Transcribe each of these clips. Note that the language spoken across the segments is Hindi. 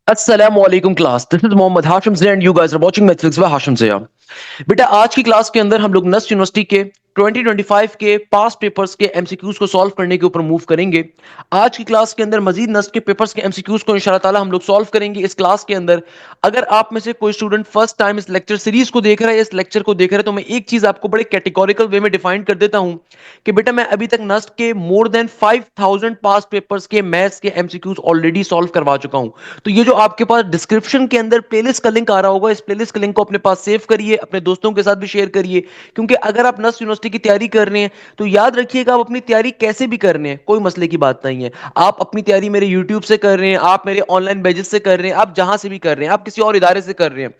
Assalamualaikum class. This is Mohammad Hashim Zia and you guys are watching Mathematics by Hashim Zia. बेटा आज की क्लास के अंदर हम लोग नस्ट यूनिवर्सिटी के 2025 के पास पेपर्स के एमसीक्यूज को सॉल्व करने के ऊपर मूव करेंगे। आज की क्लास के अंदर मजीद नस्ट के पेपर्स के एमसीक्यूज को इंशाल्लाह ताला हम लोग सॉल्व करेंगे इस क्लास के अंदर। अगर आप में से कोई स्टूडेंट फर्स्ट टाइम इस लेक्चर सीरीज को देख रहा है, इस लेक्चर को देख रहा है, तो मैं एक चीज आपको बड़े कैटेगोरिकल वे में डिफाइन कर देता हूं कि बेटा मैं अभी तक नस्ट के मोर देन 5000 पास पेपर्स के मैथ्स के एमसीक्यूज ऑलरेडी सॉल्व करवा चुका हूं। तो ये जो आपके पास डिस्क्रिप्शन के अंदर प्लेलिस्ट का लिंक आ रहा होगा, इस प्लेलिस्ट के लिंक को अपने पास सेव करिए, अपने दोस्तों के साथ भी शेयर करिए। क्योंकि अगर आप नस्ट यूनिवर्सिटी की तैयारी कर रहे हैं तो याद रखिएगा आप अपनी तैयारी कैसे भी कर रहे हैं, कोई मसले की बात नहीं है। आप अपनी तैयारी मेरे यूट्यूब से कर रहे हैं, आप मेरे ऑनलाइन बैजेस से कर रहे हैं, आप जहां से भी कर रहे हैं, आप किसी और इदारे से कर रहे हैं,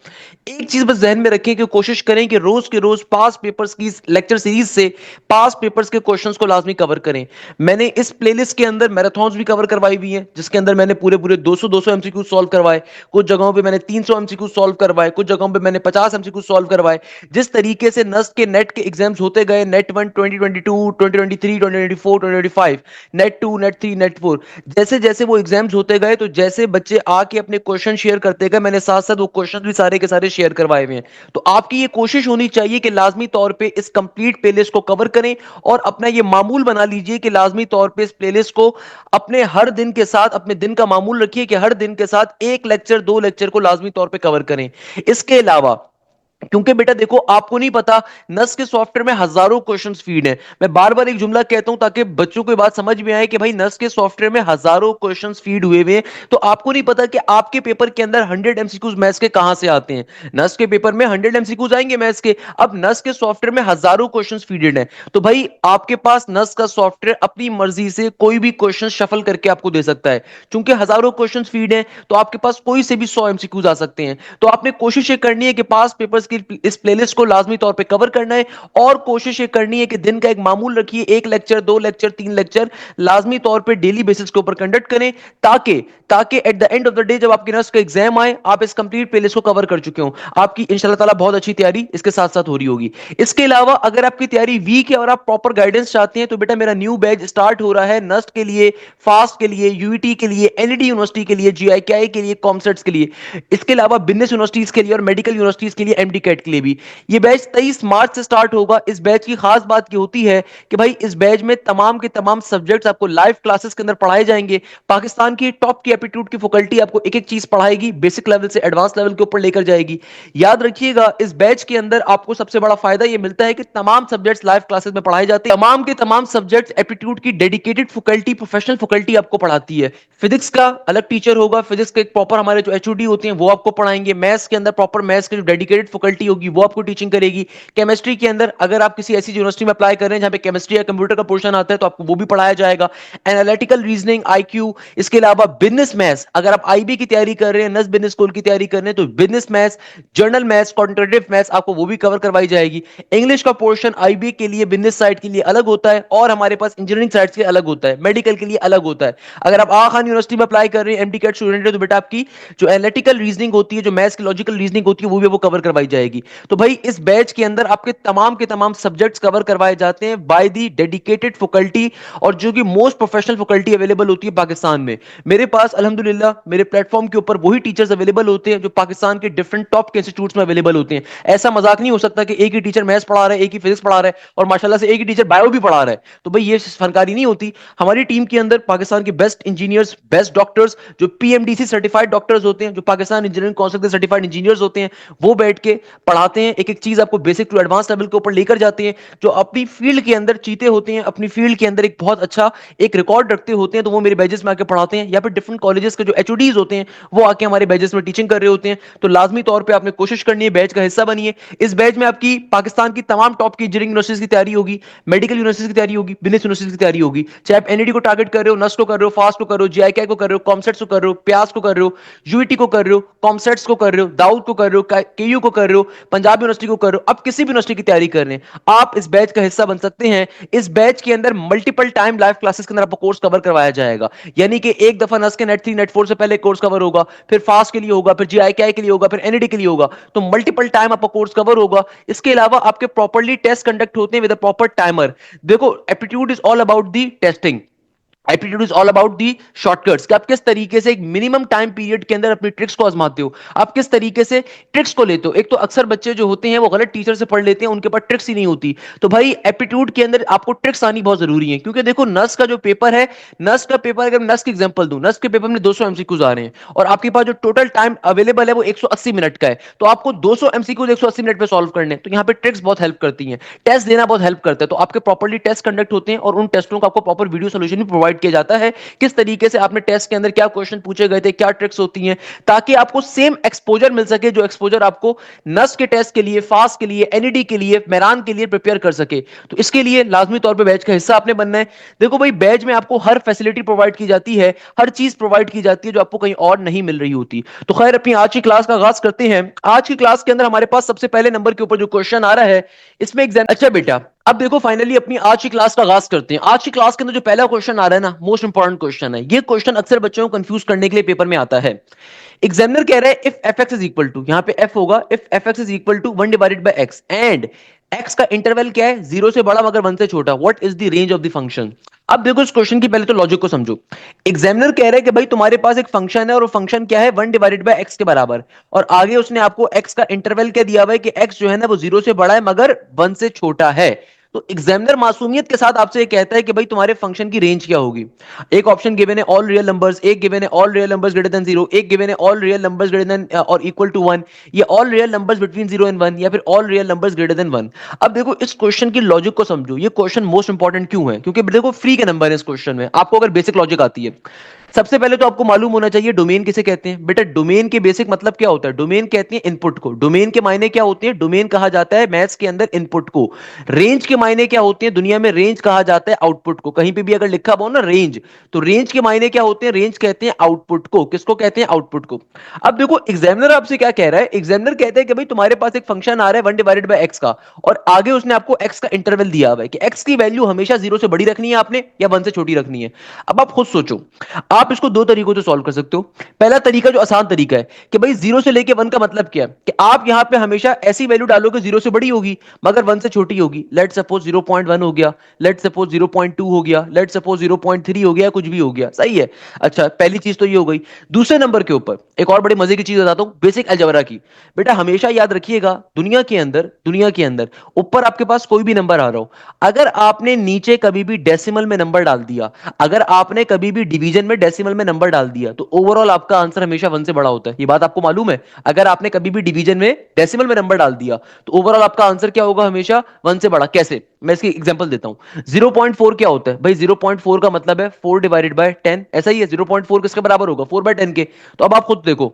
एक चीज बस जहन में रखें कि कोशिश करें कि रोज के रोज पास पेपर्स की लेक्चर सीरीज से पास पेपर्स के क्वेश्चंस को लाजमी कवर करें। मैंने इस प्लेलिस्ट के अंदर मैराथन्स भी कवर करवाई हुई हैं, जिसके अंदर मैंने पूरे पूरे 200 एमसीक्यू सॉल्व करवाए। कुछ जगहों पे मैंने 300 एमसीक्यू सॉल्व करवाए, कुछ जगहों पे मैंने 50 एमसीक्यू सॉल्व करवाए। जिस तरीके से नस्ट के नेट के एग्जाम्स होते गए, नेट 1 2022, 2023, 2024, 2025, नेट 2, नेट 3, नेट 4, जैसे जैसे वो एग्जाम्स होते गए तो जैसे बच्चे आके अपने क्वेश्चन शेयर करते गए, मैंने साथ साथ वो क्वेश्चन भी सारे के सारे शेयर करवाए हुए हैं। तो आपकी ये कोशिश होनी चाहिए कि लाजमी तौर पे इस कंप्लीट प्लेलिस्ट को कवर करें और अपना ये मामूल बना लीजिए कि लाजमी तौर पे इस प्लेलिस्ट को अपने हर दिन के साथ, अपने दिन का मामूल रखिए कि हर दिन के साथ एक लेक्चर, दो लेक्चर को लाजमी तौर पे कवर करें। इसके अलावा क्योंकि बेटा देखो आपको नहीं पता नस के सॉफ्टवेयर में हजारों क्वेश्चंस फीड हैं। मैं बार बार एक जुमला कहता हूं ताकि बच्चों को ये बात समझ में आए कि भाई नस के सॉफ्टवेयर में हजारों क्वेश्चंस फीड हुए हुए हैं। तो आपको नहीं पता कि आपके पेपर के अंदर 100 एमसीक्यूज मैथ्स के कहां से आते हैं। नस के पेपर में 100 एमसीक्यूज आएंगे मैथ्स के, अब नस के सॉफ्टवेयर में हजारों क्वेश्चंस फीडेड हैं। तो भाई आपके पास नस का सॉफ्टवेयर अपनी मर्जी से कोई भी क्वेश्चन शफल करके आपको दे सकता है। चूंकि हजारों क्वेश्चंस फीड हैं तो आपके पास कोई से भी 100 एमसीक्यूज आ सकते हैं। तो आपने कोशिश ये करनी है कि पास पेपर्स की इस प्लेलिस्ट को लाजमी तौर पे कवर करना है और कोशिश ये करनी है कि दिन का एक मामूल रखिए, एक लेक्चर, दो लेक्चर, तीन लेक्चर लाजमी तौर पे डेली बेसिस के ऊपर कंडक्ट करें, ताकि ताकि at the end of the day जब आपके नर्स का एग्जाम आए आप इस कंप्लीट प्लेलिस्ट को कवर कर चुके हो। आपकी इंशाल्लाह ताला बहुत अच्छी तैयारी इसके साथ साथ हो रही होगी। इसके अलावा अगर आपकी तैयारी वीक है और आप प्रॉपर गाइडेंस चाहते हैं तो बेटा मेरा न्यू बैच स्टार्ट हो रहा है नस्ट के लिए, फास्ट के लिए, यूईटी के लिए, एनईडी यूनिवर्सिटी के लिए, जीआईकेआई के लिए, कॉमसेट्स के लिए, इसके अलावा बिजनेस यूनिवर्सिटीज के लिए और मेडिकल यूनिवर्सिटीज के लिए, एमडी कैट के लिए भी। ये बैच 23 मार्च से स्टार्ट होगा। इस बैच की खास बात ये होती है कि भाई इस बैच में तमाम के तमाम सब्जेक्ट्स आपको लाइव क्लासेस के अंदर पढ़ाए जाएंगे। पाकिस्तान की टॉप की एप्टीट्यूड की फैकल्टी आपको एक एक चीज पढ़ाएगी, बेसिक लेवल से एडवांस लेवल के ऊपर लेकर जाएगी। याद रखिएगा इस बैच के अंदर आपको सबसे बड़ा फायदा यह मिलता है कि तमाम सब्जेक्ट्स लाइव क्लासेस में पढ़ाए जाते हैं। तमाम के तमाम सब्जेक्ट्स एप्टीट्यूड की डेडिकेटेड फैकल्टी, प्रोफेशनल फैकल्टी आपको पढ़ाती है। फिजिक्स का अलग टीचर होगा, फिजिक्स के एक प्रॉपर हमारे जो एचओडी होते हैं वो आपको पढ़ाएंगे। मैथ्स के अंदर प्रॉपर मैथ्स की जो डेडिकेटेड फैकल्टी होगी वो आपको टीचिंग करेगी। केमिस्ट्री के अंदर अगर आप किसी ऐसी यूनिवर्सिटी में अप्लाई कर रहे हैं जहां पे केमिस्ट्री या कंप्यूटर का पोर्शन आता है तो आपको वो भी पढ़ाया जाएगा। एनालिटिकल रीजनिंग, आईक्यू, इसके अलावा बिजनेस मैथ्स, अगर आप आईबी की तैयारी कर रहे हैं, नस बिजनेस स्कूल की तैयारी कर रहे हैं तो business maths, journal maths, quantitative maths आपको वो भी कवर करवाई जाएगी। इंग्लिश का पोर्शन आईबी के लिए, बिजनेस साइड के लिए अलग होता है और हमारे पास इंजीनियरिंग साइड के अलग होता है, मेडिकल के लिए अलग होता है। अगर आप आगा खान यूनिवर्सिटी में अप्लाई कर रहे हैं, एमडी कैट स्टूडेंट है, तो बेटा आपकी जो एनालिटिकल रीजनिंग होती है, जो मैथ्स की लॉजिकल रीजनिंग होती है वो भी वो कवर करवाई जाएगी। तो भाई इस बैच के अंदर आपके तमाम के तमाम सब्जेक्ट्स कवर करवाए जाते हैं बाय दी डेडिकेटेड फैकल्टी और जो कि मोस्ट प्रोफेशनल फैकल्टी अवेलेबल होती है पाकिस्तान में। मेरे पास अल्हम्दुलिल्लाह मेरे प्लेटफॉर्म के ऊपर वही टीचर्स अवेलेबल होते हैं जो पाकिस्तान के डिफरेंट टॉप के इंस्टीट्यूट्स में अवेलेबल होते हैं। ऐसा मजाक नहीं हो सकता कि एक ही टीचर मैथ्स पढ़ा रहा है, एक ही फिजिक्स पढ़ा रहा है और माशाल्लाह से एक ही टीचर बायो भी पढ़ा रहा है। तो भाई ये फनकारी नहीं होती। हमारी टीम के अंदर पाकिस्तान के बेस्ट इंजीनियर्स, बेस्ट डॉक्टर्स, जो पीएमडीसी सर्टिफाइड डॉक्टर्स होते हैं, जो पाकिस्तान इंजीनियरिंग काउंसिल के सर्टिफाइड इंजीनियर्स होते हैं, वो बैठ के पढ़ाते हैं। एक एक चीज आपको बेसिक टू एडवांस लेवल के ऊपर लेकर जाते हैं। जो अपनी फील्ड के अंदर चीते होते हैं, अपनी फील्ड के अंदर एक बहुत अच्छा एक रिकॉर्ड रखते होते हैं, तो वो मेरे बैचेस में आके पढ़ाते हैं। या फिर डिफरेंट कॉलेजेस के जो एचओडीज होते हैं वो आके हमारे बैचेस में टीचिंग कर रहे होते हैं। तो लाजमी तौर पे आपने कोशिश करनी है बैच का हिस्सा बनिए। इस बैच में आपकी पाकिस्तान की तमाम टॉप की इंजीनियरिंग यूनिवर्सिटीज की तैयारी होगी, मेडिकल यूनिवर्सिटीज की तैयारी होगी, बिजनेस यूनिवर्सिटीज की तैयारी होगी। चाहे आप एनईडी को टारगेट कर रहे हो, नस्ट को कर रहे हो, फास्ट को कर रहे हो, जीआईके को कर रहे हो, कॉमसेट्स को कर रहे हो, प्यास को कर रहे हो, यूईटी को कर रहे हो, कॉमसेट्स को कर रहे हो, दाऊद को कर रहे हो, केयू को कर रहे हो, पंजाब यूनिवर्सिटी को कर रहे हो, अब किसी भी यूनिवर्सिटी की तैयारी कर रहे हैं आप इस बैच का हिस्सा बन सकते हैं। इस बैच के अंदर मल्टीपल टाइम लाइव क्लासेस के अंदर आपको कोर्स कवर करवाया जाएगा। यानी कि एक दफा नस के नेट 3 नेट 4 से पहले कोर्स कवर होगा, फिर फास्ट के लिए होगा, फिर जीआईकेआई के लिए होगा, फिर एनईडी के लिए होगा। तो मल्टीपल टाइम आपका कोर्स कवर होगा। इसके अलावा आपके प्रॉपर्ली टेस्ट कंडक्ट होते हैं विद अ प्रॉपर टाइमर। देखो aptitude is all about the testing. Aptitude is all about the shortcuts, कि आप किस तरीके से एक मिनिमम टाइम पीरियड के अंदर अपनी ट्रिक्स को आजमाते हो, आप किस तरीके से ट्रिक्स को लेते हो। एक तो अक्सर बच्चे जो होते हैं वो गलत टीचर से पढ़ लेते हैं, उनके पास ट्रिक्स ही नहीं होती। तो भाई एप्टीट्यूड के अंदर आपको ट्रिक्स आनी बहुत जरूरी है, क्योंकि देखो नस का जो पेपर है, नस का पेपर, अगर नस की एग्जांपल दूं, नस के पेपर में 200 एमसीक्यूज आ रहे हैं और आपके पास जो टोटल टाइम अवेलेबल है वो 180 मिनट का है, तो आपको 200 एमसीक्यूज 180 मिनट में सॉल्व करने हैं। तो यहाँ पे ट्रिक्स बहुत हेल्प करती हैं, टेस्ट देना बहुत हेल्प करता है। तो आपके प्रॉपर्ली टेस्ट कंडक्ट होते हैं और उन टेस्टों का आपको प्रॉपर वीडियो सोल्यूशन भी प्रोवाइड किया जाता है, किस तरीके से आपने टेस्ट के अंदर क्या क्वेश्चन पूछे गए थे, क्या ट्रिक्स होती हैं, ताकि आपको सेम एक्सपोजर मिल सके जो एक्सपोजर आपको नस के टेस्ट के लिए, फास्ट के लिए, एनईडी के लिए, मेरान के लिए प्रिपेयर कर सके। तो इसके लिए लाजमी तौर पे बैच का हिस्सा आपने बनना है। देखो भाई बैच में आपको हर फैसिलिटी प्रोवाइड की जाती है, हर चीज प्रोवाइड की जाती है जो आपको कहीं और नहीं मिल रही होती। तो खैर अपनी आज की क्लास का आगाज करते हैं। आज की क्लास के अंदर हमारे पास सबसे पहले नंबर के ऊपर जो क्वेश्चन आ रहा है इसमें एग्जाम। अच्छा बेटा अब देखो फाइनली अपनी आज की क्लास का आगाज करते हैं। आज की क्लास के अंदर जो पहला क्वेश्चन आ रहा है ना, मोस्ट इंपॉर्टेंट क्वेश्चन है। ये क्वेश्चन अक्सर बच्चों को कंफ्यूज करने के लिए पेपर में आता है। एग्जामिनर कह रहा है if f x is equal to, यहां पे एफ होगा, if f x is equal to 1/x and x का इंटरवल क्या है, 0 से बड़ा मगर 1 से छोटा, what is the range of the function. अब देखो इस क्वेश्चन की पहले तो लॉजिक को समझो। एग्जामिनर कह रहा है कि भाई तुम्हारे पास एक फंक्शन है और वो फंक्शन क्या है, 1/x के बराबर, और आगे उसने आपको एक्स का इंटरवल क्या दिया हुआ है कि एक्स जो है ना वो 0 से बड़ा है मगर 1 से छोटा है। तो एग्जामिनर मासूमियत के साथ आपसे ये कहता है कि भाई तुम्हारे फंक्शन की रेंज क्या होगी। एक ऑप्शन गिवन है ऑल रियल नंबर्स, एक गिवन है all real numbers greater than 0, एक गिवन है all real numbers greater than और इक्वल टू 1, या all real numbers between 0 and 1, या फिर all real numbers greater than 1। अब देखो इस क्वेश्चन की लॉजिक को समझो। ये क्वेश्चन मोस्ट इंपॉर्टेंट क्यों है, क्योंकि देखो फ्री के नंबर है इस क्वेश्चन में, आपको अगर बेसिक लॉजिक आती है। सबसे पहले तो आपको मालूम होना चाहिए डोमेन किसे कहते हैं। बेटा डोमेन के बेसिक मतलब क्या होता है, डोमेन कहते हैं इनपुट को। डोमेन के मायने क्या होते हैं, डोमेन कहा जाता है मैथ्स के अंदर इनपुट को। रेंज के मायने क्या होते हैं दुनिया में, रेंज कहा जाता है आउटपुट को। कहीं पे भी अगर लिखा हो ना रेंज, तो रेंज के मायने क्या होते हैं, रेंज कहते हैं आउटपुट को। किसको कहते हैं, आउटपुट को। अब देखो एग्जामिनर आपसे क्या कह रहा है, एग्जामिनर कहता है कि भाई तुम्हारे पास एक फंक्शन आ रहा है 1/x का, और आगे उसने आपको x का इंटरवल दिया हुआ है कि x की वैल्यू हमेशा 0 से बड़ी रखनी है आपने या 1 से छोटी रखनी है। अब आप खुद सोचो, आप इसको दो तरीकों से सॉल्व कर सकते हो। पहला तरीका जो आसान तरीका है कि भाई 0 से लेके 1 का मतलब क्या है, कि आप यहां पे हमेशा ऐसी वैल्यू डालोगे 0 से बड़ी होगी मगर 1 से छोटी होगी। लेट सपोज 0.1 हो गया, लेट सपोज 0.2 हो गया, लेट सपोज 0.3 हो गया, कुछ भी हो गया, सही है। अच्छा पहली चीज तो ये हो गई। दूसरे नंबर के ऊपर एक और बड़ी मजे की चीज बताता हूं, बेसिक अलजेब्रा की। बेटा हमेशा याद रखिएगा दुनिया के अंदर ऊपर आपके पास कोई भी नंबर आ रहा हो, अगर आपने नीचे कभी भी डेसिमल में नंबर डाल दिया, अगर आपने कभी भी डिवीजन में डेसिमल में नंबर डाल दिया, तो ओवरऑल आपका आंसर हमेशा 1 से बड़ा होता है। ये बात आपको मालूम है। अगर आपने कभी भी डिवीजन में डेसिमल में नंबर डाल दिया तो ओवरऑल आपका आंसर क्या होगा, हमेशा 1 से बड़ा। कैसे, मैं इसकी एग्जांपल देता हूं। 0.4 क्या होता है भाई, 0.4 का मतलब है 4/10। ऐसा ही है, 0.4 किसके बराबर होगा, 4/10 के। तो अब आप खुद देखो,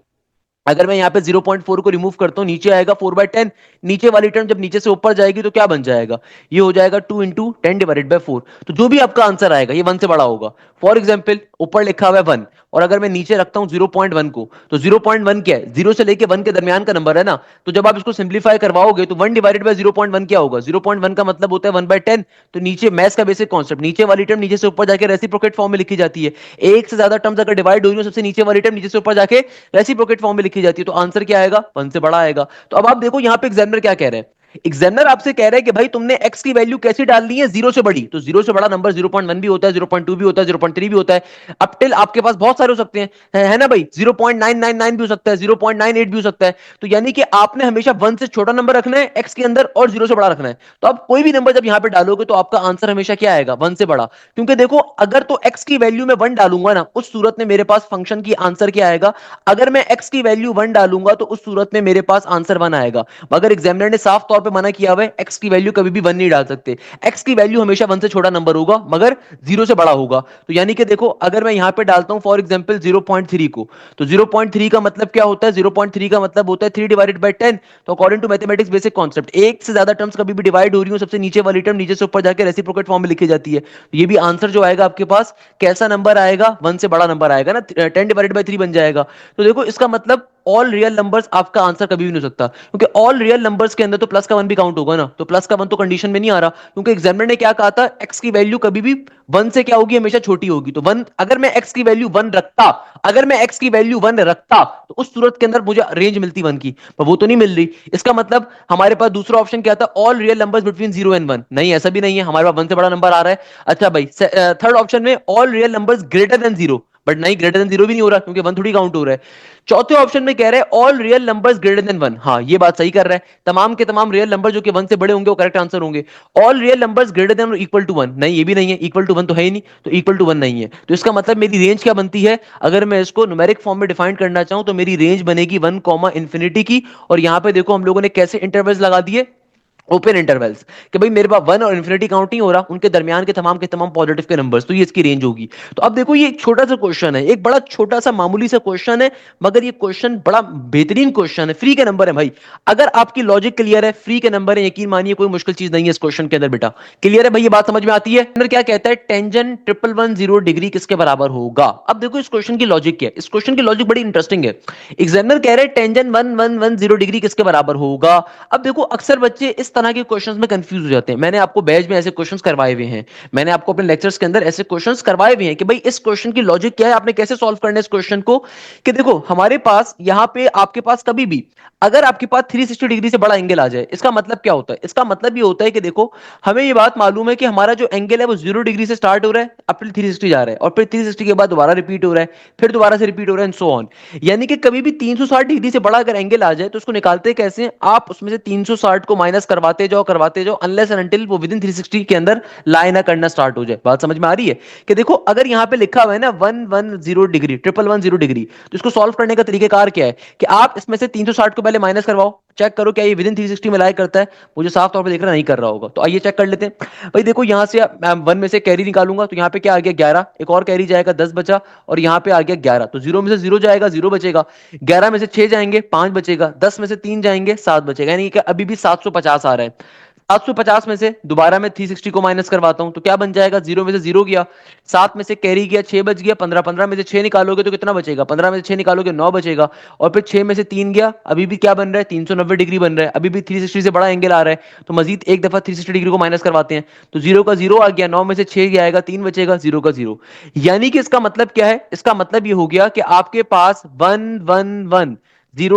अगर मैं यहां पे 0.4 को रिमूव करता हूं, नीचे आएगा 4/10। नीचे वाली टर्म जब नीचे से ऊपर जाएगी तो क्या बन जाएगा, ये हो जाएगा 2 इंटू 10/4। तो जो भी आपका आंसर आएगा ये 1 से बड़ा होगा। फॉर एग्जाम्पल ऊपर लिखा हुआ है 1, और अगर मैं नीचे रखता हूं 0.1 को, तो 0.1 क्या है, 0 से लेके 1 के दरमियान का नंबर है ना। तो जब आप इसको सिंप्लीफाई करवाओगे तो 1/0.1 क्या होगा, 0.1 का मतलब होता है 1/10। तो नीचे मैथ्स का बेसिक कॉन्सेप्ट, नीचे वाली टर्म नीचे से ऊपर जाके रेसिप्रोकेट फॉर्म में लिखी जाती है। एक से ज्यादा टर्म्स अगर डिवाइड हो रही हो, सबसे नीचे वाली टर्म नीचे से ऊपर जाके रेसिप्रोकेट फॉर्म में लिखी जाती है, तो आंसर क्या आएगा, 1 से बड़ा आएगा। तो अब आप देखो यहां पे एग्जामिनर क्या कह रहे हैं, एग्जामिनर आपसे कह रहे हैं कि भाई तुमने x की वैल्यू कैसी डालनी है, 0 से बड़ी। तो 0 से बड़ा नंबर 0.1 भी होता है, 0.2 भी होता है, 0.3 भी होता है, अप टिल आपके पास बहुत सारे हो सकते हैं, है ना भाई। 0.999 भी हो सकता है, 0.98 भी हो सकता है। तो यानी कि आपने हमेशा 1 से छोटा नंबर रखना है x के अंदर और 0 से बड़ा रखना है। तो आप कोई भी नंबर जब यहां पे डालोगे तो आपका आंसर हमेशा क्या आएगा, 1 से बड़ा। क्योंकि देखो अगर तो x की वैल्यू में 1 डालूंगा ना, उस सूरत में मेरे पास फंक्शन की आंसर क्या आएगा। अगर मैं x की वैल्यू 1 डालूंगा तो उस सूरत में मेरे पास आंसर 1 आएगा। मगर एग्जामिनर ने साफ तौर पे मना किया हुआ है, x की वैल्यू कभी भी 1 नहीं डाल सकते। x की वैल्यू हमेशा 1 से छोटा नंबर होगा मगर 0 से बड़ा होगा। तो यानी कि देखो अगर मैं यहां पे डालता हूं फॉर एग्जांपल 0.3 को, तो 0.3 का मतलब क्या होता है, 0.3 का मतलब होता है 3/10। तो according to mathematics basic concept, एक से ज्यादा टर्म्स कभी भी डिवाइड हो रही हो, सबसे नीचे वाली टर्म नीचे से ऊपर जाके रेसिप्रोकेट फॉर्म में लिखी जाती है। तो ये भी आंसर जो आएगा आपके पास कैसा नंबर आएगा, 1 से बड़ा नंबर आएगा ना, 10/3 बन जाएगा। तो देखो इसका मतलब ऑल रियल नंबर्स आपका आंसर कभी भी नहीं हो सकता, क्योंकि ऑल रियल नंबर्स के अंदर तो प्लस का वन भी काउंट होगा ना, तो प्लस का वन तो कंडीशन में नहीं आ रहा, क्योंकि एग्जामिनर ने क्या कहा था, एक्स की वैल्यू कभी भी वन से क्या होगी, हमेशा छोटी होगी। तो वन, अगर मैं एक्स की वैल्यू वन रखता, अगर मैं एक्स की वैल्यू वन रखता तो उस सूरत के अंदर मुझे रेंज मिलती वन की, पर वो तो नहीं मिल रही। इसका मतलब हमारे पास दूसरा ऑप्शन क्या था, all real numbers between zero and one. नहीं, ऐसा भी नहीं है, हमारे पास वन से बड़ा नंबर आ रहा है। अच्छा भाई, थर्ड ऑप्शन में all real numbers greater than zero, but नहीं, ग्रेटर देन जीरो भी नहीं हो रहा, क्योंकि वन थोड़ी काउंट हो रहा है। चौथे ऑप्शन में कह रहे हैं all real numbers greater than one. हाँ, ये बात सही कर रहा है, तमाम के तमाम रियल नंबर जो कि वन से बड़े होंगे वो करेक्ट आंसर होंगे। All real numbers greater than और इक्वल टू वन, नहीं ये भी नहीं है, इक्वल टू वन तो है ही नहीं, तो इक्वल टू वन नहीं है। तो इसका मतलब मेरी रेंज क्या बनती है, अगर मैं इसको न्यूमेरिक फॉर्म में डिफाइन करना चाहूं तो मेरी रेंज बनेगी वन कॉमा इंफिनिटी की। और यहां पे देखो हम लोगों ने कैसे इंटरवल्स लगा दिए, ओपन इंटरवल्स, कि भाई मेरे पास वन और इन्फिनिटी काउंट नहीं हो रहा, उनके दरमियान के तमाम पॉजिटिव के नंबर्स, तो ये इसकी रेंज होगी। तो अब देखो ये एक छोटा सा क्वेश्चन है, एक बड़ा छोटा सा मामूली सा क्वेश्चन है, मगर ये क्वेश्चन बड़ा बेहतरीन क्वेश्चन है। फ्री के नंबर है भाई, अगर आपकी लॉजिक क्लियर है, फ्री के नंबर है, यकीन मानिए कोई मुश्किल चीज नहीं है इस क्वेश्चन के अंदर बेटा। क्लियर है भाई, ये बात समझ में आती है। अंदर क्या कहता है, tangent triple one zero degree किसके बराबर होगा। अब देखो इस क्वेश्चन की लॉजिक क्या है, इस क्वेश्चन की लॉजिक बड़ी इंटरेस्टिंग है। एग्जामिनर कह रहे हैं tangent one one one zero degree किसके बराबर होगा। अब देखो अक्सर बच्चे इस तरह के क्वेश्चंस में कंफ्यूज हो जाते हैं, मैंने आपको बैच में ऐसे क्वेश्चंस करवाए हुए हैं, मैंने आपको अपने लेक्चर्स के अंदर ऐसे क्वेश्चंस करवाए हुए हैं कि भाई इस क्वेश्चन की लॉजिक क्या है, आपने कैसे सॉल्व करना है इस क्वेश्चन को। कि देखो हमारे पास यहां पे आपके पास कभी भी अगर आपके पास 360 डिग्री से बड़ा एंगल आ जाए, इसका मतलब क्या होता है, इसका मतलब ये होता है कि देखो हमें ये बात मालूम है कि हमारा जो एंगल है वो 0 डिग्री से स्टार्ट हो रहा है, अब फिर 360 जा रहा है, और फिर 360 के बाद दोबारा रिपीट हो रहा है, फिर दोबारा से रिपीट हो रहा है, एंड सो ऑन। यानी कि कभी भी 360 डिग्री से बड़ा अगर एंगल आ जाए तो उसको निकालते कैसे हैं, आप उसमें से 360 को माइनस करवाते जाओ अनलेस एंड अनटिल वो विदिन 360 के अंदर लाई ना करना स्टार्ट हो जाए। बात समझ में आ रही है कि देखो अगर यहां पे लिखा हुआ है ना 110 डिग्री, ट्रिपल 110 डिग्री, तो इसको सॉल्व करने का तरीकेकार क्या है कि आप इसमें से 360 को पहले माइनस करवाओ, चेक करो क्या ये विदिन 360 में लाई करता है। मुझे साफ तौर पे दिख रहा नहीं कर रहा होगा, तो आइए चेक कर लेते हैं। भाई देखो यहां से वन में से कैरी निकालूंगा तो यहां पे क्या आ गया 11, एक और कैरी जाएगा 10 बचा, और यहां पे आ गया 11, तो जीरो में से जीरो जाएगा, जीरो बचेगा। 11 में से 6 जाएंगे 5 बचेगा, 10 में से 3 जाएंगे 7 बचेगा, यानी कि अभी भी 750 आ रहा है। 750 में से दोबारा मैं 360 को माइनस करवाता हूं तो क्या बन जाएगा, जीरो में से जीरो गया, 7 में से कैरी गया 6 बच गया, 15, 15 में से 6 निकालोगे तो कितना बचेगा, 15 में से 6 निकालोगे 9 बचेगा, और फिर 6 में से 3 गया, अभी भी क्या बन रहा है 390 डिग्री बन रहा है, अभी भी 360 से बड़ा एंगल आ रहा है, तो मजीद एक दफा 360 डिग्री को माइनस करवाते हैं, तो जीरो का जीरो आ गया, 9 में से 6 आएगा 3 बचेगा, जीरो का जीरो। यानी कि इसका मतलब क्या है, इसका मतलब ये हो गया कि आपके पास 110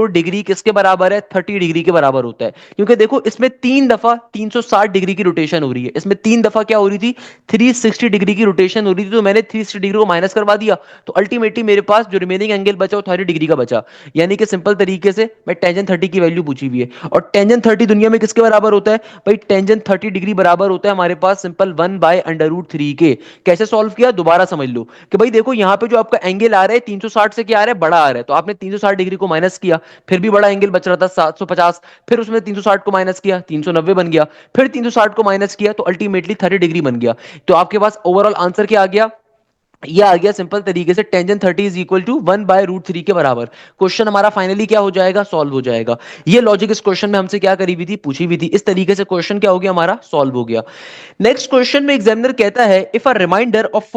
डिग्री किसके बराबर है, 30 डिग्री के बराबर होता है, क्योंकि देखो इसमें 3 दफा 360 डिग्री की रोटेशन हो रही है, इसमें 3 दफा क्या हो रही थी, 360 डिग्री की रोटेशन हो रही थी, तो मैंने 360 डिग्री को माइनस करवा दिया, तो अल्टीमेटली मेरे पास जो रिमेनिंग एंगल बचा वो 30 डिग्री का बचा। यानी कि सिंपल तरीके से मैं टेंजेंट 30 की वैल्यू पूछी हुई है, और टेंजेंट 30 दुनिया में किसके बराबर होता है भाई, टेंजेंट 30 डिग्री बराबर होता है हमारे पास सिंपल 1/√3 के। कैसे सॉल्व किया, दोबारा समझ लो कि भाई देखो यहाँ पे जो आपका एंगल आ रहा है 360 से क्या आ रहा है, बड़ा आ रहा है, तो आपने 360 डिग्री को माइनस किया, फिर भी बड़ा एंगल बच रहा था 750, फिर उसमें 360 को माइनस किया 390 बन गया, फिर 360 को माइनस किया तो अल्टीमेटली 30 डिग्री बन गया। तो आपके पास ओवरऑल आंसर क्या आ गया, ये आ गया सिंपल तरीके से टेंजेंट 30 इज इक्वल टू 1/√3 के बराबर। क्वेश्चन हमारा फाइनली क्या हो जाएगा, सॉल्व हो जाएगा। ये लॉजिक इस क्वेश्चन में हमसे क्या करी हुई थी, पूछी हुई थी, इस तरीके से क्वेश्चन क्या हो गया हमारा, सॉल्व हो गया। नेक्स्ट क्वेश्चन में एग्जामिनर कहता है if a remainder of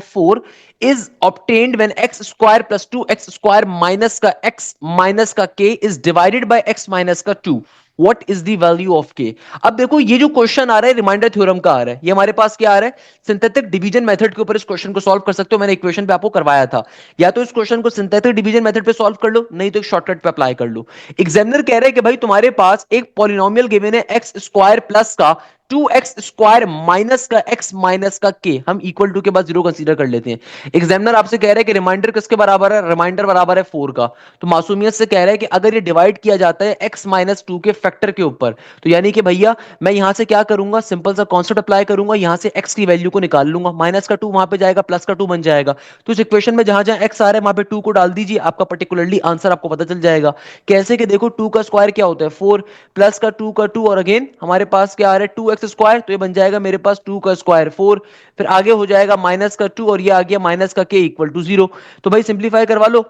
4 is obtained when x square plus 2x square minus का x माइनस का k is divided by x minus का 2, what is the value of k। अब देखो ये जो क्वेश्चन आ रहा है रिमाइंडर थ्योरम का आ रहा है, ये हमारे पास क्या आ रहा है, सिंथेटिक डिवीजन मेथड के ऊपर इस क्वेश्चन को सॉल्व कर सकते हो, मैंने इक्वेशन पे आपको करवाया था। या तो इस क्वेश्चन को सिंथेटिक डिवीजन मेथड पे सॉल्व कर लो, नहीं तो एक शॉर्टकट पे अप्लाई कर लो। एग्जामिनर कह रहे हैं कि भाई तुम्हारे पास एक पॉलिनोमियल गिवन है x स्क्वायर प्लस का 2x स्क्वायर माइनस का x माइनस का k, हम इक्वल टू के बाद जीरो कंसीडर कर लेते हैं। एग्जामिनर आपसे कह रहे हैं कि रिमाइंडर किसके बराबर है, रिमाइंडर बराबर है 4 का, तो मासूमियत से कह रहा है कि अगर ये डिवाइड किया जाता है x माइनस 2 के फैक्टर के ऊपर, तो यानी कि भैया मैं यहां से क्या करूंगा, सिंपल सा कॉन्सेप्ट अप्लाई करूंगा, यहां से x की वैल्यू को निकाल लूंगा, माइनस का 2 वहां पे जाएगा, प्लस का 2 बन जाएगा, तो इस इक्वेशन में जहां जहां x आ रहा है वहां पे 2 को डाल दीजिए, आपका पर्टिकुलरली आंसर आपको पता चल जाएगा। कैसे कि देखो 2 का स्क्वायर क्या होता है 4, प्लस का 2 का 2, और अगेन हमारे पास क्या आ रहा है 2x स्क्वायर, तो ये बन जाएगा मेरे पास 2 का स्क्वायर 4, फिर आगे हो जाएगा माइनस का 2 और ये आ गया माइनस का k इक्वल टू 0। तो भाई सिंप्लीफाई करवा लो,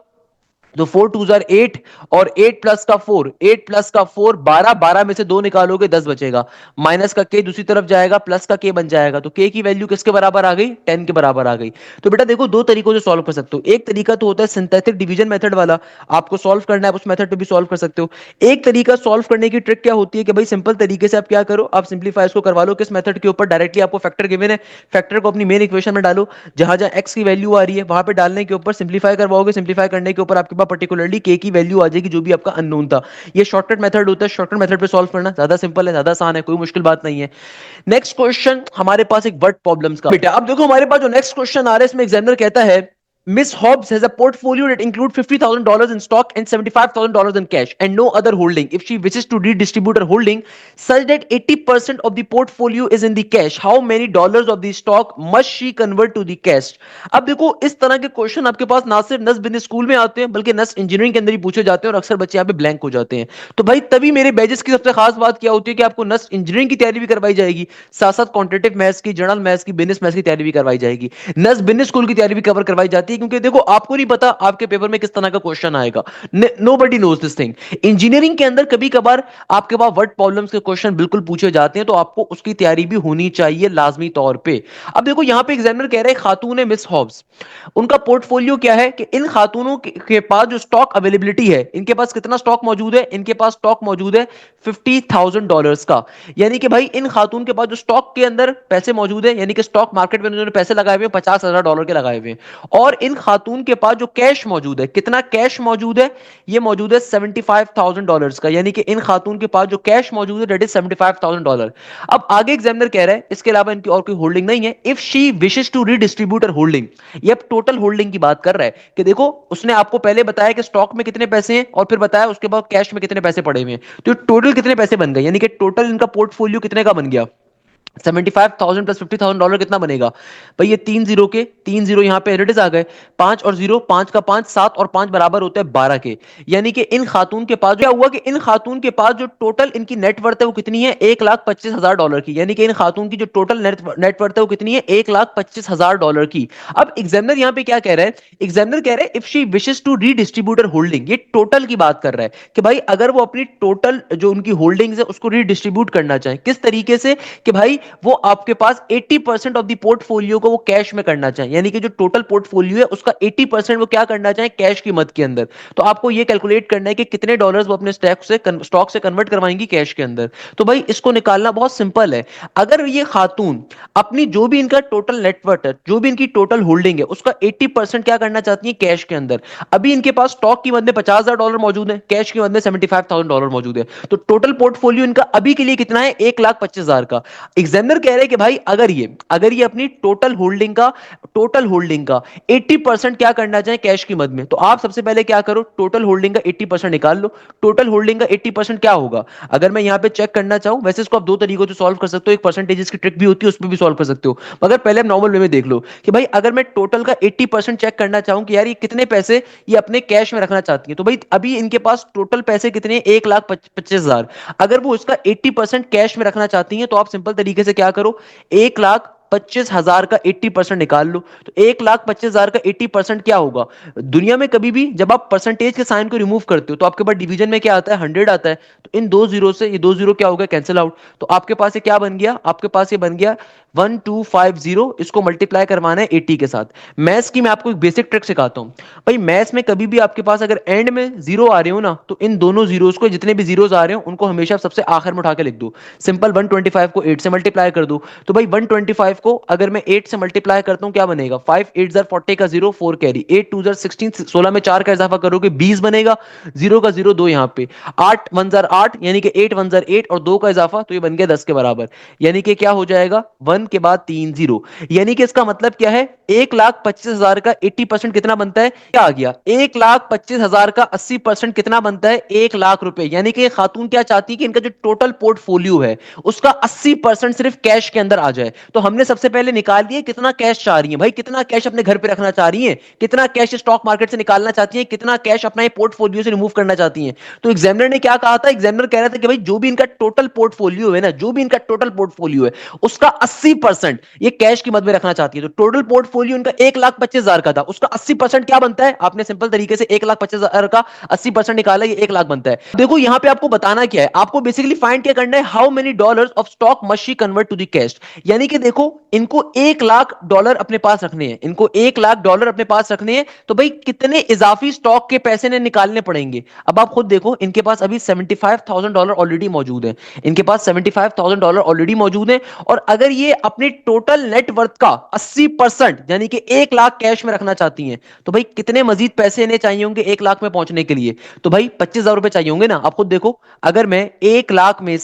तो 4 2 8 और 8 प्लस का 4, 8 प्लस का 4 12, 12 में से 2 निकालोगे 10 बचेगा, माइनस का के दूसरी तरफ जाएगा, प्लस का के बन जाएगा, तो के की वैल्यू किसके बराबर आ गई, 10 के बराबर आ गई। तो बेटा देखो दो तरीकों से सॉल्व कर सकते हो, एक तरीका तो होता है सिंथेटिक डिवीजन मेथड वाला, आपको सॉल्व करना है उस मेथड पे भी सॉल्व कर सकते हो। एक तरीका सॉल्व करने की ट्रिक क्या होती है कि भाई सिंपल तरीके से आप क्या करो, आप सिंप्लीफाई इसको करवा लो किस मेथड के ऊपर, डायरेक्टली आपको फैक्टर गिवन है, फैक्टर को अपनी मेन इक्वेशन में डालो, जहां जहां एक्स की वैल्यू आ रही है वहां पे डालने के ऊपर सिंप्लीफाई करवाओगे, सिंप्लीफाई करने के ऊपर आपके पास पर्टिकुलरली के की वैल्यू आ जाएगी जो भी आपका अननोन था। ये शॉर्टकट मेथड होता है, शॉर्टकट मेथड पे सॉल्व करना ज्यादा सिंपल है, ज्यादा आसान है, कोई मुश्किल बात नहीं है। नेक्स्ट क्वेश्चन हमारे पास एक वर्ड प्रॉब्लम्स का बेटा, अब देखो हमारे पास जो नेक्स्ट क्वेश्चन आ रहा है इसमें एग्जामिनर कहता है Miss Hobbs has a portfolio that includes $50,000 in stock and $75,000 in cash and no other holding. If she wishes to redistribute her holding such that 80% of the portfolio is in the cash, how many dollars of the stock must she convert to the cash? अब देखो इस तरह के क्वेश्चन आपके पास ना सिर्फ नस बिजनेस स्कूल में आते हैं बल्कि नस इंजीनियरिंग के अंदर ही पूछे जाते हैं और अक्सर बच्चे यहाँ पे ब्लैंक हो जाते हैं। तो भाई तभी मेरे बैचेस की सबसे खास बात क्या होती है कि आपको नस इंजीनियरिंग की तैयारी भी करवाई जाएगी, साथ साथ क्वांटिटेटिव मैथ्स की, जनरल मैथ्स की, बिजनेस मैथ्स की तैयारी भी करवाई जाएगी, नस बिजनेस स्कूल की तैयारी भी कवर करवाई जाती है, क्योंकि देखो आपको नहीं पता आपके पेपर में किस तरह का क्वेश्चन आएगा, nobody knows this thing. Engineering के अंदर कभी कभार आपके पास वर्ड प्रॉब्लम्स के क्वेश्चन बिल्कुल पूछे जाते हैं, तो आपको उसकी तैयारी भी होनी चाहिए लाजमी तौर पे। अब देखो यहां पे एग्जामिनर कह रहे हैं खातून है मिस हॉब्स, उनका पोर्टफोलियो क्या है कि इन खातूनों के पास जो स्टॉक अवेलेबिलिटी है, इनके पास कितना स्टॉक मौजूद है, इनके पास स्टॉक मौजूद है $50,000 का। यानी कि भाई इन खातून के पास जो स्टॉक के अंदर पैसे मौजूद है, यानी कि स्टॉक मार्केट में उन्होंने पैसे लगाए हुए हैं $50,000 के लगाए हुए हैं, और इन खातून के पास जो कैश मौजूद है, कितना कैश मौजूद है, ये मौजूद है $75,000 का, यानी कि इन खातून के पास जो कैश मौजूद है दैट इज $75,000। अब आगे एग्जामिनर कह रहा है इसके अलावा इनकी और कोई होल्डिंग नहीं है। If she wishes to redistribute her holding, ये अब टोटल होल्डिंग की बात कर रहा है कि देखो उसने आपको पहले बताया कि स्टॉक में कितने पैसे हैं और फिर बताया उसके बाद कैश में कितने पैसे पड़े हुए हैं, तो टोटल कितने पैसे बन गए, यानी कि टोटल इनका पोर्टफोलियो कितने का बन गया, 75,000 प्लस $50,000 कितना बनेगा भाई, ये तीन जीरो यहां पे एडिट आ गए, 5 और 0, 5 का 5 7 और 5 बराबर होते हैं 12 के। यानी कि इन खातून के पास क्या हुआ कि इन खातून के पास जो टोटल इनकी नेटवर्थ है वो कितनी है, $1,25,000 की, यानी कि इन खातून की जो टोटल नेटवर्थ है वो कितनी है, $1,25,000 की। अब एग्जामिनर यहां पे क्या कह रहा है, एग्जामिनर कह रहा है if she wishes to redistribute her holding, ये टोटल की बात कर रहा है कि भाई अगर वो अपनी टोटल जो उनकी होल्डिंग्स है उसको रीडिस्ट्रीब्यूट करना चाहे, किस तरीके से कि भाई वो आपके पास 80% ऑफ द पोर्टफोलियो को वो कैश में करना चाहे, यानी कि जो टोटल पोर्टफोलियो है उसका 80% वो क्या करना चाहे, कैश की मद के अंदर। तो आपको ये कैलकुलेट करना है कि कितने डॉलर्स वो अपने स्टॉक से कन्वर्ट करवाएंगी कैश के अंदर। तो भाई इसको निकालना बहुत सिंपल है, अगर ये खातून अपनी जो भी इनका टोटल नेटवर्थ है, जो भी इनकी टोटल होल्डिंग है उसका 80% क्या करना चाहती है कैश के अंदर, अभी इनके पास स्टॉक की मद में $50,000 मौजूद है, कैश की मद में $75,000 मौजूद है, तो टोटल पोर्टफोलियो इनका अभी के लिए कितना है, 1,25,000 का। एग्जामिनर कह रहे हैं कि भाई अगर ये अपनी टोटल होल्डिंग का 80% क्या करना चाहे कैश की मद में, तो आप सबसे पहले क्या करो, टोटल होल्डिंग का 80% निकाल लो। टोटल होल्डिंग का 80% क्या होगा, अगर मैं यहां पे चेक करना चाहूं, वैसे इसको आप दो तरीकों से सॉल्व कर सकते हो, एक परसेंटेजेस की ट्रिक भी होती है उस पर भी सॉल्व कर सकते हो, मगर पहले आप नॉर्मल वे में देख लो कि भाई अगर मैं टोटल का 80% चेक करना चाहूं कि यार ये कितने पैसे ये अपने कैश में रखना चाहती है, तो भाई अभी इनके पास टोटल पैसे कितने, 1,25,000, अगर वो इसका 80% कैश में रखना चाहती है तो आप सिंपल तरीके से क्या करो, 1,25,000 का 80% निकाल लो। तो 1,25,000 का 80% क्या होगा, दुनिया में कभी भी जब आप परसेंटेज के साइन को रिमूव करते हो तो आपके पास डिवीजन में क्या आता है, 100 आता है, तो इन दो जीरो से ये दो जीरो क्या हो गया, कैंसिल आउट, तो आपके पास ये क्या बन गया, आपके पास ये बन गया 1,250, इसको मल्टीप्लाई करवाना है 80 के साथ। मैथ्स की मैं आपको एक बेसिक ट्रिक सिखाता हूं भाई, मैथ्स में कभी भी आपके पास अगर एंड में जीरो आ रहे हो ना, तो इन दोनों जीरोस को, जितने भी जीरोस आ रहे हो उनको हमेशा सबसे आखिर में उठा के लिख दो, सिंपल 125 को 8 से मल्टीप्लाई कर दो, तो भाई 125 को अगर मैं 8 से मल्टीप्लाई करता हूं क्या बनेगा, 5 8 जार 40 का 0 4 कैरी, 8 2 जार 16, 16 में 4 का इजाफा करोगे 20 बनेगा, 0 का 0 2 यहां पे, 8 1 जार 8 यानी कि 8 1 जार 8 और 2 का इजाफा, तो ये बन गया 10 के बराबर, यानी कि क्या हो जाएगा 1 के बाद 3 0, यानी कि इसका मतलब क्या है, 1,25,000 का 80% कितना बनता है, क्या आ गया, 1,25,000 का 80% कितना बनता है, 1,00,000 रुपए, यानी कि खातून क्या चाहती है कि इनका जो टोटल पोर्टफोलियो है उसका 80% सिर्फ कैश के अंदर आ जाए। तो हमने आपने सबसे पहले निकाल दिया कितना कैश चाह रही है भाई, कितना कैश अपने घर पे रखना चाह रही है, कितना कैश स्टॉक मार्केट से निकालना चाहती है, कितना कैश अपना पोर्टफोलियो से रिमूव करना चाहती है। तो एग्जामिनर ने क्या कहा था, एग्जामिनर कह रहा था कि भाई जो भी इनका टोटल पोर्टफोलियो है ना, जो भी इनका टोटल पोर्टफोलियो है उसका 80% ये कैश की मद में रखना चाहती है। तो टोटल पोर्टफोलियो इनका 1,25,000 का था, उसका 80% क्या बनता है, आपने सिंपल तरीके से 1,25,000 का 80% निकाला, ये 1 लाख बनता है। देखो यहां पे आपको बताना क्या है, आपको बेसिकली फाइंड क्या करना है, how many dollars of stock must she convert to the cash. यानी कि देखो इनको $1,00,000 अपने पास रखने हैं, इनको $1,00,000 अपने पास रखने हैं, तो भाई कितने इजाफी स्टॉक के पैसे ने निकालने पड़ेंगे। अब आप खुद देखो इनके पास अभी $75,000 ऑलरेडी मौजूद है, इनके पास $75,000 ऑलरेडी मौजूद है, और अगर ये अपने टोटल नेटवर्थ का 80% यानी कि 1 लाख कैश में रखना चाहती हैं, तो भाई कितने मजीद पैसे इन्हें चाहिए होंगे 1 लाख में पहुंचने के लिए। तो भाई 25,000 रुपए चाहिए होंगे ना। आप खुद देखो अगर मैं 1 लाख में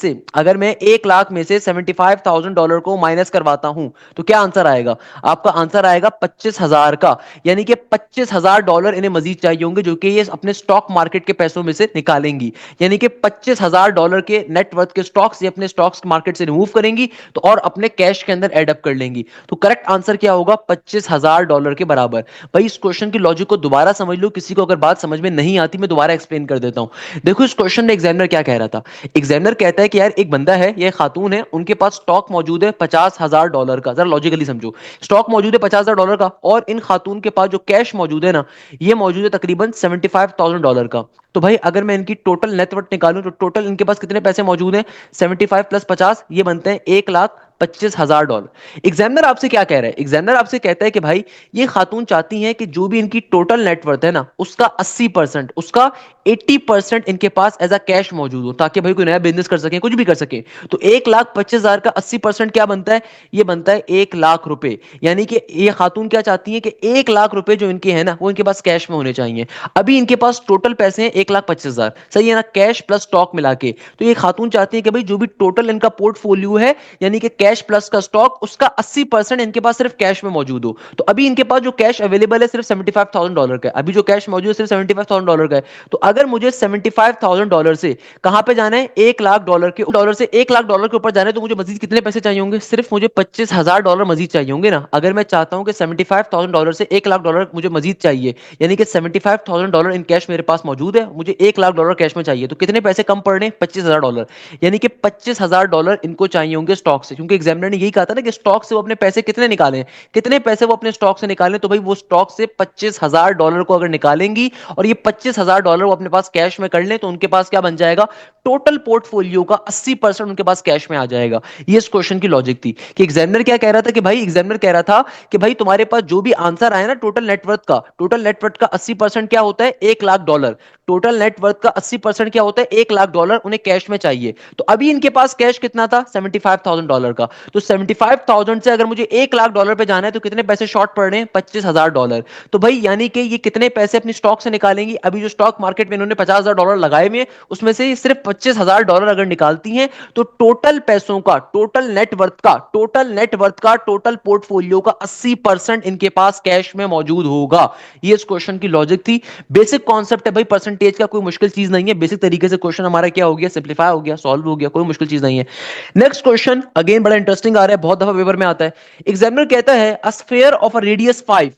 से $75,000 को माइनस करवाता हूं तो क्या आंसर आएगा, आपका आंसर आएगा 25,000 का। यानी कि $25,000 इन्हें मजीद चाहिए होंगे जो कि ये अपने स्टॉक मार्केट के पैसों में से निकालेंगी। यानी कि $25,000 के नेटवर्थ के स्टॉक्स ये अपने स्टॉक्स मार्केट से रिमूव करेंगी तो और अपने कैश के अंदर एडअप कर लेंगी। तो करेक्ट आंसर क्या होगा, $25,000 के बराबर। भाई इस क्वेश्चन की लॉजिक को दोबारा समझ लो, किसी को अगर बात समझ में नहीं आती मैं दोबारा एक्सप्लेन कर देता हूं। देखो इस क्वेश्चन में एग्जामिनर क्या कह रहा था, एग्जामिनर कहता है कि यार एक बंदा है, ये खातून है, उनके पास स्टॉक मौजूद है $50,000 का। जरा लॉजिकली समझो, स्टॉक मौजूद है $50,000 का और इन खातून के पास जो कैश मौजूद है ना, ये मौजूद है तकरीबन $75,000 का। तो भाई अगर मैं इनकी टोटल नेटवर्थ निकालूं तो टोटल इनके पास कितने पैसे मौजूद हैं, 75 प्लस 50 ये बनते हैं $1,25,000। एग्जामिनर आपसे क्या कह रहा है, एग्जामिनर आपसे कहता है कि भाई ये खातून चाहती हैं कि जो भी इनकी टोटल नेटवर्थ है ना उसका 80%, उसका 80% इनके पास एज अ कैश मौजूद हो, ताकि भाई कोई नया बिजनेस कर सके, कुछ भी कर सके। तो 1,25,000 का 80% क्या बनता है, ये बनता है 1 लाख रुपए। यानी कि ये खातून क्या चाहती है कि 1 लाख रुपए जो इनके हैं ना वो इनके पास कैश में होने चाहिए। अभी इनके पास टोटल पैसे हैं 1,25,000, सही है ना, कैश प्लस स्टॉक मिला के। तो ये खातून चाहती है कि भाई जो भी टोटल इनका पोर्टफोलियो है यानी कि कैश प्लस का स्टॉक, उसका 80% इनके पास सिर्फ कैश में मौजूद हो। तो अभी इनके पास जो कैश अवेलेबल है सिर्फ $75,000 का है, अभी जो कैश मौजूद है सिर्फ $75,000 का है। तो अगर मुझे $75,000 से कहां पे जाना है, $1 लाख से $1 लाख के ऊपर जाना है, तो मुझे मजीद कितने पैसे चाहिए होंगे, सिर्फ मुझे $25,000 मजीद चाहिए होंगे ना। अगर मैं चाहता हूं कि $75,000 से $1 लाख मुझे मजीद चाहिए, यानी कि $75,000 इन कैश मेरे पास मौजूद है, मुझे $1 लाख कैश में चाहिए, तो कितने पैसे कम पड़ रहे हैं, $25,000। यानी कि $25,000 इनको चाहिए होंगे स्टॉक से, क्योंकि एग्जामिनर ने यही कहा था ना कि स्टॉक से वो अपने पैसे कितने निकालें, कितने पैसे वो अपने स्टॉक से निकालें। तो भाई वो स्टॉक से $25,000 को अगर निकालेंगी और ये $25,000 वो अपने पास कैश में कर लें तो उनके पास क्या बन जाएगा, टोटल पोर्टफोलियो का 80% उनके पास कैश में आ जाएगा। ये इस क्वेश्चन की लॉजिक थी कि एग्जामिनर क्या कह रहा था कि भाई, एग्जामिनर कह रहा था कि भाई तुम्हारे पास जो भी आंसर आया ना टोटल नेटवर्थ का, टोटल नेटवर्थ का 80% क्या होता है, $1 लाख। टोटल नेटवर्थ का 80% क्या होता है, $1 लाख उन्हें कैश में चाहिए। तो अभी इनके पास कैश कितना था, $75,000 का। तो 75,000 से अगर मुझे $1 लाख पे जाना है तो कितने पैसे शॉर्ट पड़ रहे हैं, $25,000। तो भाई यानी कि ये कितने पैसे अपनी स्टॉक से निकालेंगी, अभी जो स्टॉक मार्केट में इन्होंने $50,000 लगाए हुए हैं उसमें से सिर्फ $25,000 अगर निकालती हैं तो टोटल पैसों का, टोटल पोर्टफोलियो का 80% इनके पास कैश में मौजूद होगा। ये इस क्वेश्चन की लॉजिक थी। बेसिक कॉन्सेप्ट है भाई, परसेंटेज का कोई मुश्किल चीज नहीं है, बेसिक तरीके से क्वेश्चन हमारा क्या हो गया, सिंपलीफाई हो गया, सॉल्व हो गया, कोई मुश्किल चीज नहीं है। नेक्स्ट क्वेश्चन अगेन बड़ा इंटरेस्टिंग आ रहा है, बहुत दफा पेपर में आता है। एग्जामिनर कहता है a sphere of a radius 5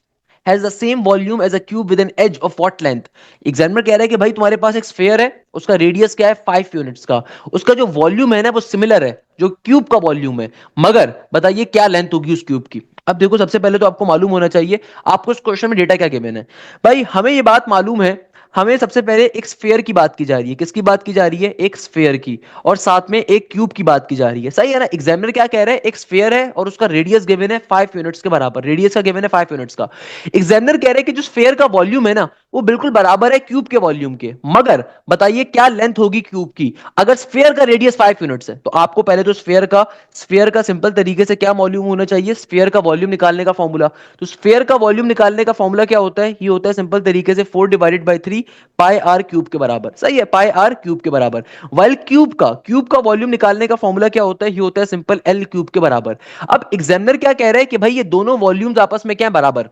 has the same volume as a cube with an edge of what length। Examiner कह रहा है कि भाई तुम्हारे पास एक स्फीयर है, उसका रेडियस क्या है 5 यूनिट्स का, उसका जो वॉल्यूम है ना वो सिमिलर है जो क्यूब का वॉल्यूम है, मगर बताइए क्या लेंथ होगी उस क्यूब की। अब देखो सबसे पहले तो आपको मालूम होना चाहिए आपको इस क्वेश्चन में डेटा क्या गिवन है। भाई हमें ये बात मालूम है, हमें सबसे पहले एक स्फीयर की बात की जा रही है, किसकी बात की जा रही है, एक स्फीयर की, और साथ में एक क्यूब की बात की जा रही है, सही है ना। एग्जामिनर क्या कह रहा है, एक स्फीयर है और उसका रेडियस गिवन है 5 यूनिट्स के बराबर, रेडियस का गिवन है 5 यूनिट्स का। एग्जामिनर कह रहे हैं कि जो स्फीयर का वॉल्यूम है ना वो बिल्कुल बराबर है क्यूब के वॉल्यूम के, मगर बताइए क्या लेंथ होगी क्यूब की। अगर स्फीयर का रेडियस 5 यूनिट्स है तो आपको पहले तो स्फीयर का सिंपल तरीके से क्या वॉल्यूम होना चाहिए, स्फीयर का वॉल्यूम निकालने का फॉर्मूला। तो स्फीयर का वॉल्यूम निकालने का फॉर्मूला क्या होता है, ये होता है सिंपल तरीके से 4/3 पाई आर क्यूब के बराबर, सही है, पाई आर क्यूब के बराबर। वाइल क्यूब का वॉल्यूम निकालने का फॉर्मूला क्या होता है, ये होता है सिंपल एल क्यूब के बराबर। अब एग्जामिनर क्या कह रहा है कि भाई ये दोनों वॉल्यूम्स आपस में क्या है, बराबर,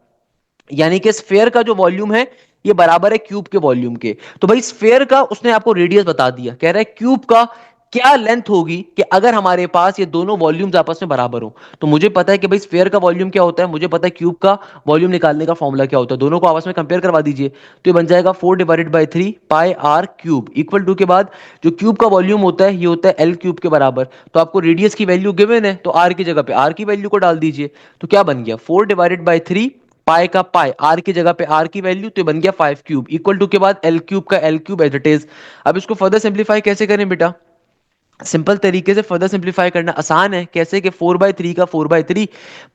यानी कि स्फीयर का जो वॉल्यूम है ये बराबर है क्यूब के वॉल्यूम के। तो भाई स्फीयर का उसने आपको रेडियस बता दिया, कह रहा है क्यूब का क्या लेंथ होगी कि अगर हमारे पास ये दोनों वॉल्यूम्स आपस में बराबर हो। तो मुझे पता है कि भाई स्फीयर का वॉल्यूम क्या होता है, मुझे पता है क्यूब का वॉल्यूम निकालने का फॉर्मूला क्या होता है, दोनों को आपस में कंपेयर करवा दीजिए। तो ये बन जाएगा 4/3 पाई आर क्यूब इक्वल टू के बाद जो क्यूब का वॉल्यूम होता है ये होता है एल क्यूब के बराबर। तो आपको रेडियस की वैल्यू गिवन है तो आर की जगह पे आर की वैल्यू को डाल दीजिए। तो क्या बन गया 4/3 पाई का पाई आर की जगह पे आर की वैल्यू तो बन गया 5 क्यूब इक्वल टू के बाद एल क्यूब का l cube as it is. अब इसको फर्दर सिंप्लीफाई कैसे करें बेटा, सिंपल तरीके से फर्दर सिंप्लीफाई करना आसान है। कैसे कि 4/3 का 4/3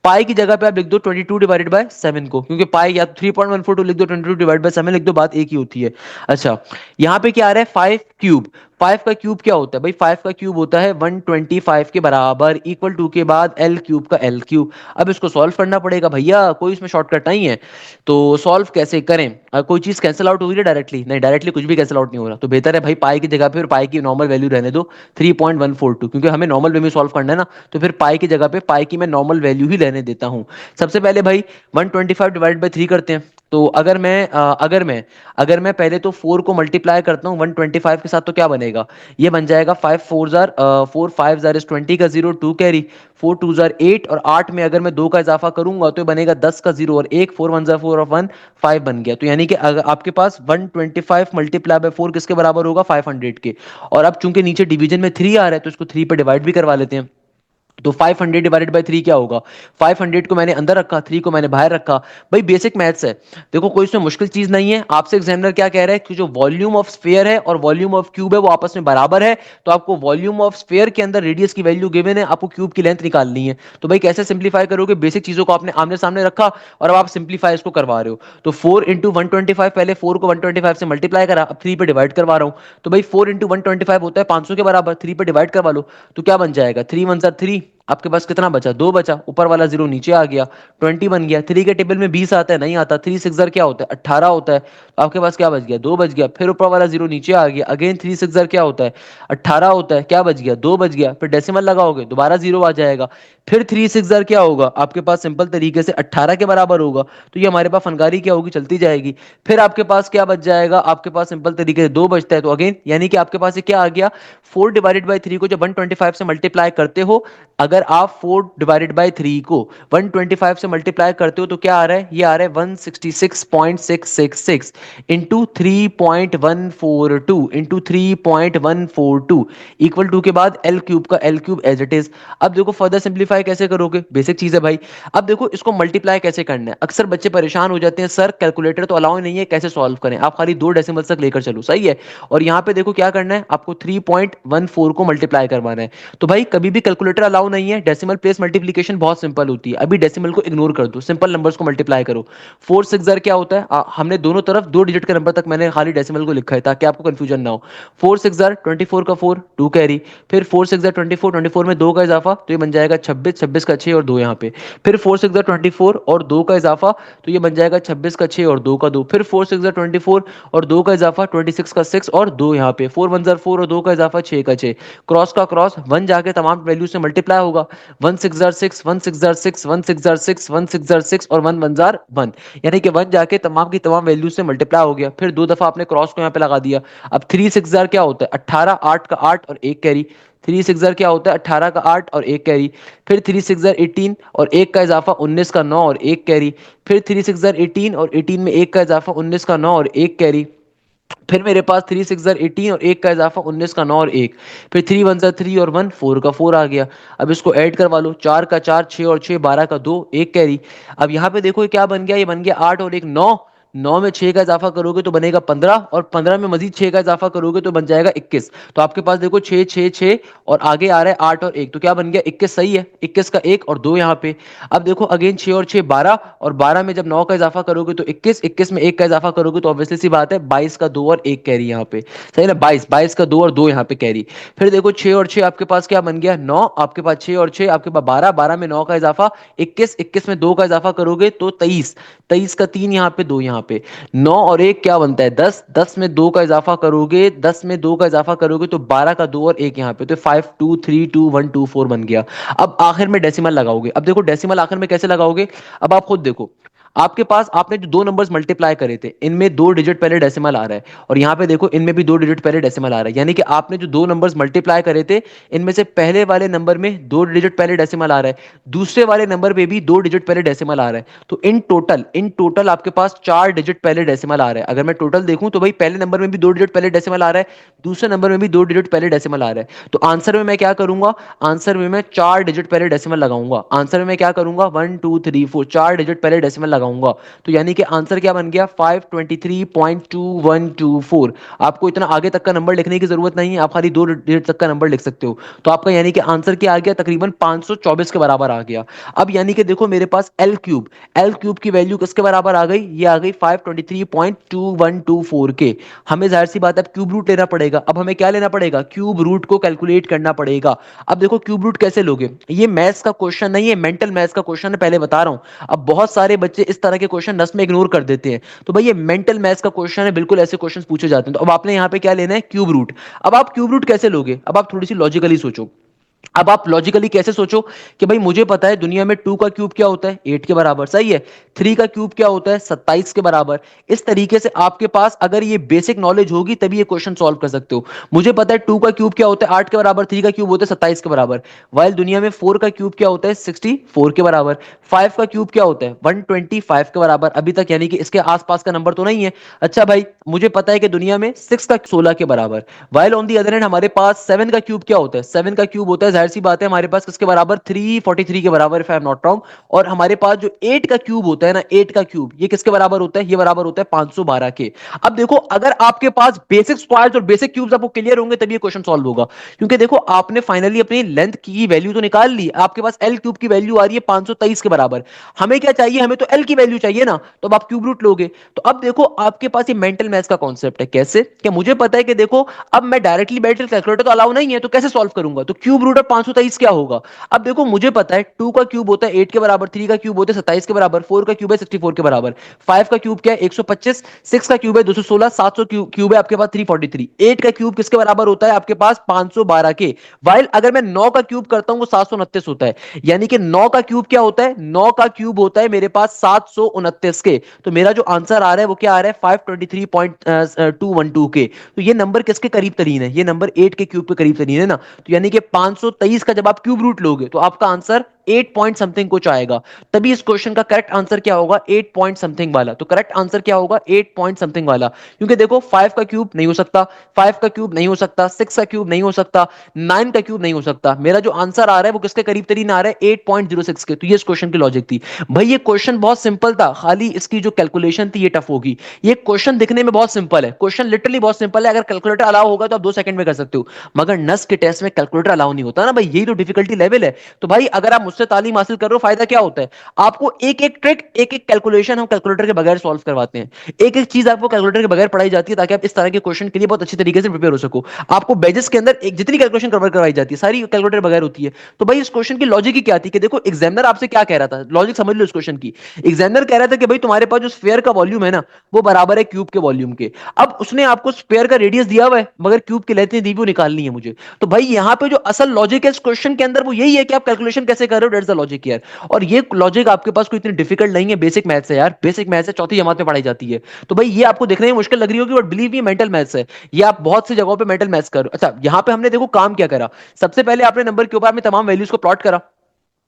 पाई की जगह पे आप लिख दो 22/7 को, क्योंकि पाई या 3.142 लिख दो 22/7 लिख दो, बात एक ही होती है। अच्छा, यहाँ पे क्या आ रहा है 5 क्यूब। 5 का क्यूब क्या होता है भाई, 5 का क्यूब होता है 125 के बराबर इक्वल टू के बाद एल क्यूब का एल क्यूब। अब इसको सॉल्व करना पड़ेगा भैया, कोई इसमें शॉर्टकट नहीं है। तो सॉल्व कैसे करें, कोई चीज कैंसिल आउट हो रही है डायरेक्टली, नहीं डायरेक्टली कुछ भी कैंसिल आउट नहीं हो रहा। तो बेहतर है भाई पाई की जगह पे और पाई की नॉर्मल वैल्यू रहने दो 3.142, क्योंकि हमें नॉर्मल वे में सॉल्व करना है ना। तो फिर पाई की जगह पे पाई की मैं नॉर्मल वैल्यू ही लेने देता हूँ। सबसे पहले भाई 125/3 करते हैं। तो अगर मैं पहले तो 4 को मल्टीप्लाई करता हूँ 125 के साथ तो क्या बनेगा, ये बन जाएगा 4 5 20 का 0 2 कैरी, 4 2 8 और 8 में अगर मैं 2 का इजाफा करूंगा तो ये बनेगा 10 का 0 और 1, 4 1 4 और 1 5 बन गया। तो यानी कि अगर आपके पास 125 मल्टीप्लाई बाय 4 किसके बराबर होगा 500 के। और अब चूंकि नीचे डिवीजन में 3 आ रहा है तो इसको 3 पे डिवाइड भी करवा लेते हैं। तो 500/3 क्या होगा, 500 को मैंने अंदर रखा, 3 को मैंने बाहर रखा। भाई बेसिक मैथ्स है, देखो कोई इसमें मुश्किल चीज नहीं है। आपसे एग्जामिनर क्या कह रहा है कि जो वॉल्यूम ऑफ स्फीयर है और वॉल्यूम ऑफ क्यूब है वो आपस में बराबर है। तो आपको वॉल्यूम ऑफ स्फीयर के अंदर रेडियस की वैल्यू गिवन है, आपको क्यूब की लेंथ निकालनी है। तो भाई कैसे सिंप्लीफाई करोगे, बेसिक चीजों को आपने आमने सामने रखा और अब आप सिंप्लीफाई इसको करवा रहे हो। तो 4 × 125, पहले 4 को 125 से मल्टीप्लाई करा, अब 3 पे डिवाइड करवा रहा हूं। तो भाई 4 × 125 होता है 500 के बराबर, 3 पे डिवाइड करवा लो। तो क्या बन जाएगा 3 1 3, आपके पास कितना बचा 2 बचा, ऊपर वाला जीरो नीचे आ गया, 20 बन गया। 3 के टेबल में 20 आता है, नहीं आता। 3 6 क्या होता है 18 होता है। तो आपके पास क्या बच गया 2 बच गया, फिर ऊपर वाला जीरो नीचे आ गया, अगेन 3 6 क्या होता है 18 होता है, क्या बच गया 2 बच गया, फिर डेसिमल लगाओगे दोबारा जीरो आ जाएगा। फिर 3 6 क्या होगा आपके पास सिंपल तरीके से 18 के बराबर होगा। तो ये हमारे पास फनकारी क्या होगी चलती जाएगी। फिर आपके पास क्या बच जाएगा, आपके पास सिंपल तरीके से 2 बचता है। तो अगेन यानी कि आपके पास ये क्या आ गया 4/3 को जब 125 से मल्टीप्लाई करते हो, अगर आप 4/3 को 125 से मल्टीप्लाई करते हो तो क्या आ रहा है, ये आ रहा है 166.666 इंटू 3.142 इंटू 3.142 इक्वल टू के बाद एल क्यूब का l cube as it is. अब देखो फर्दर सिंप्लीफाई कैसे करोगे, बेसिक चीज है भाई। अब देखो इसको मल्टीप्लाई कैसे करना है, अक्सर बच्चे परेशान हो जाते हैं सर कैलकुलेटर तो अलाउ नहीं है कैसे सॉल्व करें, आप खाली 2 डेसिमल तक लेकर चलो, सही है। और यहाँ पे देखो क्या करना है, आपको 3.14 को मल्टीप्लाई करवाना है। तो भाई कभी भी कैलकुलेटर अलाउ नहीं है, डेसिमल प्लेस मल्टीप्लिकेशन बहुत सिंपल होती है। अभी डेसिमल को इग्नोर कर दो, सिंपल नंबर्स को मल्टीप्लाई करो। 4 6 क्या होता है, हमने दोनों तरफ 2 डिजिट के नंबर तक मैंने खाली डेसिमल को लिखा है ताकि आपको कंफ्यूजन ना हो। 4 6 24 का 4 2 कैरी, फिर 4 6 24 24 में 2 का इजाफा तो ये बन जाएगा 26, 26 का 6 और 2 यहाँ पे। फिर 4 6 24 और 2 का इजाफा तो ये बन जाएगा 26 का 6 और 2 का 2। फिर 4 6 24 और 2 का इजाफा 26 का 6 और 2 यहाँ पे। 4 1 4 और 2 का इजाफा 6 का 6, क्रॉस का क्रॉस 1 जाके तमाम वैल्यू से मल्टीप्लाई होगा। 1 6 6 1 6 6 1 6 6 1 6 6 और 1 1 1, यानी कि 1 जाके तमाम की तमाम वैल्यू से मल्टीप्लाई हो गया। फिर 2 दफा आपने क्रॉस को यहाँ पे लगा दिया। अब 3 6 क्या होता है 18, 8 का 8 और 1 कैरी। 3 6 क्या होता है 18 का 8 और 1 कैरी। फिर 3 6 18 और 1 का इजाफा 19 का 9 और 1 कैरी। फिर 3 6 18 और 18 में 1 का इजाफा 19 का 9 और 1 कैरी। फिर मेरे पास 3 6 18 और 1 का इजाफा 19 का 9 और 1। फिर 3 1 3 और 1 4 का 4 आ गया। अब इसको ऐड करवा लो, 4 का 4 6 और 6 12 का 2 1 कैरी। अब यहाँ पे देखो ये क्या बन गया, ये बन गया 8 और 1 9। 9 में 6 का इजाफा करोगे तो बनेगा 15 और 15 में मजीद 6 का इजाफा करोगे तो बन जाएगा 21। तो आपके पास देखो 6 6 6 और आगे आ रहा है 8 और 1, तो क्या बन गया 21, सही है। 21 का 1 और 2 यहाँ पे। अब देखो अगेन 6 और 6 12 और 12 में जब 9 का इजाफा करोगे तो 21, 21 में 1 का इजाफा करोगे तो ऑब्वियसली सी बात है 22 का 2 और 1 कैरी यहाँ पे, सही ना। 22 22 का 2 और 2 यहाँ पे कैरी। फिर देखो 6 और 6 आपके पास क्या बन गया 9, आपके पास 6 और 6 आपके पास 12, 12 में 9 का इजाफा 21, 21 में 2 का इजाफा करोगे तो 23, 23 का 3 यहाँ पे 2 यहाँ पे। 9 और 1 क्या बनता है 10, 10 में 2 का इजाफा करोगे, 10 में 2 का इजाफा करोगे तो 12 का 2 और 1 यहाँ पे, तो 5 2 3 2 1 2 4 बन गया। अब आखिर में डेसिमल लगाओगे। अब देखो डेसिमल आखिर में कैसे लगाओगे, अब आप खुद देखो। आपके पास आपने जो दो नंबर्स मल्टीप्लाई करे थे, इनमें दो डिजिट पहले डेसिमल आ रहा है, और यहाँ पे देखो इनमें भी दो डिजिट पहले डेसिमल आ रहा है, यानी कि आपने जो दो नंबर्स मल्टीप्लाई करे थे, इनमें से पहले वाले नंबर में दो डिजिट पहले डेसिमल आ रहा है, दूसरे वाले नंबर पे भी दो डिजिट पहले डेसिमल आ रहा है। तो इन टोटल आपके पास चार डिजिट पहले डेसिमल आ रहा है। अगर मैं टोटल देखूं तो भाई पहले नंबर में भी दो डिजिट पहले डेसिमल आ रहा है, दूसरे नंबर में भी दो डिजिट पहले डेसिमल आ रहा है। तो आंसर में मैं क्या करूंगा, आंसर में मैं चार डिजिट पहले डेसिमल लगाऊंगा। आंसर में मैं क्या करूंगा, 1 2 3 4 चार डिजिट पहले डेसिमल लगाऊंगा। तो यानी कि आंसर क्या बन गया, 523.2124। आपको इतना आगे तक का नंबर लिखने की जरूरत नहीं है, आप खाली दो डिजिट तक का नंबर लिख सकते हो। तो आपका यानी कि आंसर क्या आ गया, तकरीबन 524 के बराबर आ गया। अब यानी कि देखो मेरे पास एल क्यूब की वैल्यू किसके बराबर आ गई, ये आ गई 523.2124 के। हमें जाहिर सी बात है अब क्यूब रूट लेना पड़ेगा। अब हमें क्या लेना पड़ेगा, क्यूब रूट को कैलकुलेट करना पड़ेगा। अब देखो क्यूब रूट कैसे लोगे, ये मैथ्स का क्वेश्चन नहीं है, मेंटल मैथ्स का क्वेश्चन है, पहले बता रहा हूं। अब बहुत सारे बच्चे इस तरह के क्वेश्चन नस में इग्नोर कर देते हैं, तो भाई ये मेंटल मैथ्स का क्वेश्चन है, बिल्कुल ऐसे क्वेश्चन पूछे जाते हैं। तो अब आपने यहां पे क्या लेना है, क्यूब रूट। अब आप क्यूब रूट कैसे लोगे, अब आप थोड़ी सी लॉजिकली सोचो। अब आप लॉजिकली कैसे सोचो कि भाई मुझे पता है दुनिया में टू का क्यूब क्या होता है, 8 के बराबर, सही है। थ्री का क्यूब क्या होता है, 27 के बराबर। इस तरीके से आपके पास अगर ये बेसिक नॉलेज होगी तभी ये क्वेश्चन सॉल्व कर सकते हो। मुझे पता है टू का क्यूब क्या होता है, 8 के बराबर, थ्री का क्यूब होता है 27 के बराबर। वाइल दुनिया में फोर का क्यूब क्या होता है, 64 के बराबर। फाइव का क्यूब क्या होता है, 125 के बराबर। अभी तक यानी कि इसके आसपास का नंबर तो नहीं है। अच्छा भाई मुझे पता है कि दुनिया में सिक्स का 16 के बराबर। While on the other hand हमारे पास सेवन का क्यूब क्या होता है, सेवन का क्यूब होता है, जाहिर सी बात है हमारे पास किसके बराबर, 343 के बराबर, if I am not wrong. और हमारे पास जो एट का क्यूब होता है ना, एट का क्यूब ये किसके बराबर होता है, ये बराबर होता है 512 के। अब देखो अगर आपके पास बेसिक स्क्वायर्स और बेसिक क्यूब्स आपको क्लियर होंगे तभी ये क्वेश्चन सॉल्व होगा। क्योंकि देखो आपने फाइनली अपनी लेंथ की वैल्यू तो निकाल ली, आपके पास एल क्यूब की वैल्यू आ रही है 523 के बराबर। हमें क्या चाहिए, हमें तो एल की वैल्यू चाहिए ना, तो अब आप क्यूब रूट लोगे। तो अब देखो आपके पास ये मेंटल मैथ्स का कॉन्सेप्ट है, कैसे, कि मुझे पता है कि देखो अब मैं डायरेक्टली बैठ कैलकुलेटर तो अलाउ नहीं है, तो कैसे सॉल्व करूंगा, तो क्यूब रूट ऑफ 523 क्या होगा। अब देखो मुझे पता है टू का क्यूब होता है 8 के बराबर, थ्री का क्यूब होता है 27 के बराबर, फोर का क्यूब है 64 के बराबर, फाइव का क्यूब क्या है 125, सिक्स का क्यूब है 216, 700 क्यूब है आपके पास 343, एट का क्यूब किसके बराबर होता है आपके पास 512 के। वाइल अगर मैं 9 का क्यूब करता हूं वो 729 होता है। यानी कि 9 का क्यूब क्या होता है, 9 का क्यूब होता है मेरे पास 729 के। तो मेरा जो आंसर आ रहा है वो क्या आ रहा है, 523.212 के। तो ये नंबर किसके करीब तरीन है, ये नंबर 8 के क्यूब के करीब तरीन है ना। तो यानी कि 523 का जब आप क्यूब रूट लोगे तो आपका आंसर 8 पॉइंट समथिंग कुछ आएगा। तभी इस क्वेश्चन का करेक्ट आंसर क्या होगा, 8 पॉइंट समथिंग वाला। तो करेक्ट आंसर क्या होगा, 8 पॉइंट समथिंग वाला। क्योंकि देखो 5 का क्यूब नहीं हो सकता, 5 का क्यूब नहीं हो सकता, 6 का क्यूब नहीं हो सकता, 9 का क्यूब नहीं हो सकता। मेरा जो आंसर आ रहा है वो किसके करीब तरीन आ रहा है, 8.06 के। तो ये इस क्वेश्चन की लॉजिक थी। भाई ये क्वेश्चन बहुत सिंपल था, खाली इसकी जो कैलकुलेशन थी ये टफ होगी। ये क्वेश्चन दिखने में बहुत सिंपल है, क्वेश्चन लिटरली बहुत सिंपल है, अगर कैलकुलेटर अलाउ होगा तो आप 2 सेकंड में कर सकते हो। मगर नस के टेस्ट में कैलकुलेटर अलाउ नहीं होता ना भाई, यही तो डिफिकल्टी लेवल है। तो भाई अगर आप मुझसे तालीम हासिल कर रहे हो, फायदा क्या होता है, आपको एक एक ट्रिक, एक एक कैलकुलेशन हम कैलकुलेटर के बगैर सॉल्व करवाते हैं। एक एक चीज आपको कैलकुलेटर के बगैर पढ़ाई जाती है, ताकि आप इस तरह के क्वेश्चन के लिए बहुत अच्छी तरीके से प्रिपेयर हो सको। आपको बेजिस के अंदर एक जितनी कैलकुलेशन कवर करवाई जाती है सारी कैलकुलेटर बगैर होती है। तो भाई इस क्वेश्चन की लॉजिक ही क्या थी, कि देखो एग्जामिनर आपसे क्या कह रहा था, लॉजिक समझ लो इस क्वेश्चन की। एग्जामिनर कह रहा था कि भाई तुम्हारे पास जो स्फीयर का वॉल्यूम है ना, वो बराबर है क्यूब के वॉल्यूम के। अब उसने आपको स्फीयर का रेडियस दिया हुआ है, मगर क्यूब की लेंथ नहीं दी, वो निकालनी है मुझे। तो भाई यहां पे जो असल लॉजिक है इस क्वेश्चन के अंदर वो यही है कि आप कैलकुलेशन कैसे कर रहे हो, दैट्स द लॉजिक हियर। और ये लॉजिक आपके पास कोई इतनी डिफिकल्ट नहीं है, बेसिक मैथ्स है यार, बेसिक मैथ्स है, चौथी जमात में पढ़ाई जाती है। तो भाई ये आपको देखने में मुश्किल लग रही होगी, बट बिलीव ये मेंटल मैथ्स है। ये आप बहुत सी जगहों पे मेंटल मैथ्स कर। अच्छा यहां पे हमने देखो काम क्या करा, सबसे पहले आपने नंबर के ऊपर में तमाम वैल्यूज को प्लॉट करा।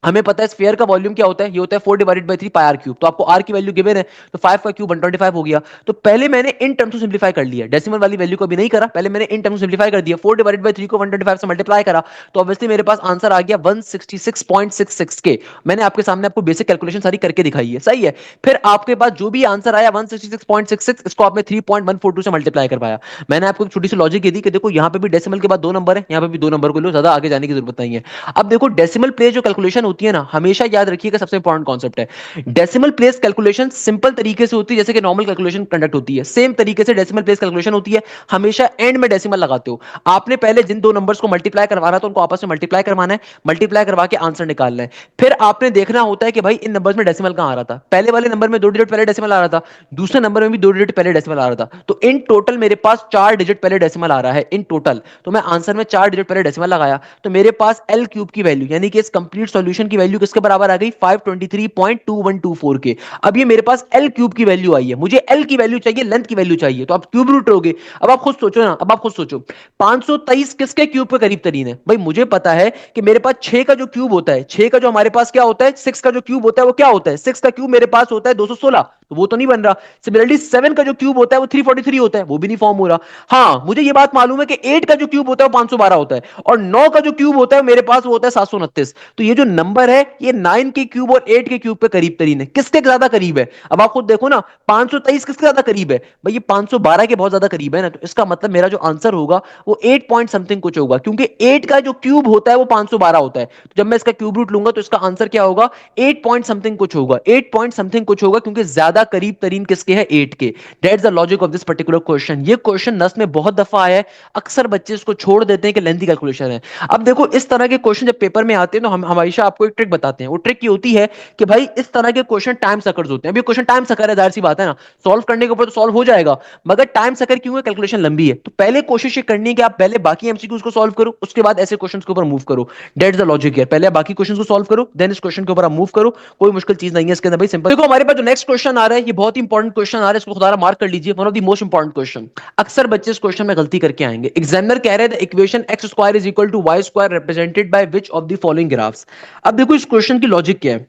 हमें पता है स्फीयर का वॉल्यूम क्या होता है, ये होता है 4/3 पाई आर क्यूब। तो आपको आर की वैल्यू गिवन है, तो 5 का क्यूब 125 हो गया। तो पहले मैंने इन टर्म्स को सिंप्लीफाई कर लिया, डेसिमल वाली वैल्यू को भी नहीं करा, पहले मैंने इन टर्म्स को सिंप्लीफाई कर दिया। 4/3 को 125 से मल्टीप्लाई करा, तो ऑब्वियसली मेरे पास आंसर आ गया 166.66 के। मैंने आपके सामने आपको बेसिक कैलकुलेशन सारी करके दिखाई है, सही है। फिर आपके पास जो भी आंसर आया 166.66, इसको आपने 3.142 से मल्टीप्लाई करवाया। मैंने आपको एक छोटी सी लॉजिक दी कि देखो यहाँ पे भी डेसिमल के बाद दो नंबर है, यहाँ पे भी दो नंबर को लो, ज्यादा आगे जाने की जरूरत नहीं है। अब देखो डेसिमल प्लेस जो कैलकुलेशन होती है ना, हमेशा याद रखिएगा सबसे इंपॉर्टेंट कॉन्सेप्ट है, डेसिमल प्लेस कैलकुलेशन सिंपल तरीके से होती है, जैसे कि नॉर्मल कैलकुलेशन कंडक्ट होती है, सेम तरीके से डेसिमल प्लेस कैलकुलेशन होती है। हमेशा एंड में डेसिमल लगाते हो। आपने पहले जिन दो नंबर्स को मल्टीप्लाई करवाना है तो उनको आपस में मल्टीप्लाई करवाना है, मल्टीप्लाई करवा के आंसर निकालना है। फिर आपने देखना होता है कि भाई इन नंबर्स में डेसिमल कहां आ रहा था, पहले वाले नंबर में दो डिजिट पहले डेसिमल आ रहा था, दूसरे नंबर में भी दो डिजिट पहले डेसिमल आ रहा था। तो इन टोटल मेरे पास चार डिजिट पहले डेसिमल आ रहा है इन टोटल। तो मैं आंसर में चार डिजिट पहले डेसिमल लगाया, तो मेरे पास एल क्यूब की वैल्यू यानी कि इस कंप्लीट सॉल्यूशन इक्वेशन की वैल्यू किसके बराबर आ गई 523.2124 के। अब ये मेरे पास एल क्यूब की वैल्यू आई है, मुझे एल की वैल्यू चाहिए, लेंथ की वैल्यू चाहिए, तो आप क्यूब रूट लोगे। अब आप खुद सोचो ना, अब आप खुद सोचो 523 किसके क्यूब के करीब तरीन है? भाई मुझे पता है कि मेरे पास 6 का जो क्यूब होता है, 6 का जो हमारे पास क्या होता है, 6 का जो क्यूब होता है वो क्या होता है, 6 का क्यूब मेरे पास होता है 216, तो वो तो नहीं बन रहा। सिमिलरली 7 का जो क्यूब होता है वो 343 होता है, वो भी नहीं फॉर्म हो रहा। हाँ मुझे ये बात मालूम है कि 8 का जो क्यूब होता है वो 512 होता है, और 9 का जो क्यूब होता है मेरे पास वो होता है 729। तो ये जो नंबर है ये 9 के क्यूब और 8 के क्यूब पे करीब तरीन है। किसके ज्यादा करीब है? अब आप खुद देखो ना, 523 किसके ज्यादा करीब है? भाई ये 512 के बहुत ज्यादा करीब है ना, तो इसका मतलब मेरा जो आंसर होगा वो 8 पॉइंट समथिंग कुछ होगा, क्योंकि 8 का जो क्यूब होता है वो 512 होता है। तो जब मैं इसका क्यूब रूट लूंगा तो इसका आंसर क्या होगा? 8 पॉइंट समथिंग कुछ होगा, 8 पॉइंट समथिंग कुछ होगा, क्योंकि ज्यादा करीब तरीन किसके है? 8 के। That's the logic of this particular question. ये क्वेश्चन नस में बहुत दफा आया है, अक्सर बच्चे इसको छोड़ देते हैं कि लेंथी कैलकुलेशन है। अब देखो इस तरह के क्वेश्चन जब पेपर में आते हैं तो हम हमेशा आपको एक ट्रिक बताते हैं। वो ट्रिक ये होती है कि भाई इस तरह के क्वेश्चन टाइम सकर्स होते हैं। अभी क्वेश्चन टाइम सकर है, जाहिर सी बात है ना, सॉल्व करने के ऊपर तो सॉल्व हो जाएगा, मगर टाइम सकर क्यों है? कैलकुलेशन लंबी है। तो पहले कोशिश ये करनी है कि आप पहले बाकी एमसीक्यूज को सॉल्व करो, उसके बाद ऐसे क्वेश्चंस के ऊपर मूव करो। That's the logic here. पहले आप बाकी क्वेश्चंस को सॉल्व करो, देन इस क्वेश्चन के ऊपर आप मूव करो। कोई मुश्किल चीज नहीं है इसके अंदर, भाई सिंपल। देखो हमारे पास जो नेक्स्ट क्वेश्चन आ रहा है ये बहुत ही इंपॉर्टेंट क्वेश्चन आ रहा है, इसको खुदारा मार्क कर लीजिए, one of the most important question. अक्सर बच्चे इस क्वेश्चन में गलती करके आएंगे। एग्जामिनर कह रहे हैं the equation x square is equal to Y square represented by which of the following graphs. अब देखो इस क्वेश्चन की लॉजिक क्या है।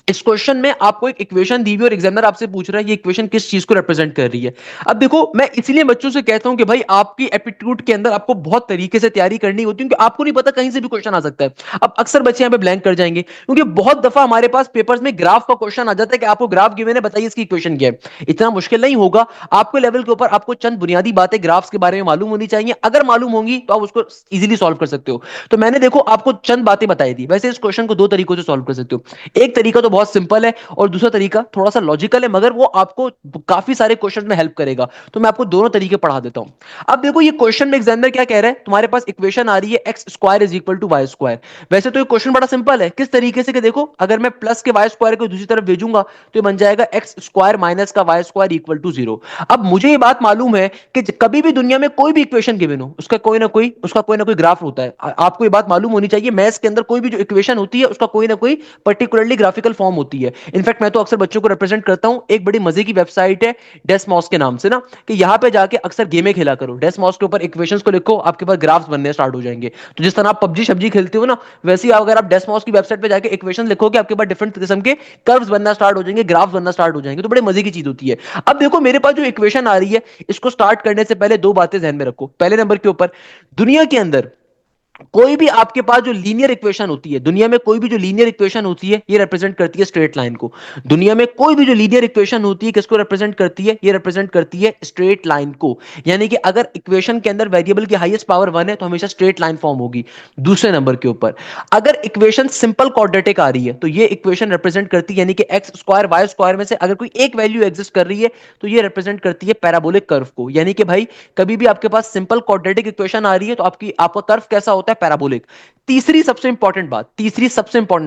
इस क्वेश्चन में आपको एक इक्वेशन दी हुई और एग्जामिनर आपसे पूछ रहा है ये इक्वेशन किस चीज को रिप्रेजेंट कर रही है। अब देखो मैं इसीलिए बच्चों से कहता हूं कि भाई आपकी एप्टीट्यूड के अंदर आपको बहुत तरीके से तैयारी करनी होती है, क्योंकि आपको नहीं पता कहीं से भी क्वेश्चन आ सकता है। अब अक्सर बच्चे यहां पे ब्लैंक कर जाएंगे, क्योंकि बहुत दफा हमारे पास पेपर्स में ग्राफ का क्वेश्चन आ जाता है कि आपको ग्राफ गिवन है, बताइए इसकी इक्वेशन क्या है। इतना मुश्किल नहीं होगा, आपके लेवल के ऊपर आपको चंद बुनियादी बातें ग्राफ्स के बारे में मालूम होनी चाहिए। अगर मालूम होंगी तो आप उसको इजीली सॉल्व कर सकते हो। तो मैंने देखो आपको चंद बातें बताई थी। वैसे इस क्वेश्चन को दो तरीकों से सॉल्व कर सकते हो। एक तरीका तो बहुत सिंपल है और दूसरा तरीका थोड़ा सा लॉजिकल है, मगर वो आपको काफी सारे क्वेश्चन में हेल्प करेगा। तो मैं आपको दोनों तरीके पढ़ा देता हूं। अब देखो ये क्वेश्चन में एग्जामिनर क्या कह रहा है, तुम्हारे पास इक्वेशन आ रही है x square is equal to Y square. वैसे तो ये क्वेश्चन बड़ा सिंपल है, किस तरीके से कि देखो अगर मैं प्लस के वाई स्क्वायर को दूसरी तरफ भेजूंगा तो ये बन जाएगा एक्स स्क्वायर माइनस का वाई स्क्वायर इक्वल टू 0। अब मुझे ये बात मालूम है कि कभी भी दुनिया में कोई भी इक्वेशन गिवन हो उसका कोई ना कोई ग्राफ होता है। आपको ये बात मालूम होनी चाहिए, मैथ्स के अंदर कोई भी जो इक्वेशन होती है उसका कोई ना कोई पर्टिकुलरली ग्राफिकल फॉर्म होती है। इनफैक्ट मैं तो अक्सर बच्चों को रिप्रेजेंट करता हूं, एक बड़ी मजे की वेबसाइट है डेस्मॉस के नाम से ना, कि यहां पे जाके अक्सर गेमें खेला करो। डेस्मॉस के ऊपर इक्वेशंस को लिखो, आपके पास ग्राफ्स बनने स्टार्ट हो जाएंगे। तो जिस तरह आप पबजी शब्जी खेलते हो ना, वैसे ही अगर आप डेस्मॉस की वेबसाइट पे जाके इक्वेशन लिखोगे आपके पास डिफरेंट किस्म के कर्व्स बनना स्टार्ट हो जाएंगे, ग्राफ्स बनना स्टार्ट हो जाएंगे। तो बड़े मजे की चीज होती है। अब देखो मेरे पास जो इक्वेशन आ रही है, इसको स्टार्ट करने से पहले दो बातें ध्यान में रखो। पहले नंबर के ऊपर, दुनिया के अंदर कोई भी आपके पास जो लीनियर इक्वेशन होती है, दुनिया में कोई भी जो लीनियर इक्वेशन होती है ये रिप्रेजेंट करती है स्ट्रेट लाइन को। दुनिया में कोई भी जो लीनियर इक्वेशन होती है किसको रिप्रेजेंट करती है? ये रिप्रेजेंट करती है स्ट्रेट लाइन को। यानी कि अगर इक्वेशन के अंदर वेरिएबल की हाईएस्ट पावर 1 है तो हमेशा स्ट्रेट लाइन फॉर्म होगी। दूसरे नंबर के ऊपर, अगर इक्वेशन सिंपल क्वाड्रेटिक आ रही है तो ये इक्वेशन रिप्रेजेंट करती है, यानी कि एक्स स्क्वायर वाई स्क्वायर में से अगर कोई एक वैल्यू एग्जिस्ट कर रही है तो ये रिप्रेजेंट करती है पैराबोलिक कर्व को। यानी कि भाई कभी भी आपके पास सिंपल क्वाड्रेटिक इक्वेशन आ रही है तो आपका कर्व कैसा होता है? पैराबोलिक। तीसरी सबसे इंपॉर्टेंट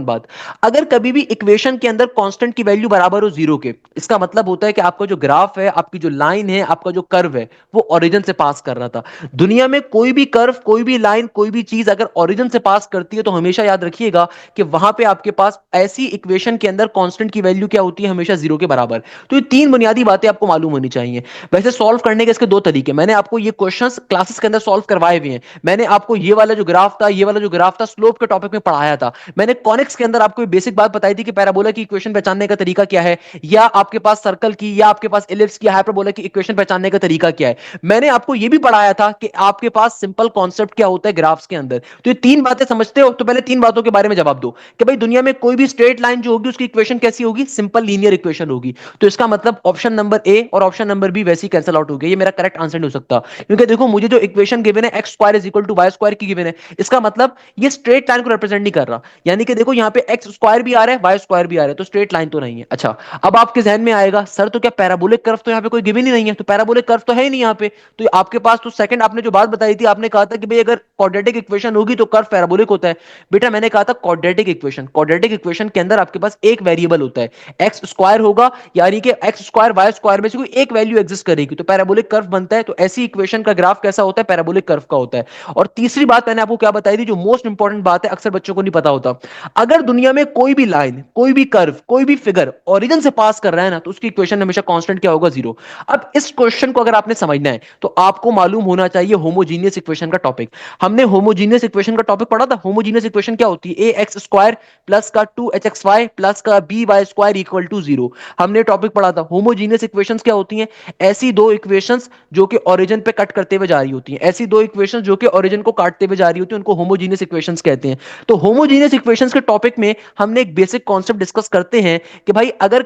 बात, अगर कभी भी इक्वेशन के अंदर कांस्टेंट की वैल्यू बराबर हो 0 के, इसका मतलब होता है कि आपका जो ग्राफ है, आपकी जो लाइन है, आपका जो कर्व है वो ओरिजिन से पास कर रहा था। दुनिया में कोई भी कर्व, कोई भी लाइन, कोई भी चीज अगर ओरिजिन से पास करती है तो हमेशा याद रखिएगा कि वहां पे आपके पास ऐसी इक्वेशन के अंदर कांस्टेंट की वैल्यू क्या होती है? हमेशा 0 के बराबर। तो ये तीन बुनियादी बातें आपको मालूम होनी चाहिए। वैसे सॉल्व करने के इसके दो तरीके, मैंने आपको ये क्वेश्चंस क्लासेस के अंदर सॉल्व करवाए हुए हैं। मैंने आपको ये वाला जो ग्राफ था, ये वाला जो ग्राफ था, स्लोप के टॉपिक में पढ़ाया था। मैंने कॉनिक्स के अंदर आपको बेसिक बात बताई थी कि पैराबोला की इक्वेशन पहचानने का तरीका क्या है, या आपके पास सर्कल की, या आपके पास इलिप्स की, हाइपरबोला की इक्वेशन पहचानने का तरीका क्या है। मैंने आपको यह भी पढ़ाया था कि आपके पास सिंपल कॉन्सेप्ट क्या होता है ग्राफ्स के अंदर। तो ये तीन बातें समझते हो तो पहले तीन बातों के बारे में जवाब दो कि भाई दुनिया में कोई भी स्ट्रेट लाइन जो होगी उसकी इक्वेशन कैसी होगी? सिंपल लीनियर इक्वेशन होगी। तो इसका मतलब ऑप्शन नंबर ए और ऑप्शन नंबर बी वैसे ही कैंसिल आउट हो गया। ये मेरा करेक्ट आंसर नहीं हो सकता, क्योंकि देखो मुझे जो इक्वेशन गिवन है x square is equal to Y square की गिवन है, इसका मतलब ये स्ट्रेट लाइन को रिप्रेजेंट नहीं कर रहा। यानी कि देखो यहां पे एक्स स्क्वायर भी आ रहा है, वाई स्क्वायर भी आ रहा है, तो स्ट्रेट लाइन तो नहीं है। अच्छा, अब आपके जहन में आएगा सर तो क्या पैराबोलिक कर्व तो यहां पे कोई गिवन ही नहीं है? तो पैराबोलिक कर्व तो है ही नहीं यहां पे। तो आपके पास तो सेकंड आपने जो बात बताई थी, आपने कहा था कि भाई अगर क्वाड्रेटिक इक्वेशन होगी तो कर्व पैराबोलिक होता है। बेटा मैंने कहा था क्वाड्रेटिक इक्वेशन के अंदर आपके पास एक वेरिएबल होता है, एक्स स्क्वायर होगा, यानी कि एक्स स्क्वायर वाई स्क्वायर में से कोई एक वैल्यू एग्जिस्ट करेगी तो पैराबोलिक कर्व बनता है। तो ऐसी इक्वेशन का ग्राफ कैसा होता है? पैराबोलिक कर्व का होता है। और तीसरी बात मैंने आपको क्या बताई थी, जो मोस्ट मोस्ट इंपॉर्टेंट बात है, अक्सर बच्चों को नहीं पता होता। अगर दुनिया में कोई भी लाइन, कोई भी कर्व, कोई भी फिगर ओरिजिन से पास कर रहा है ना, तो उसकी इक्वेशन हमेशा कांस्टेंट क्या होगा, जीरो। अब इस क्वेश्चन को अगर आपने समझना है तो आपको मालूम होना चाहिए होमोजीनियस इक्वेशन का टॉपिक। हमने होमोजीनियस इक्वेशन का टॉपिक पढ़ा था। होमोजीनियस इक्वेशन क्या होती है, ए एक्स स्क्वायर प्लस का 2hxy प्लस का b y square equal to zero. हमने टॉपिक पढ़ा था। होमोजीनियस इक्वेशंस क्या होती हैं, ऐसी दो इक्वेशंस जो कि ओरिजिन पे कट करते हुए जा रही होती हैं, ऐसी दो इक्वेशंस जो कि ओरिजिन को काटते हुए जा रही होती हैं, उनको होमोजीनियस इक्वेशंस कहते हैं। तो होमोजीनियस इक्वेशंस के टॉपिक में हमने एक बेसिक कॉन्सेप्ट डिस्कस करते हैं कि भाई अगर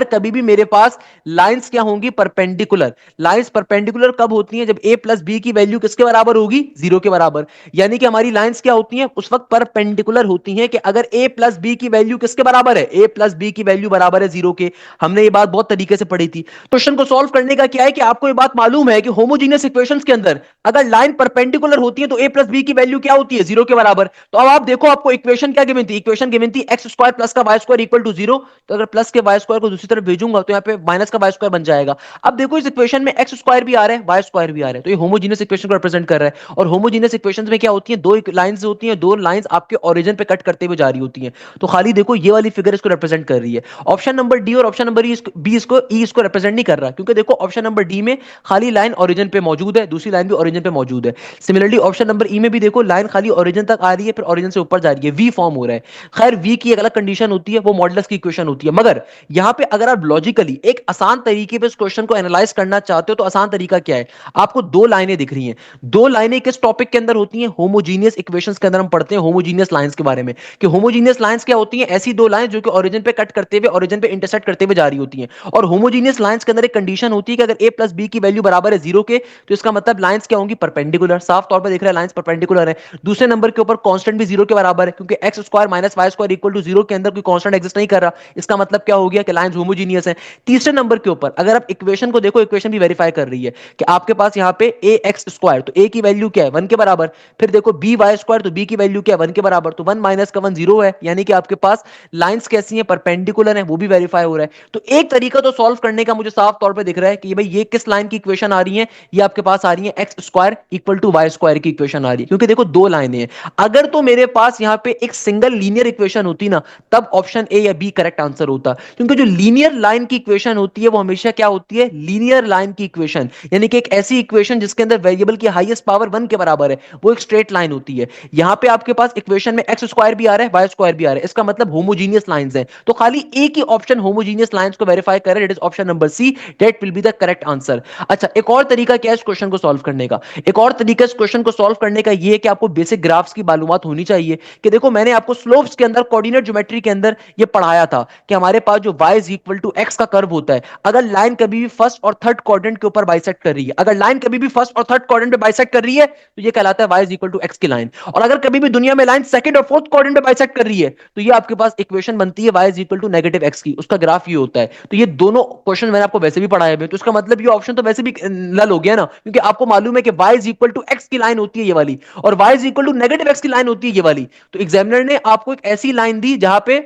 कभी भी मेरे पास लाइंस क्या होंगी, परपेंडिकुलर। लाइंस परपेंडिकुलर कब होती हैं, जब a प्लस बी की वैल्यू किसके बराबर होगी, जीरो के बराबर। यानी कि हमारी लाइंस क्या होती हैं, उस वक्त परपेंडिकुलर होती हैं कि अगर a प्लस बी की वैल्यू किसके बराबर है, a प्लस बी की वैल्यू बराबर है जीरो के। हमने ये बात बहुत तरीके से पढ़ी थी। क्वेश्चन को सॉल्व करने का क्या है कि आपको ये बात मालूम है कि होमोजीनियस इक्वेशंस के अंदर अगर लाइन परपेंडिकुलर होती है तो a प्लस बी की वैल्यू क्या होती है, जीरो के बराबर। तो अब आप देखो, आपको इक्वेशन क्या गिवन थी, इक्वेशन गिवन थी एक्स स्क्वायर प्लस का y square equal to zero. तो अगर प्लस के वाई स्क्वायर को दूसरी तरफ भेजूंगा तो यहाँ पे माइनस का वाई स्क्वायर बन जाएगा। अब देखो इस इक्वेशन में एक्स स्क्वायर भी आ रहा है, वाई स्क्वायर भी आ रहा है, तो ये होमोजीनियस इक्वेशन को रिप्रेजेंट कर रहा है। और होमोजीनियस इक्वेशंस में क्या होती है, दो लाइंस होती हैं, दो लाइंस आपके ओरिजिन पे कट करते हुए जा रही होती हैं। तो खाली देखो ये वाली फिगर इसको रिप्रेजेंट कर रही है। ऑप्शन नंबर डी और ऑप्शन नंबर बी इसको इसको रिप्रेजेंट नहीं कर रहा, क्योंकि देखो ऑप्शन नंबर डी में खाली लाइन ओरिजिन पे मौजूद है, दूसरी लाइन भी ओरिजिन पे मौजूद है। सिमिलरली ऑप्शन नंबर ई में भी देखो लाइन खाली ओरिजिन तक आ रही है, फिर ओरिजिन से ऊपर जा रही है, वी फॉर्म हो रहा है। खैर वी की एक अलग कंडीशन होती है, वो मॉडुलस की इक्वेशन होती है। मगर यहां पे अगर आप लॉजिकली एक आसान तरीके पे इस क्वेश्चन को एनालाइज करना चाहते हो तो आसान तरीका क्या है, आपको दो लाइनें दिख रही हैं। दो लाइनें किस टॉपिक के अंदर होती हैं, होमोजीनियस इक्वेशंस के अंदर हम पढ़ते हैं होमोजीनियस लाइंस के बारे में, कि होमोजीनियस लाइंस क्या होती हैं, ऐसी दो लाइंस जो कि ओरिजिन पे कट करते हुए ओरिजिन पे इंटरसेक्ट करते हुए जा रही होती हैं। और होमोजीनियस लाइंस के अंदर एक कंडीशन होती है कि अगर a प्लस बी की वैल्यू बराबर है जीरो के, तो इसका मतलब लाइंस क्या होंगी, परपेंडिकुलर। साफ तौर पर देख रहे हैं लाइंस परपेंडिकुलर है। दूसरे नंबर के ऊपर कांस्टेंट भी जीरो के बराबर है, क्योंकि x square minus y square equal to zero के अंदर कोई कांस्टेंट एग्जिस्ट नहीं कर रहा। इसका मतलब क्या हो गया कि लाइंस होमोजीनियस है। तीसरे नंबर के ऊपर अगर आप इक्वेशन को देखो, इक्वेशन भी वेरीफाई कर रही है कि आपके पास यहां पे ए एक्स स्क्वायर, तो ए की वैल्यू क्या है, वन के बराबर। फिर देखो बी वाई स्क्वायर, तो बी की वैल्यू क्या है, वन के बराबर। तो वन माइनस का वन जीरो है, यानी कि आपके पास लाइंस कैसी हैं, परपेंडिकुलर है, वो भी वेरीफाई हो रहा है। तो एक तरीका तो सॉल्व करने का मुझे साफ तौर पे दिख रहा है कि भाई ये किस लाइन की इक्वेशन आ रही है, ये आपके पास आ रही है x square equal to Y square की इक्वेशन आ रही है, क्योंकि देखो दो लाइनें हैं। अगर तो मेरे पास यहां पे एक सिंगल लीनियर इक्वेशन होती ना, तब ऑप्शन ए या बी करेक्ट आंसर होता, क्योंकि जो लीनियर लाइन की इक्वेशन होती है वो हमेशा क्या होती है, लीनियर लाइन की इक्वेशन, यानी कि एक ऐसी इक्वेशन जिसके अंदर वेरिएबल की हाईएस्ट पावर वन के बराबर है, वो एक स्ट्रेट लाइन होती है। यहां पे आपके पास इक्वेशन में एक्स स्क्वायर भी आ रहा है, वाई स्क्वायर भी आ रहा है, इसका मतलब होमोजीनियस लाइंस है। तो खाली एक ही ऑप्शन होमोजीनियस लाइंस को वेरीफाई कर रहे हैं, that is option number C, that will be the correct answer. अच्छा, एक और तरीका क्या है इस क्वेश्चन को सॉल्व करने का, एक और तरीका इस क्वेश्चन को सॉल्व करने का ये है कि आपको बेसिक ग्राफ्स की मालूमात होनी चाहिए। कि देखो मैंने आपको स्लोप्स के अंदर, कोऑर्डिनेट ज्योमेट्री के अंदर ये पढ़ाया था कि हमारे पास जो y is equal to x का कर्व होता है, अगर लाइन कभी भी फर्स्ट और थर्ड क्वाड्रेंट के ऊपर बाइसेक्ट कर रही है, अगर लाइन कभी भी फर्स्ट और थर्ड क्वाड्रेंट पे बाइसेक्ट कर रही है तो ये कहलाता है y is equal to x की लाइन। और अगर कभी भी दुनिया में लाइन सेकंड और फोर्थ क्वाड्रेंट पे बाइसेक्ट कर रही है तो ये आपके पास इक्वेशन बनती है y is equal to negative x की, उसका ग्राफ ये होता है। तो ये दोनों क्वेश्चन मैंने आपको वैसे भी पढ़ाए हुए, तो इसका मतलब ये ऑप्शन तो वैसे भी नल हो गया ना, क्योंकि आपको मालूम है कि y is equal to x की लाइन होती है ये वाली, और y is equal to negative x की लाइन होती है ये वाली। तो एग्जामिनर ने आपको एक ऐसी लाइन दी जहां पे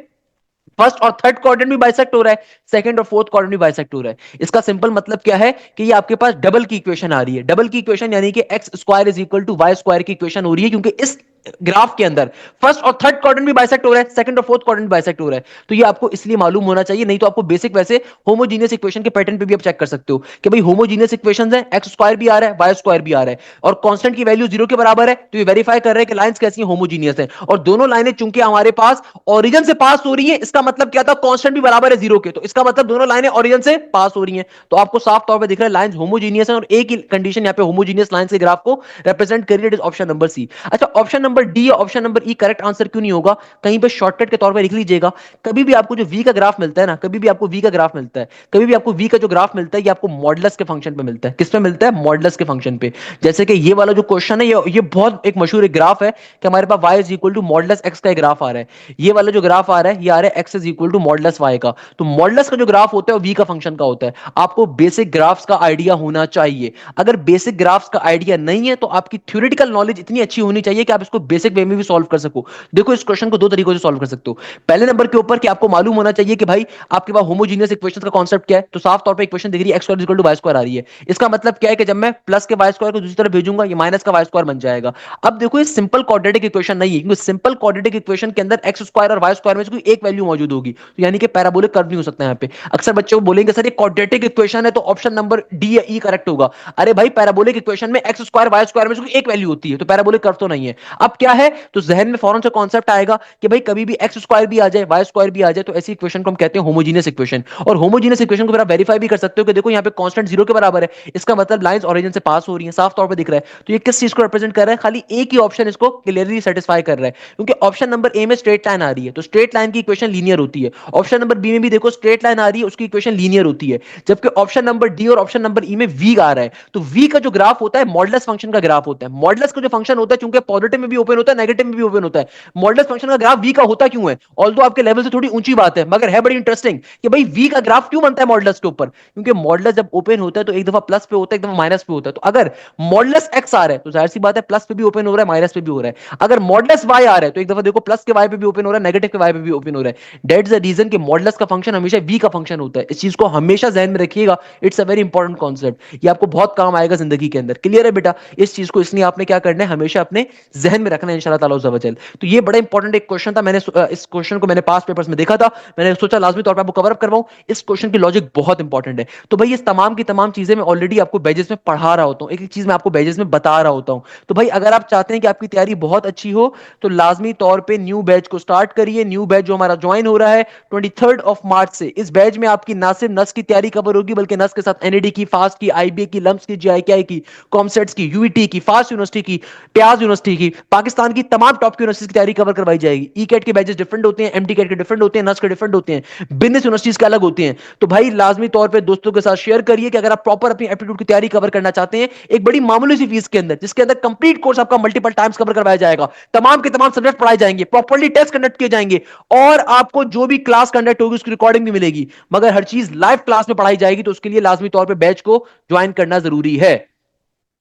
फर्स्ट और थर्ड क्वाड्रेंट भी बाइसेक्ट हो रहा है, सेकंड और फोर्थ क्वाड्रेंट भी बाइसेक्ट हो रहा है। इसका सिंपल मतलब क्या है कि ये आपके पास डबल की इक्वेशन आ रही है। डबल की इक्वेशन यानी कि x square is equal to Y square की इक्वेशन हो रही है, क्योंकि इस ग्राफ के अंदर फर्स्ट और थर्ड क्वाड्रेंट भी बाइसेक्ट हो रहा है, सेकंड और फोर्थ क्वाड्रेंट बाइसेक्ट हो रहा है। तो ये आपको इसलिए मालूम होना चाहिए, नहीं तो आपको बेसिक वैसे होमोजीनियस इक्वेशन के पैटर्न पे भी आप चेक कर सकते हो कि भाई होमोजीनियस इक्वेशंस है, एक्स स्क्वायर भी आ रहा है, वाई स्क्वायर भी आ रहा है, और कांस्टेंट की वैल्यू जीरो के बराबर है, तो ये वेरीफाई कर रहे हैं कि लाइंस कैसी हैं, होमोजीनियस है। और दोनों लाइनें चूंकि हमारे पास ओरिजिन से पास हो रही है, इसका मतलब क्या था, कांस्टेंट भी बराबर है जीरो के, तो इसका मतलब दोनों लाइनें ओरिजिन से पास हो रही हैं। तो आपको साफ तौर पे दिख रहा है लाइंस होमोजीनियस है, और एक ही कंडीशन यहां पे होमोजीनियस लाइंस के ग्राफ को रिप्रेजेंट कर रही है, ऑप्शन नंबर सी। अच्छा, ऑप्शन नंबर डी या ऑप्शन नंबर ई करेक्ट आंसर क्यों नहीं होगा, कहीं पे शॉर्टकट के तौर पे लिख लीजिएगा। कभी भी आपको जो वी का ग्राफ मिलता है ना, कभी भी आपको वी का ग्राफ मिलता है, कभी भी आपको वी का जो ग्राफ मिलता है, ये आपको मॉडुलस के फंक्शन पे मिलता है। किस पे मिलता है, मॉडुलस के फंक्शन पे। जैसे कि ये वाला जो क्वेश्चन है, ये बहुत एक मशहूर एक ग्राफ है कि हमारे पास y is equal to modulus x का ग्राफ आ रहा है। ये वाला जो ग्राफ आ रहा है, ये आ रहा है x is equal to modulus y का। तो मॉडुलस का जो ग्राफ होता है वो v का फंक्शन का होता है। आपको बेसिक ग्राफ्स का आइडिया होना चाहिए। अगर बेसिक ग्राफ्स का आइडिया नहीं है तो आपकी थ्योरेटिकल नॉलेज इतनी अच्छी होनी चाहिए कि आप इसको इसको बेसिक वे में भी सॉल्व कर सको। देखो इस क्वेश्चन को दो तरीकों से सॉल्व कर सकते हो। पहले नंबर के ऊपर कि आपको मालूम होना चाहिए कि भाई आपके पास होमोजीनियस इक्वेशंस का कांसेप्ट क्या है। तो साफ तौर पे इक्वेशन दिख रही है x square equal to Y square आ रही है। इसका मतलब क्या है कि जब मैं प्लस के वाई स्क्वायर को दूसरी तरफ भेजूंगा ये माइनस का वाई स्क्वायर बन जाएगा। अब देखो ये सिंपल क्वाड्रेटिक इक्वेशन नहीं है, क्योंकि सिंपल क्वाड्रेटिक इक्वेशन के अंदर एक्स स्क्वायर और वाई स्क्वायर में से कोई एक वैल्यू मौजूद होगी, तो यानी कि पैराबोलिक कर्व नहीं हो सकता यहाँ पे। अक्सर बच्चों को बोलेंगे सर ये क्वाड्रेटिक इक्वेशन है तो ऑप्शन नंबर डी या ई करेक्ट होगा। अरे भाई पैराबोलिक इक्वेशन में एक्स स्क्वायर वाई स्क्वायर में से कोई एक वैल्यू होती है, तो पैराबोलिक कर्व तो नहीं है। अब क्या है, तो जहन में फौरन से कॉन्सेप्ट आएगा कि भाई कभी भी एक्स स्क्वायर भी आ जाए वाई स्क्वायर भी आ जाए तो ऐसी इक्वेशन को हम कहते हैं होमोजीनियस इक्वेशन। और होमोजीनियस इक्वेशन को फिर आप वेरीफाई भी कर सकते हो कि देखो यहाँ पे कांस्टेंट जीरो के बराबर है, इसका मतलब लाइंस ओरिजिन से पास हो रही हैं, साफ तौर पे दिख रहा है। तो ये किस चीज को रिप्रेजेंट कर रहा है, खाली एक ही ऑप्शन इसको क्लियरली सेटिस्फाई कर रहा है, क्योंकि ऑप्शन नंबर ए में स्ट्रेट लाइन आ रही है तो स्ट्रेट लाइन की इक्वेशन लीनियर होती है। ऑप्शन नंबर बी में भी देखो स्ट्रेट लाइन आ रही है, उसकी इक्वेशन लीनियर होती है। जबकि ऑप्शन नंबर डी और ऑप्शन नंबर ई में वी आ रहा है, तो वी का जो ग्राफ होता है मॉडुलस फंक्शन का ग्राफ होता है। मॉडुलस का जो फंक्शन होता है चूंकि पॉजिटिव में भी ओपन होता है नेगेटिव में भी ओपन होता है, मॉडुलस फंक्शन का ग्राफ वी का होता क्यों है, ऑल्दो आपके लेवल से थोड़ी ऊंची बात है मगर है बड़ी इंटरेस्टिंग कि भाई वी का ग्राफ क्यों बनता है मॉडुलस के ऊपर, क्योंकि मॉडुलस जब ओपन होता है तो एक दफा प्लस पे होता है एक दफा माइनस पे होता है। तो अगर मॉडुलस एक्स आ रहा है तो जाहिर सी बात है प्लस पे भी ओपन हो रहा है माइनस पे भी हो रहा है। अगर मॉडुलस वाई आ रहा है तो एक दफा देखो प्लस के वाई पे भी ओपन हो रहा है नेगेटिव के वाई पे भी ओपन हो रहा है। दैट इज द रीजन कि मॉडुलस का फंक्शन हमेशा वी का फंक्शन होता है। इस चीज को हमेशा जहन में रखिएगा, it's a very important concept, ये आपको बहुत काम आएगा जिंदगी के अंदर। क्लियर है बेटा इस चीज को, इसलिए आपने क्या करना है हमेशा अपने जहन में रखना है इंशाल्लाह ताला अज़्ज़ा वजल। तो ये बड़ा इंपॉर्टेंट एक क्वेश्चन था, मैंने इस क्वेश्चन को मैंने पास पेपर्स में देखा था, मैंने सोचा लाजमी तौर पर आपको कवर अप करवाऊं। इस क्वेश्चन की लॉजिक बहुत इंपॉर्टेंट है। तो भाई इस तमाम की तमाम चीजें मैं ऑलरेडी आपको बैजेस में पढ़ा रहा होता हूं, एक एक चीज मैं आपको बैजेस में बता रहा होता हूं। तो भाई अगर आप चाहते हैं कि आपकी तैयारी बहुत अच्छी हो तो लाजमी तौर पे न्यू बैच को स्टार्ट करिए। न्यू बैच जो हमारा ज्वाइन हो रहा है 23 से, इस बैच में आपकी ना सिर्फ नस की तैयारी कवर होगी बल्कि नस के साथ एनईडी की, फास्ट की, आईबीए की, लम्स की, जीआईकेआई की, कॉमसेट्स की, यूईटी की, फास्ट यूनिवर्सिटी की, प्याज यूनिवर्सिटी की, पाकिस्तान की तमाम टॉप यूनिवर्सिटी की तैयारी कवर करवाई जाएगी। ई कैट के बैचेस डिफरेंट होते हैं, एमटी कैट के डिफरेंट होते हैं, नस के डिफरेंट होते हैं, बिजनेस यूनिवर्सिटीज के अलग होते हैं। तो भाई लाजमी तौर पर दोस्तों के साथ शेयर करिए कि अगर आप प्रॉपर अपनी एप्टीट्यूड की तैयारी कवर करना चाहते हैं एक बड़ी मामूली सी फीस के अंदर, जिसके अंदर कंप्लीट कोर्स आपका मल्टीपल टाइम्स कवर करवाया जाएगा, तमाम के तमाम सब्जेक्ट पढ़ाए जाएंगे, प्रॉपर्ली टेस्ट कंडक्ट किए जाएंगे और आपको जो भी क्लास कंडक्ट होगी उसकी रिकॉर्डिंग भी मिलेगी, मगर हर चीज लाइव क्लास में पढ़ाई जाएगी। तो उसके लिए लाजमी तौर पर बैच को ज्वाइन करना जरूरी है।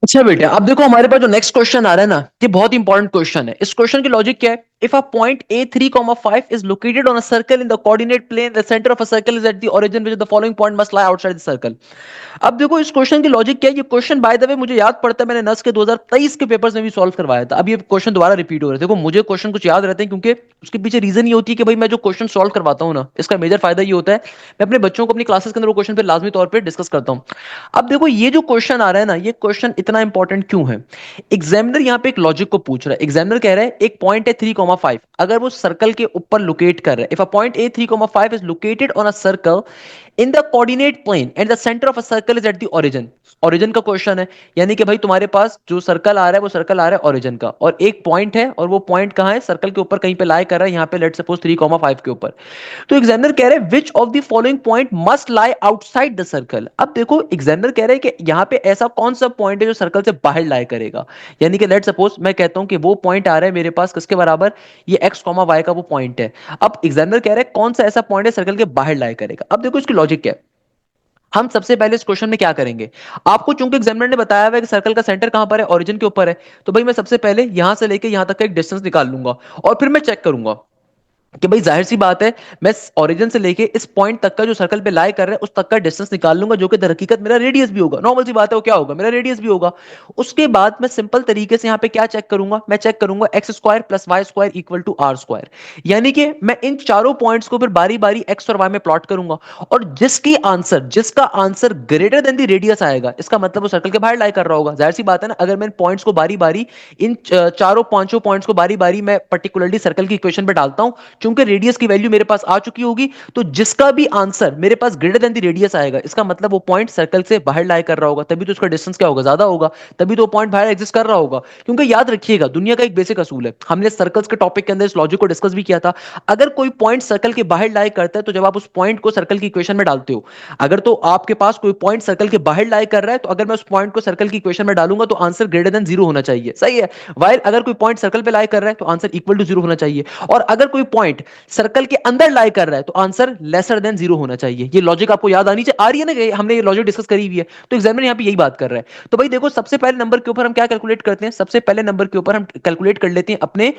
अच्छा बेटा अब देखो हमारे पास जो नेक्स्ट क्वेश्चन आ रहा है ना, ये बहुत इंपॉर्टेंट क्वेश्चन है। इस क्वेश्चन की लॉजिक क्या है, if a point a3, 5 is located on a circle in the coordinate plane, the center of a circle is at the origin, which is the following point must lie outside the circle। अब देखो इस क्वेश्चन की लॉजिक क्या है, ये क्वेश्चन बाय द वे मुझे याद पड़ता है मैंने नस के 2023 के पेपर्स में भी सॉल्व करवाया था। अब ये क्वेश्चन दोबारा रिपीट हो रहा है। देखो मुझे क्वेश्चन कुछ याद रहते हैं क्योंकि उसके पीछे रीजन ये होती है कि भाई मैं जो क्वेश्चन सॉल्व करवाता हूँ ना, इसका मेजर फायदा ये होता है मैं अपने बच्चों को अपनी क्लासेस के अंदर वो क्वेश्चन पे लाजमी तौर पर डिस्कस करता हूँ। अब देखो ये जो क्वेश्चन आ रहा है ना, ये क्वेश्चन इतना इंपॉर्टेंट क्यों है, एग्जामिनर यहाँ पे एक लॉजिक को पूछ रहा है। एग्जामिनर कह रहा है एक पॉइंट है 3,5, अगर वो सर्कल के ऊपर लोकेट कर रहा है, if a point A 3,5 is located on a circle in the coordinate plane and the centre of a circle is at the origin. Origin का क्वेश्चन है, यानी कि भाई तुम्हारे पास जो सर्कल आ रहा है वो सर्कल आ रहा है ओरिजिन का, और एक पॉइंट है और वो पॉइंट कहां है, सर्कल के ऊपर कहीं पे लाई कर रहा है, यहाँ पे लेट सपोज 3,5 के ऊपर। तो एग्जामिनर कह रहे हैं विच of the following point must lie outside the circle. अब देखो एग्जामिनर कह रहे हैं कि यहाँ पे ऐसा कौन सा पॉइंट है जो सर्कल से बाहर लाई करेगा, यानी कि लेट सपोज मैं कहता हूं कि वो पॉइंट आ रहा है मेरे पास किसके बराबर, ये एक्स कॉमा वाई का वो पॉइंट है। अब एग्जामिनर कह रहे हैं कौन सा ऐसा पॉइंट है सर्कल के बाहर लाई करेगा। अब देखो इसकी लॉजिक क्या है, हम सबसे पहले इस क्वेश्चन में क्या करेंगे, आपको चूंकि एग्जामिनर ने बताया हुआ है कि सर्कल का सेंटर कहां पर है, ओरिजिन के ऊपर है, तो भाई मैं सबसे पहले यहां से लेके यहां तक का एक डिस्टेंस निकाल लूंगा और फिर मैं चेक करूंगा कि भाई जाहिर सी बात है मैं ओरिजिन से लेके इस पॉइंट तक का जो सर्कल पे लाई कर रहा है उस तक का डिस्टेंस निकाल लूंगा, जो कि दर हकीकत मेरा रेडियस भी होगा। नॉर्मल सी बात है वो क्या होगा, मेरा रेडियस भी होगा। उसके बाद मैं सिंपल तरीके से यहाँ पे क्या चेक करूंगा, मैं चेक करूंगा x square plus y square equal to are square, यानी कि मैं इन चारों पॉइंट्स को फिर बारी बारी एक्स और वाई में प्लॉट करूंगा, और जिसका answer greater than the radius आएगा इसका मतलब वो सर्कल के बाहर लाई कर रहा होगा। जाहिर सी बात है ना, अगर मैं पॉइंट्स को बारी बारी इन चारों पांचों पॉइंट्स को बारी बारी मैं पर्टिकुलरली सर्कल की इक्वेशन पे डालता हूं, चूंकि रेडियस की वैल्यू मेरे पास आ चुकी होगी, तो जिसका भी आंसर मेरे पास ग्रेटर देन द रेडियस आएगा इसका मतलब वो पॉइंट सर्कल से बाहर लाई कर रहा होगा, तभी तो उसका डिस्टेंस क्या होगा, ज्यादा होगा, तभी तो पॉइंट बाहर एग्जिस्ट कर रहा होगा। क्योंकि याद रखिएगा दुनिया का एक बेसिक असूल है, हमने सर्कल्स के टॉपिक के अंदर इस लॉजिक को डिस्कस भी किया था, अगर कोई पॉइंट सर्कल के बाहर लाई करता है तो जब आप उस पॉइंट को सर्कल की इक्वेशन में डालते हो, अगर तो आपके पास कोई पॉइंट सर्कल के बाहर लाई कर रहा है तो अगर मैं उस पॉइंट को सर्कल की इक्वेशन में डालूंगा तो आंसर ग्रेटर देन 0 होना चाहिए, सही है। वाइल अगर कोई पॉइंट सर्कल पे लाई कर रहा है तो आंसर इक्वल टू 0 होना चाहिए, और अगर कोई पॉइंट पॉइंट सर्कल के अंदर लाई कर रहा है तो आंसर लेसर देन 0 होना चाहिए। ये लॉजिक आपको याद आनी चाहिए, आ रही है ना कि हमने ये लॉजिक डिस्कस करी हुई है, तो एग्जामिनर यहां पे यही बात कर रहा है। तो भाई देखो सबसे पहले नंबर के ऊपर हम क्या कैलकुलेट करते हैं, सबसे पहले नंबर के ऊपर हम कैलकुलेट कर लेते हैं अपने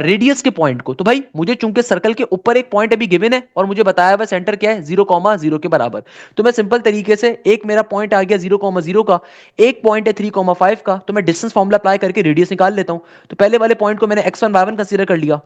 रेडियस के पॉइंट को। तो भाई मुझे चूंकि सर्कल के ऊपर एक पॉइंट अभी गिवन है और मुझे बताया हुआ सेंटर क्या है 0,0 के बराबर, तो मैं सिंपल तरीके से एक मेरा पॉइंट आ गया 0,0 का, एक पॉइंट है 3,5 का, तो मैं डिस्टेंस फॉर्मूला अप्लाई करके रेडियस निकाल लेता हूं। तो पहले वाले पॉइंट को मैंने x1 y1 कंसीडर कर लिया,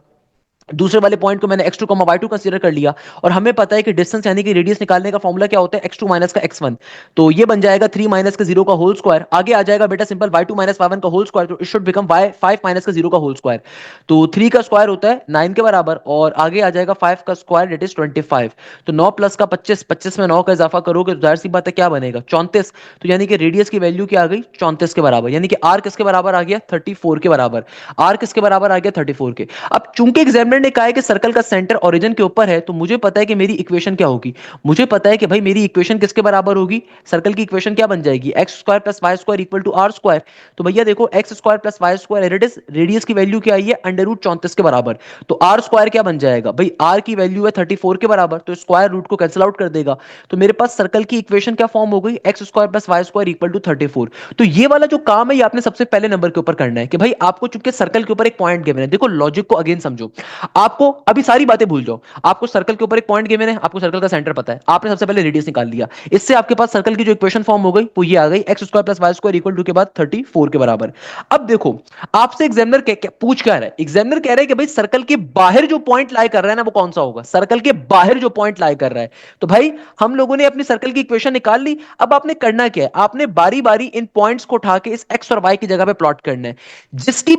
दूसरे वाले पॉइंट को मैंने x2 y2 कंसीडर कर लिया, और हमें पता है कि डिस्टेंस यानी कि रेडियस निकालने का फॉर्मूला क्या होता है x2 माइनस का x1, तो ये बन जाएगा 3 माइनस का 0 का होल स्क्वायर, आगे आ जाएगा बेटा सिंपल y2 माइनस y1 का होल स्क्वायर, तो it should become y 5 minus का 0 का होल स्क्वायर, तो 3 का स्क्वायर होता है 9 के बराबर, और आगे आ जाएगा 5 का स्क्वायर इट इज 25, तो 9 प्लस का 25, 25 में 9 का इजाफा करोगे तो जाहिर सी बात है क्या बनेगा 34, तो यानी कि रेडियस की वैल्यू क्या आ गई 34 के बराबर, यानी कि r किसके बराबर आ गया 34 के बराबर, r किसके बराबर आ गया 34 के। अब चूंकि एग्जामिनर ने कहा है कि सर्कल का सेंटर ओरिजिन के ऊपर है, तो मुझे पता है कि मेरी इक्वेशन क्या होगी, मुझे पता है कि भाई मेरी इक्वेशन किसके बराबर होगी, सर्कल की इक्वेशन क्या बन जाएगी x square plus y square equal to are square, तो भैया देखो x square plus y square it is radius की वैल्यू क्या आई है अंडर रूट 34 के बराबर, तो आर स्क्वायर क्या बन जाएगा भाई, आर की वैल्यू है 34 के बराबर, तो स्क्वायर रूट को कैंसिल आउट कर देगा, तो मेरे पास सर्कल की इक्वेशन क्या फॉर्म हो गई x square plus y square equal to 34। तो ये वाला जो काम है ये आपने सबसे पहले नंबर के ऊपर करना है कि भाई आपको चूंकि सर्कल के ऊपर एक पॉइंट गिवन है, देखो लॉजिक को अगेन समझो, आपको अभी सारी बातें भूल जाओ, आपको सर्कल के ऊपर एक पॉइंट गिवन है, आपको सर्कल का सेंटर पता है, आपने सबसे पहले रेडियस निकाल लिया, इससे आपके पास सर्कल की जो इक्वेशन फॉर्म हो गई वो ये आ गई x square plus y square equal to के बाद 34 के बराबर। अब देखो आपसे एग्जामिनर पूछ क्या रहा है, एग्जामिनर कह रहा है कि भाई सर्कल के बाहर जो पॉइंट लाई कर रहा है ना वो कौन सा होगा, सर्कल के बाहर जो पॉइंट लाई कर रहा है, तो भाई हम लोगों ने अपनी सर्कल की इक्वेशन निकाल ली, अब आपने करना क्या है, आपने बारी बारी इन पॉइंट्स को उठा के इस एक्स और वाई की जगह पे प्लॉट करना है, जिसकी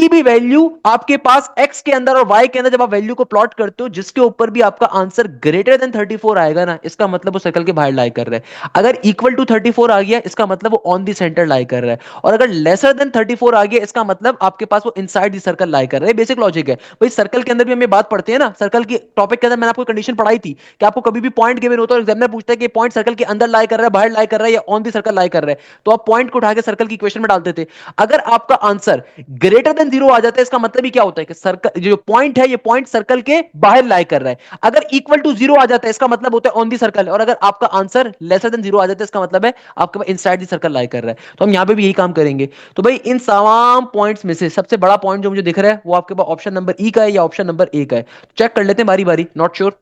भी वैल्यू आपके पास एक्स के अंदर और वाई के अंदर जब आप वैल्यू को प्लॉट करते हो जिसके ऊपर भी आपका आंसर ग्रेटर देन 34 आएगा ना, इसका मतलब वो सर्कल के बाहर लाई कर रहा है, अगर इक्वल टू 34 आ गया इसका मतलब वो ऑन दी सेंटर लाई कर रहा है, और अगर लेसर देन 34 आ गया इसका मतलब आपके पास वो इनसाइड दी सर्कल लाई कर रहा है। बेसिक लॉजिक है भाई, सर्कल के अंदर भी हमें बात पढ़ते हैं ना, सर्कल की टॉपिक के अंदर मैंने आपको कंडीशन पढ़ाई थी कि आपको कभी भी पॉइंट गिवन होता है और एग्जामिनर पूछता है कि पॉइंट सर्कल के अंदर लाई कर रहा है बाहर लाई कर रहा है या ऑन दी सर्कल लाई कर रहा है, तो आप पॉइंट को उठा के सर्कल की इक्वेशन में डालते थे, अगर आपका आंसर ग्रेटर देन 0 आ जाता है इसका मतलब ही क्या होता है कि सर्कल जो पॉइंट है ये पॉइंट सर्कल के बाहर लाई कर रहा है, अगर इक्वल टू 0 आ जाता है इसका मतलब होता है ऑन दी सर्कल, और अगर आपका आंसर लेसर देन 0 आ जाता है इसका मतलब है आपके पास इनसाइड दी सर्कल लाई कर रहा है, तो हम यहां पे भी यही काम करेंगे। तो भाई इन तमाम पॉइंट्स में से सबसे बड़ा पॉइंट जो मुझे दिख रहा है वो आपके पास ऑप्शन नंबर ई का है या ऑप्शन नंबर ए का है, चेक कर लेते हैं बारी बारी, नॉट श्योर।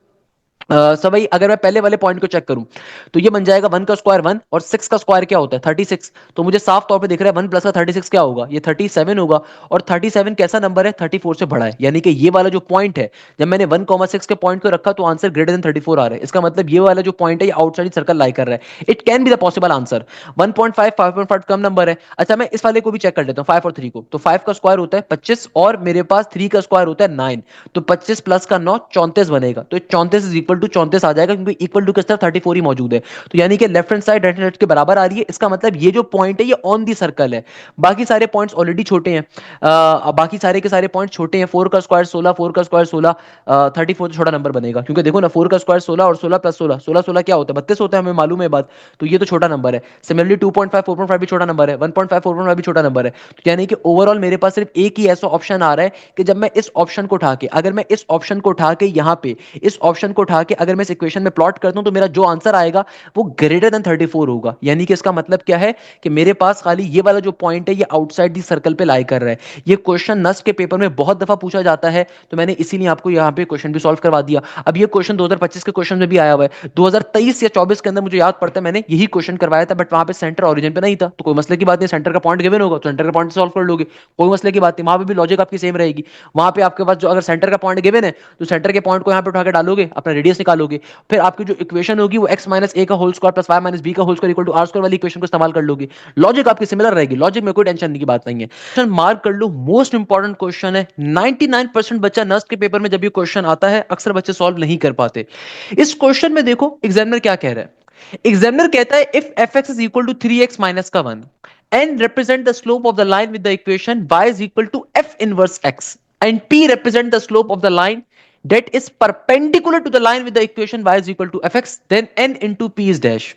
सब भाई अगर मैं पहले वाले पॉइंट को चेक करूं तो ये बन जाएगा 1 का स्क्वायर 1 और 6 का स्क्वायर क्या होता है 36, तो मुझे साफ तौर पे दिख रहा है 1 प्लस का 36 क्या होगा, ये 37 होगा, और 37 कैसा नंबर है 34 से बड़ा है, यानी कि ये वाला जो पॉइंट है जब मैंने 1,6 के पॉइंट को रखा तो आंसर ग्रेटर देन 34 आ रहा है, इसका मतलब ये वाला जो पॉइंट है ये आउटसाइड सर्कल लाई कर रहा है, it can be the possible answer. 1.5 5.5 come number है, अच्छा मैं इस वाले को भी चेक कर लेता हूँ 5 और 3 को, तो 5 का स्क्वायर होता है 25 और मेरे पास 3 का स्क्वायर होता है 9, तो 25 प्लस का 9 34 बनेगा, तो 34 इज इक्वल टू 34 आ जाएगा क्योंकि इक्वल टू किस तरफ 34 ही मौजूद है, तो यानी कि left hand side right hand side के बराबर आ रही है, इसका मतलब ये जो पॉइंट है ये ऑन दी सर्कल है, बाकी सारे पॉइंट्स ऑलरेडी छोटे हैं, बाकी सारे के सारे पॉइंट छोटे हैं, 4 का स्क्वायर 16, 4 का स्क्वायर 16, 34 तो छोटा नंबर बनेगा क्योंकि देखो ना 4 का स्क्वायर 16 और 16 प्लस 16, 16 16 क्या होता है 32 होता है, हमें मालूम है बात, तो ये तो छोटा नंबर है। सिमिलरली 2.5 4.5 भी छोटा नंबर है, 1.5 4.5 भी छोटा नंबर है, तो यानी कि ओवरऑल मेरे पास सिर्फ एक ही ऐसा ऑप्शन आ रहा है कि जब मैं इस ऑप्शन को उठा के अगर मैं इस ऑप्शन को उठा के यहाँ पे इस ऑप्शन को उठा के अगर मैं इस इक्वेशन में प्लॉट करता हूं तो मेरा जो आंसर आएगा वो ग्रेटर देन 34 होगा, यानी कि इसका मतलब क्या है कि मेरे पास खाली ये वाला जो पॉइंट है ये आउटसाइड दी सर्कल पे लाई कर रहा है। ये क्वेश्चन नस्ट के पेपर में बहुत दफा पूछा जाता है, तो मैंने इसीलिए आपको यहाँ पे क्वेश्चन भी सॉल्व करवा दिया। अब ये क्वेश्चन 2025 के क्वेश्चन में भी आया हुआ है, 2023 या 24 के अंदर मुझे याद पड़ता है मैंने यही क्वेश्चन करवाया था, बट वहां पे सेंटर ओरिजिन पे नहीं था, तो कोई मसले की बात नहीं, सेंटर का पॉइंट गिवन होगा तो सेंटर का पॉइंट सॉल्व कर लोगे, कोई मसले की बात नहीं, वहां पे भी लॉजिक आपकी सेम रहेगी। वहां पे आपके पास जो अगर सेंटर का पॉइंट गिवन है तो सेंटर के पॉइंट को यहाँ पे उठा के डालोगे, अपना रेडियस निकालोगे, फिर आपकी जो इक्वेशन होगी वो x माइनस ए का whole square plus y minus B का whole square equal to are square वाली इक्वेशन को इस्तेमाल कर लोगे, लॉजिक आपकी सिमिलर रहेगी, लॉजिक में कोई टेंशन की बात नहीं है। क्वेश्चन मार्क कर लो, मोस्ट इंपॉर्टेंट क्वेश्चन है, 99% बच्चा नर्स के पेपर में जब ये क्वेश्चन आता है अक्सर बच्चे सॉल्व नहीं कर पाते। इस क्वेश्चन में देखो एग्जामिनर क्या कह रहा है, एग्जामिनर कहता है if fx is equal to 3x minus का 1 and represent the slope of the line with the equation y is equal to f inverse x and p represent the slope of the line that is perpendicular to the line with the equation y is equal to fx, then n into p is dash.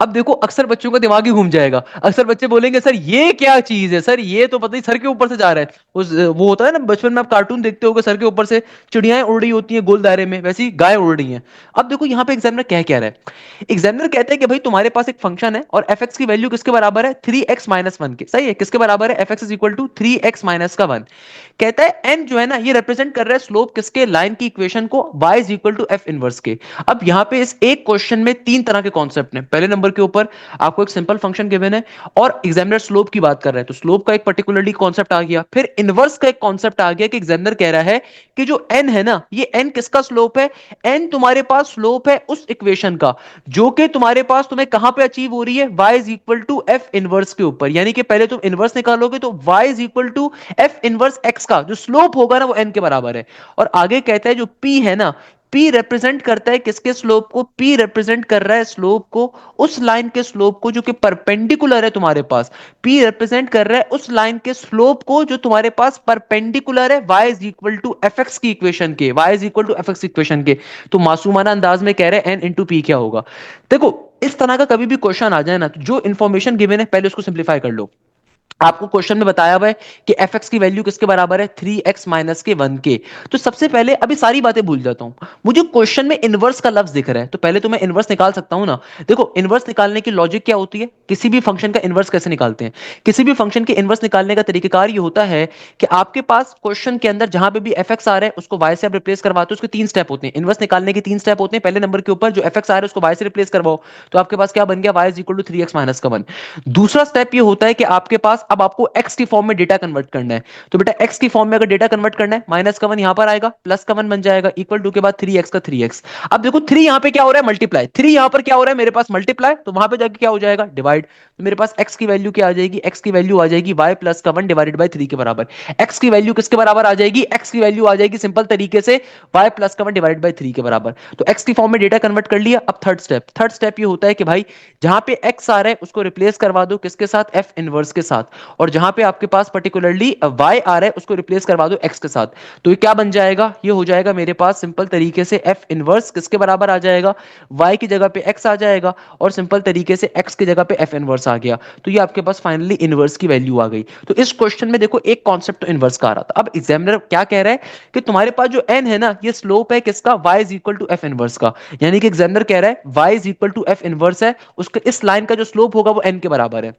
अब देखो अक्सर बच्चों का दिमाग ही घूम जाएगा, अक्सर बच्चे बोलेंगे सर ये क्या चीज है, सर ये तो पता नहीं सर के ऊपर से जा रहा है, वो होता है ना बचपन में आप कार्टून देखते होगे सर के ऊपर से चिड़ियाएं उड़ रही होती हैं गोल दायरे में, वैसी गाय उड़ रही हैं। अब देखो यहाँ पे एग्जामिनर कह रहा है, एग्जामिनर कहते हैं कि भाई तुम्हारे पास एक फंक्शन है और एफ एक्स की वैल्यू किसके बराबर है, 3x माइनस वन के, सही है, किसके बराबर है, f x is equal to 3x minus का वन। कहता है n जो है ना ये रिप्रेजेंट कर रहा है स्लोप किसके, लाइन की इक्वेशन को, y is equal to f inverse के। अब यहाँ पे इस एक क्वेश्चन में तीन तरह के कॉन्सेप्ट हैं, पहले नंबर के ऊपर आपको एक सिंपल फंक्शन गिवन है और एग्जामिनर स्लोप की बात कर रहा है, तो स्लोप का एक पर्टिकुलरली कॉन्सेप्ट आ गया, फिर इनवर्स का एक कॉन्सेप्ट आ गया कि एग्जामिनर कह रहा है कि जो n है ना ये n किसका स्लोप है, n तुम्हारे पास स्लोप है उस इक्वेशन का जो कि तुम्हारे पास तुम्हें कहां पे अचीव हो रही है, y is equal to f inverse के ऊपर, यानी कि पहले तुम इनवर्स निकालोगे तो y is equal to f inverse x का जो स्लोप होगा ना वो n के बराबर है। और आगे कहता है जो p है ना, P रिप्रेजेंट करता है किसके स्लोप को, P रिप्रेजेंट कर रहा है स्लोप को, उस लाइन के स्लोप को जो कि परपेंडिकुलर है तुम्हारे पास, P रिप्रेजेंट कर रहा है उस लाइन के स्लोप को जो तुम्हारे पास परपेंडिकुलर है y is equal to f x की इक्वेशन के, y is equal to f x equation के। तो मासूमाना अंदाज में कह रहे हैं n इंटू पी क्या होगा। देखो इस तरह का कभी भी क्वेश्चन आ जाए ना तो जो इंफॉर्मेशन गिवन है पहले उसको सिंप्लीफाई कर लो। आपको क्वेश्चन में बताया हुआ है कि एफ एक्स की वैल्यू किसके बराबर है, 3x माइनस के वन के। तो सबसे पहले अभी सारी बातें भूल जाता हूं, मुझे क्वेश्चन में इनवर्स का लफ्ज दिख रहा है तो पहले तो मैं इनवर्स निकाल सकता हूं ना। देखो इनवर्स निकालने की लॉजिक क्या होती है, किसी भी फंक्शन का इनवर्स कैसे निकालते हैं, किसी भी फंक्शन के इनवर्स निकालने का तरीकेकार ये होता है कि आपके पास क्वेश्चन के अंदर जहां पे भी एफ एक्स आ रहा है उसको वाई से आप रिप्लेस करवाते हो, उसके तीन स्टेप होते हैं, इनवर्स निकालने के तीन स्टेप होते हैं। पहले नंबर के ऊपर जो एफ एक्स आ रहा है उसको वाई से रिप्लेस करवाओ तो आपके पास क्या बन गया, y is equal to 3x minus का वन। दूसरा स्टेप ये होता है कि आपके पास अब आपको एक्स की फॉर्म में डेटा कन्वर्ट करना है, तो बेटा एक्स की फॉर्म में अगर डेटा कन्वर्ट करना है माइनस का वन यहां पर आएगा, प्लस का वन बन जाएगा, इक्वल टू के बाद 3x का 3x। अब देखो 3 यहां पे क्या हो रहा है, मल्टीप्लाई, 3 यहां पर क्या हो रहा है मेरे पास मल्टीप्लाई, तो वहां पे जाके क्या हो जाएगा, डिवाइड। तो मेरे पास x की वैल्यू क्या आ जाएगी, x की वैल्यू आ जाएगी y प्लस का वन डिवाइडेड बाय 3 के बराबर। x की वैल्यू किसके बराबर आ जाएगी, x की वैल्यू आ जाएगी सिंपल तरीके से y प्लस का वन डिवाइडेड बाय 3 के बराबर। तो x की फॉर्म में डेटा कन्वर्ट कर लिया। अब थर्ड स्टेप ये होता है कि भाई जहां पे x आ रहा है उसको रिप्लेस करवा दो किसके साथ, f इनवर्स के साथ, और जहां पे आपके पास पर्टिकुलरली y आ रहा है उसको रिप्लेस करवा दो x के साथ। तो ये क्या बन जाएगा, ये हो जाएगा मेरे पास सिंपल तरीके से f इनवर्स किसके बराबर आ जाएगा, y की जगह पे x आ जाएगा और सिंपल तरीके से x की जगह पे f इनवर्स आ गया। तो ये आपके पास फाइनली इनवर्स की वैल्यू आ गई। तो इस क्वेश्चन में देखो एक कॉन्सेप्ट तो इनवर्स का आ रहा था। अब एग्जामिनर क्या कह रहा है कि तुम्हारे पास जो n है ना ये स्लोप है किसका, y is equal to f inverse का, यानी कि एग्जामिनर कह रहा है y is equal to f inverse है, उसके इस लाइन का जो स्लोप होगा वो n के बराबर है।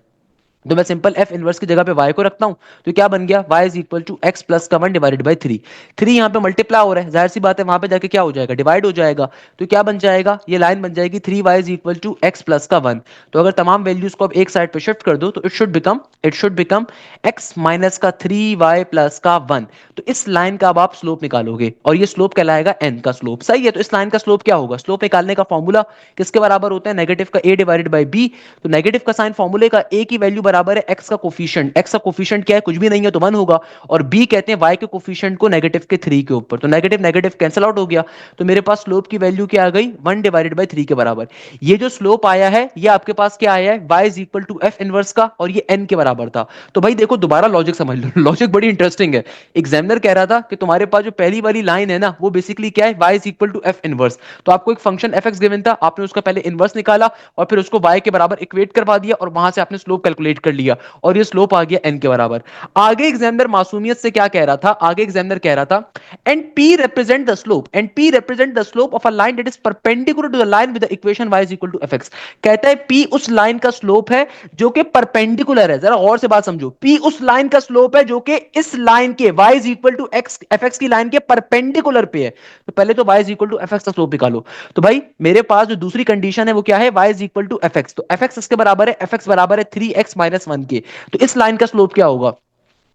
तो मैं सिंपल एफ इनवर्स की जगह पे y को रखता हूं तो क्या बन गया, y is equal to x plus का वन डिवाइडेड बाई 3। 3 यहां पे मल्टीप्लाई हो रहा है, जाहिर सी बात है वहां पे जाके क्या हो जाएगा, डिवाइड हो जाएगा। तो क्या बन जाएगा, ये लाइन बन जाएगी 3y is equal to x plus का वन। तो अगर तमाम वैल्यूज को अब एक साइड पे शिफ्ट कर दो तो it should become x minus का 3y प्लस का वन। तो इस लाइन का अब आप स्लोप निकालोगे और ये स्लोप कहलाएगा n का स्लोप, सही है। तो इस लाइन का स्लोप क्या होगा, स्लोप निकालने का फॉर्मूला किसके बराबर होता है, नेगेटिव का a डिवाइडेड बाई b। तो नेगेटिव का साइन फॉर्मूले का a की वैल्यू बराबर है x का कोफिशिएंट, x का कोफिशिएंट क्या है, कुछ भी नहीं है तो 1 होगा, और b कहते हैं y के कोफिशिएंट को नेगेटिव के 3 के ऊपर, तो नेगेटिव नेगेटिव कैंसिल आउट हो गया। तो मेरे पास स्लोप की वैल्यू क्या आ गई, 1 डिवाइडेड बाई 3 के बराबर। ये जो स्लोप आया है ये आपके पास क्या आया है, y is equal to f inverse का, और ये n के बराबर था। तो भाई देखो दोबारा लॉजिक समझ लो, लॉजिक बड़ी इंटरेस्टिंग है। एग्जामिनर कह रहा था कि तुम्हारे पास जो पहली वाली लाइन है ना वो बेसिकली क्या है, y is equal to f inverse. तो आपको एक फंक्शन एफ एक्स गिवन था, आपने उसका पहले इनवर्स निकाला और फिर उसको y के बराबर इक्वेट करवा दिया और वहां से आपने स्लोप कैलकुलेट कर लिया और ये स्लोप आ गया n के बराबर। आगे एग्जामिनर मासूमियत से क्या कह रहा था, आगे एग्जामिनर कह रहा था and p represent the slope, and p represent the slope of a line that is perpendicular to the line with the equation y is equal to fx। कहता है p उस लाइन का स्लोप है जो कि परपेंडिकुलर है, जरा गौर से बात समझो, p उस लाइन का स्लोप है जो कि इस लाइन के y is equal to x fx की लाइन के परपेंडिकुलर पे है। तो पहले तो y is equal to fx का स्लोप निकालो। तो भाई मेरे पास जो दूसरी कंडीशन है वो क्या है, y is equal to fx। तो fx इसके बराबर है, fx बराबर है 3x माइनस वन के। तो इस लाइन का स्लोप क्या होगा,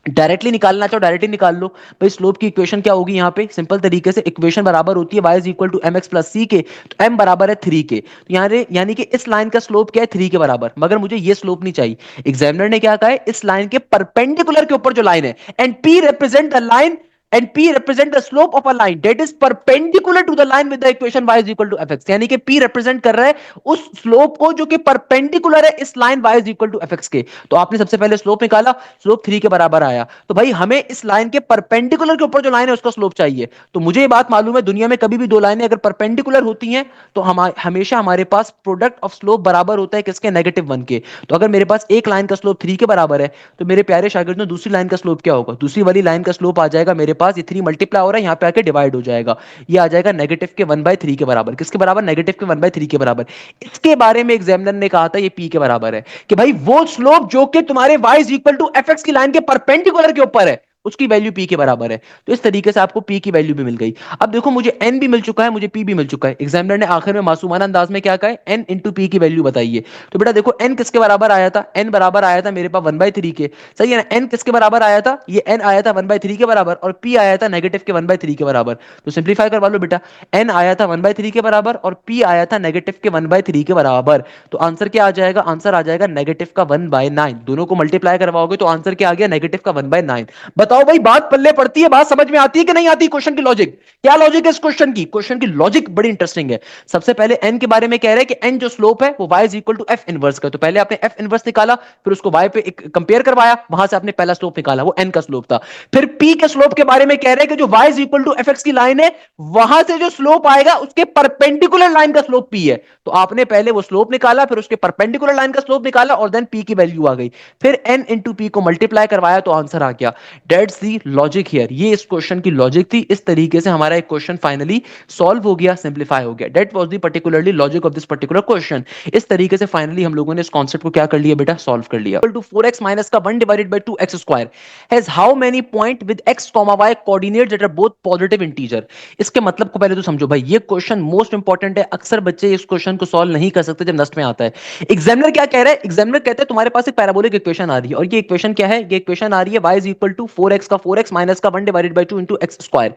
डायरेक्टली निकालना चाहो डायरेक्टली निकाल लो। भाई स्लोप की इक्वेशन क्या होगी, यहाँ पे सिंपल तरीके से इक्वेशन बराबर होती है y is equal to M X plus C के, तो m बराबर है 3 के। तो यहाँ यानी कि इस लाइन का स्लोप क्या है, 3 के बराबर, मगर मुझे ये स्लोप नहीं चाहिए। एग्जामिनर ने क्या कहा है, इस लाइन के परपेंडिकुलर के ऊपर जो लाइन है, and p represent the line and p represent the slope of a line that is perpendicular to the line with the equation y is equal to f x, यानी कि पी रिप्रेजेंट कर रहा है उस स्लोप को जो कि परपेंडिकुलर है इस line y is equal to f x के। तो आपने सबसे पहले स्लोप निकाला, स्लोप 3 के बराबर आया, तो भाई हमें इस लाइन के परपेंडिकुलर के ऊपर जो लाइन है उसका स्लोप चाहिए। तो मुझे ये बात मालूम है दुनिया में कभी भी दो लाइनें अगर परपेंडिकुलर होती हैं तो हमेशा हमारे पास प्रोडक्ट ऑफ स्लोप बराबर होता है किसके, -1 के। तो अगर मेरे पास एक लाइन का स्लोप 3 के बराबर है तो मेरे प्यारे शागिर्दों दूसरी लाइन का स्लोप क्या होगा, दूसरी वाली लाइन का स्लोप आ जाएगा मेरे पास, ये 3 मल्टीप्लाई हो रहा है यहाँ पे आके डिवाइड हो जाएगा, ये आ जाएगा नेगेटिव के 1/3 के बराबर। किसके बराबर, नेगेटिव के 1/3 के बराबर। इसके बारे में एग्जामिनर ने कहा था ये पी के बराबर है, कि भाई वो स्लोप जो कि तुम्हारे y is equal to f x की लाइन के परपेंडिकुलर के ऊपर है उसकी वैल्यू p के बराबर है। तो इस तरीके से आपको p की वैल्यू भी मिल गई। अब देखो मुझे n भी मिल चुका है, मुझे p भी मिल चुका है, एग्जामिनर ने आखिर में मासूमाना अंदाज में क्या कहा है, n इंटू p की वैल्यू बताइए। तो बेटा देखो n किसके बराबर आया था, n बराबर आया था मेरे पास 1/3 के, सही है ना। n किसके बराबर आया था, ये n आया था 1/3 के बराबर और p आया था नेगेटिव के 1/3 के बराबर। तो सिंप्लीफाई करवा लो बेटा, n आया था 1/3 के बराबर और p आया था नेगेटिव के 1/3 के बराबर। तो आंसर क्या आ जाएगा, आंसर आ जाएगा नेगेटिव का 1/9। दोनों को मल्टीप्लाई करवाओगे तो आंसर क्या आ गया, नेगेटिव का 1/9। बताओ भाई बात पल्ले पड़ती है, बात समझ में आती है कि नहीं आती, क्वेश्चन की लॉजिक क्या, लॉजिक है इस क्वेश्चन की, क्वेश्चन की लॉजिक बड़ी इंटरेस्टिंग है। सबसे पहले n के बारे में कह रहे हैं कि n जो स्लोप है वो y is equal to f inverse का। तो पहले आपने एफ इनवर्स निकाला, फिर उसको y पे कंपेयर करवाया, वहां से आपने पहला स्लोप निकाला, वो n का स्लोप था। फिर p के स्लोप के बारे में कह रहे हैं कि जो y is equal to f x की लाइन है वहां से जो स्लोप आएगा उसके परपेंडिकुलर लाइन का स्लोप p है। तो आपने पहले वो स्लोप निकाला, फिर उसके परपेंडिकुलर लाइन का स्लोप निकाला और देन p की वैल्यू आ गई, फिर n इंटू p को मल्टीप्लाई करवाया तो आंसर आ गया। दैट्स दी लॉजिक हियर, ये इस क्वेश्चन की लॉजिक थी। इस तरीके से हमारा एक क्वेश्चन फाइनली सॉल्व हो गया, सिंप्लीफाई हो गया। That was the particularly logic of this particular question. इस तरीके से फाइनली हम लोगों ने इस कॉन्सेप्ट को क्या कर लिया बेटा, सॉल्व कर लिया। टू 4x माइनस का 1 divided by 2x square has how many point with x, y coordinates that are both positive integer. इसके मतलब को पहले तो समझो भाई, ये क्वेश्चन मोस्ट इंपॉर्टेंट है, अक्सर बच्चे इस क्वेश्चन को सॉल्व नहीं कर सकते जब नस्ट में आता है। एग्जामिनर क्या कह रहा है, एग्जामिनर कहते हैं तुम्हारे पास एक पैराबोलिक इक्वेशन आ रही है और ये इक्वेशन क्या है, ये इक्वेशन आ रही है y is equal to 4x का 4x माइनस का 1 divided by 2 into x square.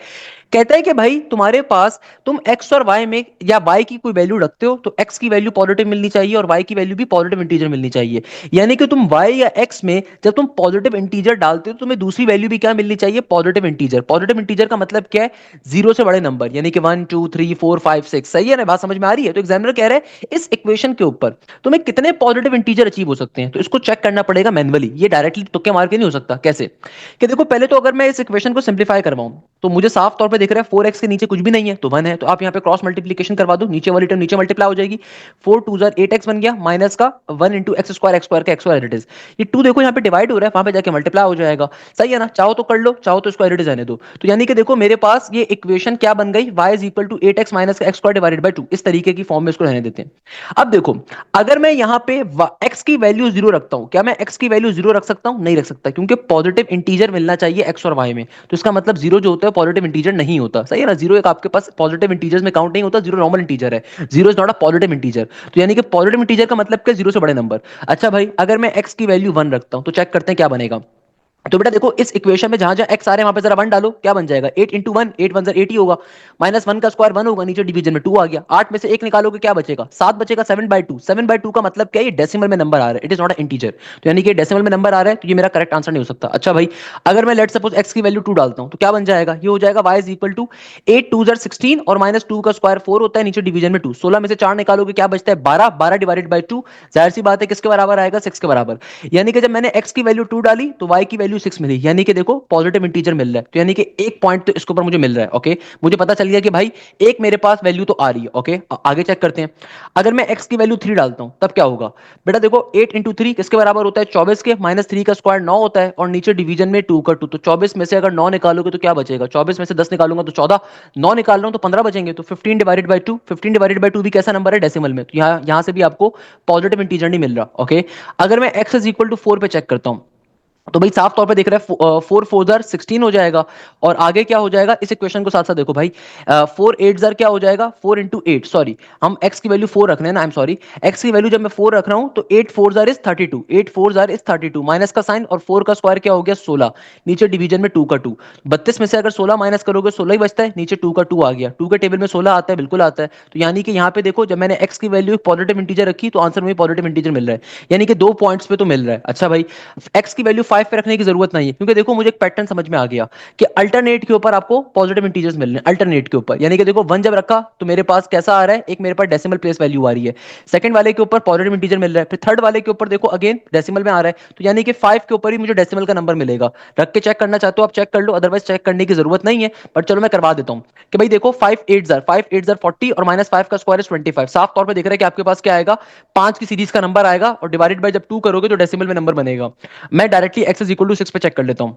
कहता है कि भाई तुम्हारे पास तुम x और y में या y की कोई वैल्यू रखते हो तो x की वैल्यू पॉजिटिव मिलनी चाहिए और y की वैल्यू भी पॉजिटिव इंटीजर मिलनी चाहिए। यानी कि तुम y या x में जब तुम पॉजिटिव इंटीजर डालते हो तो तुम्हें दूसरी वैल्यू भी क्या मिलनी चाहिए, पॉजिटिव इंटीजर। पॉजिटिव इंटीजर का मतलब क्या है, जीरो से बड़े नंबर, यानी कि 1 2 3 4 5 6, सही है ना, बात समझ में आ रही है। तो एग्जामिनर कह रहे हैं इस इक्वेशन के ऊपर तुम्हें कितने पॉजिटिव इंटीजर अचीव हो सकते हैं, तो इसको चेक करना पड़ेगा मैनुअली, ये डायरेक्टली तुक्के मार के नहीं हो सकता। कैसे कि देखो पहले तो अगर मैं इस इक्वेशन को सिंप्लीफाई करवाऊं तो मुझे साफ तौर पे दिख रहा है 4x के नीचे कुछ भी नहीं है तो 1 है, तो आप यहाँ पे क्रॉस मल्टीप्लीकेशन करवा दो, नीचे वाली टर्म नीचे मल्टीप्लाई हो जाएगी, 4 2 8x बन गया माइनस का 1 इंटू एक्स स्क्वायर का एक्स स्क्वायर इट इज, ये 2 देखो यहाँ पे डिवाइड हो रहा है, वहां पे जाके मल्टीप्लाई हो जाएगा, सही है ना। चाहो तो कर लो, चाहो तो इसको एडिट रहने दो। तो यानी कि देखो मेरे पास ये इक्वेशन क्या बन गई, y is equal to 8x minus का एक्स स्क्वायर डिवाइडेड बाय 2, इस तरीके की फॉर्म में इसको रहने देते हैं। अब देखो अगर मैं यहाँ पे x की वैल्यू 0 रखता हूं, क्या मैं x की वैल्यू 0 रख सकता हूं, नहीं रख सकता, क्योंकि पॉजिटिव इंटीजर मिलना चाहिए x और y में। तो इसका मतलब 0 जो होता है पॉजिटिव इंटीजर नहीं होता, सही है ना। 0 एक आपके पास पॉजिटिव इंटीजर्स में काउंट नहीं होता, 0 नॉर्मल इंटीजर है, 0 is not a positive integer. तो यानी कि पॉजिटिव इंटीजर का मतलब क्या, 0 से बड़े नंबर। अच्छा भाई अगर मैं x की वैल्यू 1 रखता हूं तो चेक करते हैं क्या बनेगा। तो बेटा देखो इस इक्वेशन में जहां जहां x आ रहे हैं वहां पे जरा 1 डालो, क्या बन जाएगा, 8 इंटू 1, 8 1 8 ही होगा, माइनस 1 का स्क्वायर 1 होगा, नीचे डिवीजन में 2 आ गया, 8 में से 1 निकालोगे क्या बचेगा, 7 बचेगा, 7/2। 7/2 का मतलब क्या है, ये डेसिमल में नंबर आ रहा है, it is not a integer. तो यानी कि डेसिमल में नंबर आ रहा है तो ये मेरा करेक्ट आंसर नहीं हो सकता। अच्छा भाई अगर मैं लेट सपोज x की वैल्यू 2 डालता हूं तो क्या बन जाएगा, ये हो जाएगा y इज इक्वल टू 8 2 16 और माइनस 2 का स्क्वायर 4 होता है, नीचे डिवीजन में 2, 16 में से 4 निकालोगे क्या बचता है 12, 12 डिवाइडेड बाय 2, जाहिर सी बात है किसके बराबर आएगा, 6 के बराबर। यानी कि जब मैंने x की वैल्यू 2 डाली तो y की वैल्यू 6 मिली, यानी कि देखो पॉजिटिव इंटीजर मिल रहा है, तो यानी कि एक पॉइंट तो इसके ऊपर मुझे मिल रहा है। ओके मुझे पता चल गया कि भाई एक मेरे पास वैल्यू तो आ रही है। ओके आगे चेक करते हैं, अगर मैं x की वैल्यू 3 डालता हूं तब क्या होगा, बेटा देखो 8 इंटू 3 किसके बराबर होता है, 24 के, माइनस 3 का स्क्वायर 9 होता है और नीचे डिवीजन में 2 का 2, तो 24 में से अगर 9 निकालोगे तो क्या बचेगा, 24 में से 10 निकालूंगा तो 14, 9 निकाल रहा हूं तो 15 बचेंगे, तो 15 डिवाइडेड बाय 2, 15 डिवाइडेड बाय 2 भी कैसा नंबर है, डेसिमल में, तो यहां से भी आपको पॉजिटिव इंटीजर नहीं मिल रहा। ओके अगर मैं x इज इक्वल टू 4 पे चेक करता हूं तो भाई साफ तौर पे दिख रहा है 4 4 जार 16 हो जाएगा, और आगे क्या हो जाएगा, इस इक्वेशन को साथ साथ देखो भाई, 4 8 जार क्या हो जाएगा, 4 इंटू 8, सॉरी हम x की वैल्यू 4 रखने हैं ना, आई एम सॉरी, x की वैल्यू जब मैं 4 रख रहा हूं तो 8 4 jar is 32, 8 4 jar is 32, minus का साइन और 4 का स्क्वायर क्या हो गया 16, नीचे डिवीजन में 2 का 2, 32 में से अगर 16 माइनस करोगे 16 ही बचता है, नीचे 2 का 2 आ गया, 2 के टेबल में 16 आता है, बिल्कुल आता है। तो यानी कि यहाँ पे देखो जब मैंने x की वैल्यू पॉजिटिव इंटीजर रखी तो आंसर में पॉजिटिव इंटीजर मिल रहा है, यानी कि 2 पॉइंट्स पे तो मिल रहा है। अच्छा भाई x की वैल्यू 5 पे रखने की जरूरत नहीं है, क्योंकि देखो मुझे एक पैटर्न समझ में आ गया कि अल्टरनेट के ऊपर आपको पॉजिटिव इंटीजर्स मिल रहे हैं, अल्टरनेट के ऊपर, यानी कि देखो 1 जब रखा तो मेरे पास कैसा आ रहा है, एक मेरे पास डेसिमल प्लेस वैल्यू आ रही है, सेकंड वाले के ऊपर पॉजिटिव इंटीजर मिल रहा है, फिर थर्ड वाले के ऊपर देखो अगेन डेसिमल में आ रहा है, तो यानी कि 5 के ऊपर ही मुझे डेसिमल का नंबर मिलेगा। रख के चेक करना चाहते हो आप चेक कर लो, अदरवाइज चेक करने की जरूरत नहीं है, पर चलो मैं करवा देता हूं कि भाई देखो 5 8 40 और -5 का स्क्वायर इज 25, साफ तौर पे दिख रहा है कि आपके पास क्या आएगा, 5 की सीरीज का नंबर आएगा और डिवाइडेड बाय जब 2 करोगे तो डेसिमल में नंबर बनेगा। मैं directly x is equal to 6 पे चेक कर लेता हूं।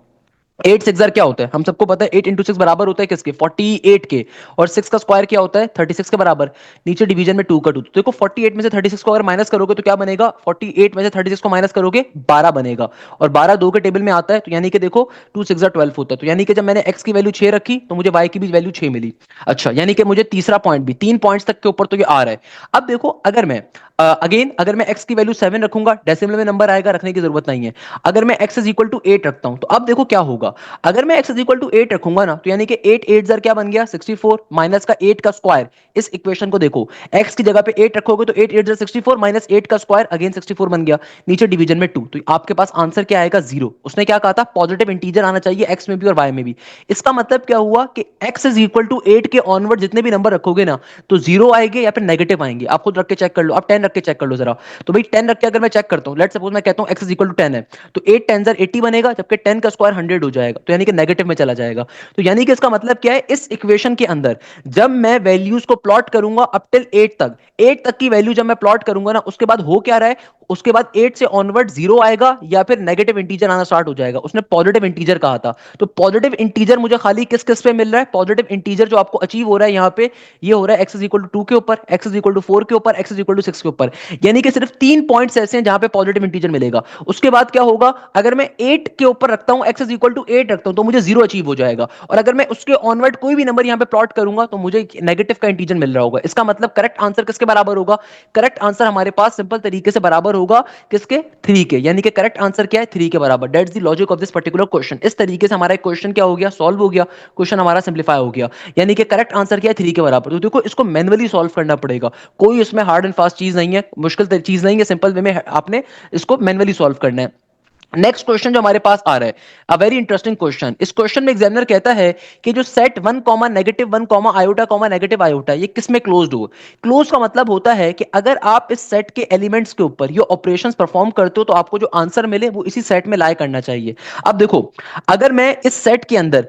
8 6 क्या होता है, हम सबको पता है 8 इंटू 6 बराबर होता है किसके, 48 के, और 6 का स्क्वायर क्या होता है 36 के बराबर, नीचे डिवीजन में 2 का 2, तो देखो 48 में से 36 को अगर माइनस करोगे तो क्या बनेगा, 48 में से 36 को माइनस करोगे 12 बनेगा, और 12 2 के टेबल में आता है, तो यानी कि देखो 2 6 12 होता है, तो यानी कि जब मैंने x की वैल्यू 6 रखी तो मुझे y की भी वैल्यू 6 मिली। अच्छा, यानी कि मुझे तीसरा पॉइंट भी 3 पॉइंट्स तक के ऊपर तो ये आ रहा है। अब देखो अगर मैं अगेन अगर मैं x की वैल्यू 7 रखूंगा, डेसिमल में नंबर आएगा, रखने की जरूरत नहीं है। अगर मैं x इज इक्वल टू 8 रखता हूं तो अब देखो क्या होगा, अगर मैं x इज इक्वल टू 8 रखूंगा ना, तो यानी कि 8 8 क्या बन गया 64, माइनस का 8 का स्क्वायर, इस इक्वेशन को देखो, x की जगह पे 8 रखोगे तो 8 8 64 माइनस 8 का स्क्वायर अगेन 64 बन गया, नीचे डिवीजन में 2, तो आपके पास आंसर क्या आएगा 0। उसने क्या कहा था, पॉजिटिव इंटीजर आना चाहिए x में भी और y में भी। इसका मतलब क्या हुआ कि x इज इक्वल टू 8 के ऑनवर्ड जितने भी नंबर रखोगे ना, तो 0 आएंगे या फिर नेगेटिव आएंगे, आप खुद रख के चेक कर लो, आप 10 रख के चेक कर लो जरा। तो भाई 10 रख के अगर मैं चेक करता हूं, लेट्स सपोज मैं कहता हूं x इज इक्वल टू 10 है, तो 8 10 80 बनेगा, जबकि 10 का स्क्वायर 100 हो जाएगा, तो यानी कि नेगेटिव में चला जाएगा। तो यानी कि इसका मतलब क्या है, इस इक्वेशन के अंदर जब मैं वैल्यूज को प्लॉट करूंगा अप टिल 8 तक की वैल्यू जब मैं प्लॉट करूंगा ना, उसके बाद हो क्या रहा है, उसके बाद 8 से ऑनवर्ड 0 आएगा या फिर नेगेटिव इंटीजर आना स्टार्ट हो जाएगा। उसने पॉजिटिव इंटीजर कहा था, तो पॉजिटिव इंटीजर मुझे खाली किस किस पे मिल रहा है, पॉजिटिव इंटीजर जो आपको अचीव हो रहा है यहां पे, ये हो रहा है x इज इक्वल टू 2 के ऊपर, x इज इक्वल टू 4 के ऊपर, x इज इक्वल टू 6 के ऊपर, यानी कि सिर्फ 3 पॉइंट्स ऐसे हैं जहां पे पॉजिटिव इंटीजर मिलेगा। उसके बाद क्या होगा, अगर मैं 8 के ऊपर रखता हूं, x इज इक्वल टू 8 रखता हूं, तो मुझे 0 अचीव हो जाएगा, और अगर मैं उसके ऑनवर्ड कोई भी नंबर यहां पे प्लॉट करूंगा तो मुझे नेगेटिव का इंटीजर मिल रहा होगा। इसका मतलब करेक्ट आंसर किसके बराबर होगा, करेक्ट आंसर हमारे पास सिंपल तरीके से बराबर होगा किसके, 3 के, यानी कि करेक्ट आंसर क्या है 3 के बराबर। That's the logic of this particular question. इस तरीके से हमारा एक क्वेश्चन क्या हो गया, सॉल्व हो गया, क्वेश्चन हमारा सिंप्लीफाई हो गया, यानी कि करेक्ट आंसर क्या है 3 के बराबर। तो देखो इसको मैन्युअली सॉल्व करना पड़ेगा, कोई इसमें हार्ड एंड फास्ट चीज नहीं है, मुश्किल चीज नहीं है, सिंपल वे में आपने इसको मैन्युअली सॉल्व करना है। नेक्स्ट क्वेश्चन जो हमारे पास आ रहा है, अ वेरी इंटरेस्टिंग क्वेश्चन। इस क्वेश्चन में एग्जामिनर कहता है कि जो set 1 comma negative 1 comma iota comma negative iota, ये किस में क्लोज्ड हो। क्लोज का मतलब होता है कि अगर आप इस सेट के एलिमेंट्स के ऊपर ये ऑपरेशंस परफॉर्म करते हो तो आपको जो आंसर मिले वो इसी सेट में लाए करना चाहिए। अब देखो, अगर मैं इस सेट के अंदर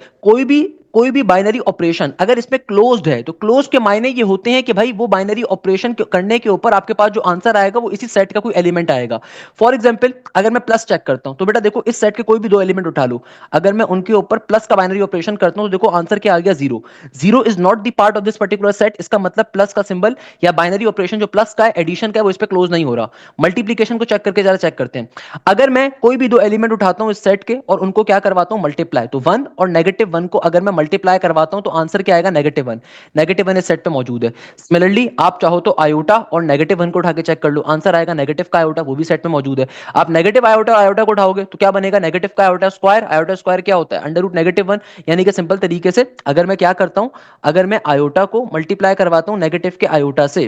कोई भी बाइनरी ऑपरेशन अगर इसमें क्लोज्ड है, तो क्लोज के मायने ये होते हैं कि भाई वो बाइनरी ऑपरेशन करने के ऊपर आपके पास जो आंसर आएगा वो इसी सेट का कोई एलिमेंट आएगा। फॉर एग्जांपल अगर मैं प्लस चेक करता हूं, तो बेटा देखो इस सेट के कोई भी दो एलिमेंट उठा लो, अगर मैं उनके ऊपर प्लस का बाइनरी ऑपरेशन करता हूं तो देखो आंसर क्या आ गया 0। 0 is not the part of this particular set. इसका मतलब प्लस का सिंबल या बाइनरी ऑपरेशन जो प्लस का है, एडिशन का है, वो इस पे क्लोज नहीं हो रहा। मल्टीप्लीकेशन को चेक करके जरा चेक करते हैं। अगर मैं कोई भी दो एलिमेंट उठाता हूं इस सेट के और उनको क्या करवाता हूं मल्टीप्लाई, तो 1 और -1 को अगर मैं मल्टीप्लाई करवाता हूं तो आंसर क्या आएगा -1। -1 इस सेट पे मौजूद है। सिमिलरली आप चाहो तो आयोटा और -1 को उठा के चेक कर लो, आंसर आएगा नेगेटिव का आयोटा, वो भी सेट में मौजूद है। आप नेगेटिव आयोटा आयोटा को उठाओगे तो क्या बनेगा, नेगेटिव का आयोटा स्क्वायर क्या होता है √-1, यानी कि सिंपल तरीके से अगर मैं क्या करता हूं, अगर मैं आयोटा को मल्टीप्लाई करवाता हूं नेगेटिव के आयोटा से,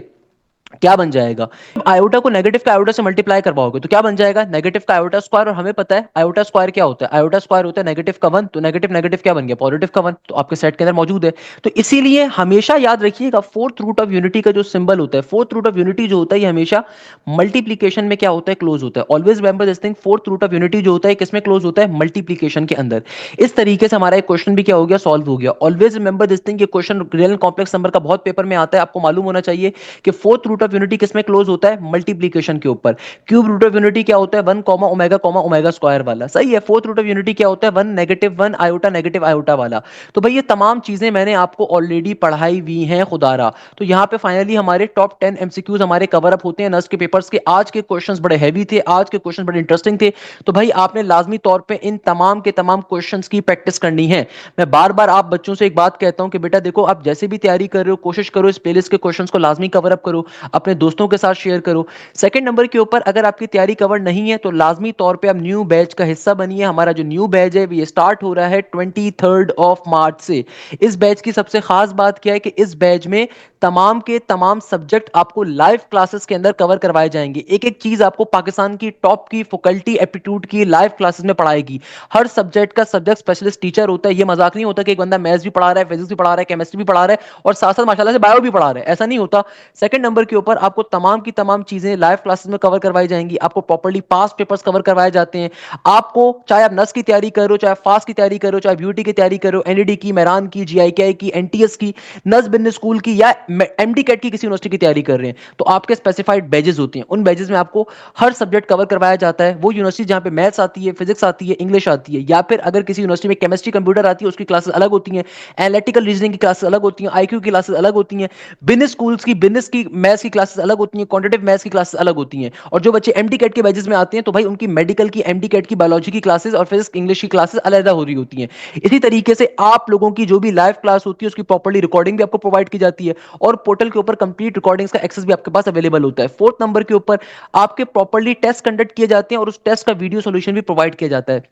क्या बन जाएगा, आयोटा को नेगेटिव का आयोटा से मल्टीप्लाई करवाओगे तो क्या बन जाएगा, नेगेटिव का आयोटा स्क्वायर, और हमें पता है आयोटा स्क्वायर क्या होता है, आयोटा स्क्वायर होता है नेगेटिव का 1, तो नेगेटिव नेगेटिव क्या बन गया पॉजिटिव का 1, तो आपके सेट के अंदर मौजूद है। तो इसीलिए हमेशा याद रखिएगा फोर्थ रूट ऑफ यूनिटी का जो सिंबल होता है, फोर्थ रूट ऑफ यूनिटी जो होता है ये हमेशा मल्टीप्लीकेशन में क्या होता है, क्लोज होता है। Always remember this thing, fourth root of unity जो होता है किसमें क्लोज होता है, मल्टीप्लीकेशन के अंदर। इस तरीके से हमारा एक क्वेश्चन भी क्या हो गया, सॉल्व हो गया। ऑलवेज रिमेंबर दिस थिंग, ये क्वेश्चन रियल कॉम्प्लेक्स नंबर का बहुत पेपर में आता है, आपको मालूम होना चाहिए कि फोर्थ रूट ऑफ यूनिटी किसमें क्लोज होता है, मल्टीप्लीकेशन के ऊपर। क्यूब रूट ऑफ यूनिटी क्या होता है, 1 ओमेगा स्क्वायर वाला, सही है। फोर्थ रूट ऑफ यूनिटी क्या होता है, 1 -1 आयोटा नेगेटिव आयोटा वाला। तो भाई ये तमाम चीजें मैंने आपको ऑलरेडी पढ़ाई हुई हैं खुदारा। तो यहां पे फाइनली हमारे टॉप 10 एमसीक्यूज हमारे कवर अप होते हैं नर्स के पेपर्स के। आज के क्वेश्चंस बड़े हैवी थे, आज के क्वेश्चन बड़े इंटरेस्टिंग थे, तो भाई आपने लाजमी तौर पे इन तमाम के तमाम क्वेश्चंस की प्रैक्टिस करनी है। मैं बार बार आप बच्चों से एक बात कहता हूं कि बेटा देखो, आप जैसे भी तैयारी कर रहे हो कोशिश करो इस प्लेलिस्ट के क्वेश्चंस को लाजमी कवर अप करो। अपने दोस्तों के साथ शेयर करो। सेकंड नंबर के ऊपर अगर आपकी तैयारी कवर नहीं है तो लाजमी तौर पे आप न्यू बैच का हिस्सा बनिए। हमारा जो न्यू बैच है ये स्टार्ट हो रहा है 23 मार्च से। इस बैच की सबसे खास बात क्या है कि इस बैच में तमाम के तमाम सब्जेक्ट आपको लाइव क्लासेस के अंदर कवर करवाए जाएंगे। एक एक चीज आपको पाकिस्तान की टॉप की फैकल्टी एप्टीट्यूड की लाइव क्लासेस में पढ़ाएगी। हर सब्जेक्ट का सब्जेक्ट स्पेशलिस्ट टीचर होता है। ये मजाक नहीं होता कि एक बंदा मैथ्स भी पढ़ा रहा है, फिजिक्स भी पढ़ा रहा है, केमिस्ट्री भी पढ़ा रहा है और साथ साथ माशाल्लाह से बायो भी पढ़ा रहा है, ऐसा नहीं होता। सेकंड नंबर के ऊपर आपको तमाम की तमाम चीजें लाइव क्लासेस में कवर करवाई जाएंगी। आपको प्रॉपर्ली पास पेपर्स कवर करवाए जाते हैं। आपको चाहे आप नस की तैयारी करो, चाहे फास्ट की तैयारी करो, चाहे ब्यूटी की तैयारी करो, एनडीडी की, मेरान की, जीआईके की, एनटीएस की, नस बिजनेस स्कूल की या एमडी कैट की किसी यूनिवर्सिटी की तैयारी कर रहे हैं, तो आपके स्पेसिफाइड बैजेस होते हैं। उन बैजेस में आपको हर सब्जेक्ट कवर करवाया जाता है। वो यूनिवर्सिटी जहां पे मैथ्स आती है, फिजिक्स आती है, इंग्लिश आती है, या फिर अगर किसी यूनिवर्सिटी में केमिस्ट्री कंप्यूटर आती है उसकी क्लासेस अलग होती हैं, एनालिटिकल रीजनिंग की क्लासेस अलग होती हैं, आईक्यू की क्लासेस अलग होती हैं, बिजनेस स्कूल्स की बिजनेस की मैथ्स की क्लासेस अलग होती हैं, क्वांटिटेटिव मैथ्स की क्लासेस अलग होती हैं। और जो बच्चे एमडी कैट के बैचेस में आते हैं तो भाई उनकी मेडिकल की, एमडी कैट की, बायोलॉजी की क्लासेस और फिजिक्स इंग्लिश की क्लासेस अलग हो रही होती हैं। इसी तरीके से आप लोगों की जो भी लाइव क्लास होती है उसकी प्रॉपर्ली रिकॉर्डिंग भी आपको प्रोवाइड की जाती है और पोर्टल के ऊपर कंप्लीट रिकॉर्डिंग्स का एक्सेस भी आपके पास अवेलेबल होता है। फोर्थ नंबर के ऊपर आपके प्रॉपर्ली टेस्ट कंडक्ट किए जाते हैं और उस टेस्ट का वीडियो सॉल्यूशन भी प्रोवाइड किया जाता है।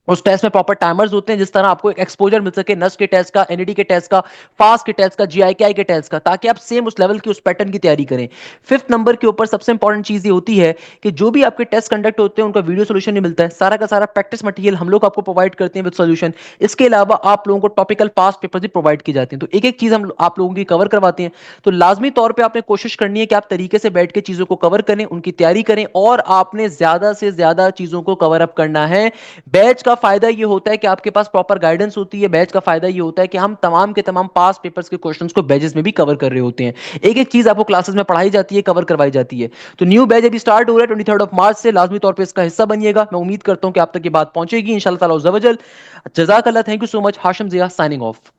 उस टेस्ट में प्रॉपर टाइमर्स होते हैं जिस तरह आपको एक एक्सपोजर मिल सके नस के टेस्ट का, एनईडी के टेस्ट का, फास्ट के टेस्ट का, जीआईकेआई के टेस्ट का, ताकि आप सेम उस लेवल की उस पैटर्न की तैयारी करें। फिफ्थ नंबर के ऊपर सबसे इंपॉर्टेंट चीज ये होती है कि जो भी आपके टेस्ट कंडक्ट होते हैं उनका वीडियो सोल्यूशन नहीं मिलता है। सारा का सारा प्रैक्टिस मटेरियल हम लोग आपको प्रोवाइड करते हैं विद सोल्यूशन। इसके अलावा आप लोगों को टॉपिकल पास्ट पेपर भी प्रोवाइड किए जाते हैं। तो एक एक चीज हम आप लोगों की कवर करवाते हैं। तो लाजमी तौर पर आपने कोशिश करनी है कि आप तरीके से बैठ के चीजों को कवर करें, उनकी तैयारी करें और आपने ज्यादा से ज्यादा चीजों को कवर अप करना है। बैच का फायदा ये होता है कि आपके पास प्रॉपर गाइडेंस होती है। बैच का फायदा ये होता है कि हम तमाम के तमाम पास पेपर्स के क्वेश्चंस को बैचेस में भी कवर कर रहे होते हैं। एक एक चीज आपको क्लासेस में पढ़ाई जाती है, कवर करवाई जाती है। तो न्यू बैच अभी स्टार्ट हो रहा है 23 मार्च से। लाजमी तौर पर इसका हिस्सा बनिएगा। मैं उम्मीद करता हूं कि आप तक ये बात पहुंचेगी इंशाल्लाह ताला अज़्ज़ा वजल। जज़ाकल्लाह, thank you so much. Hashim Zia signing of.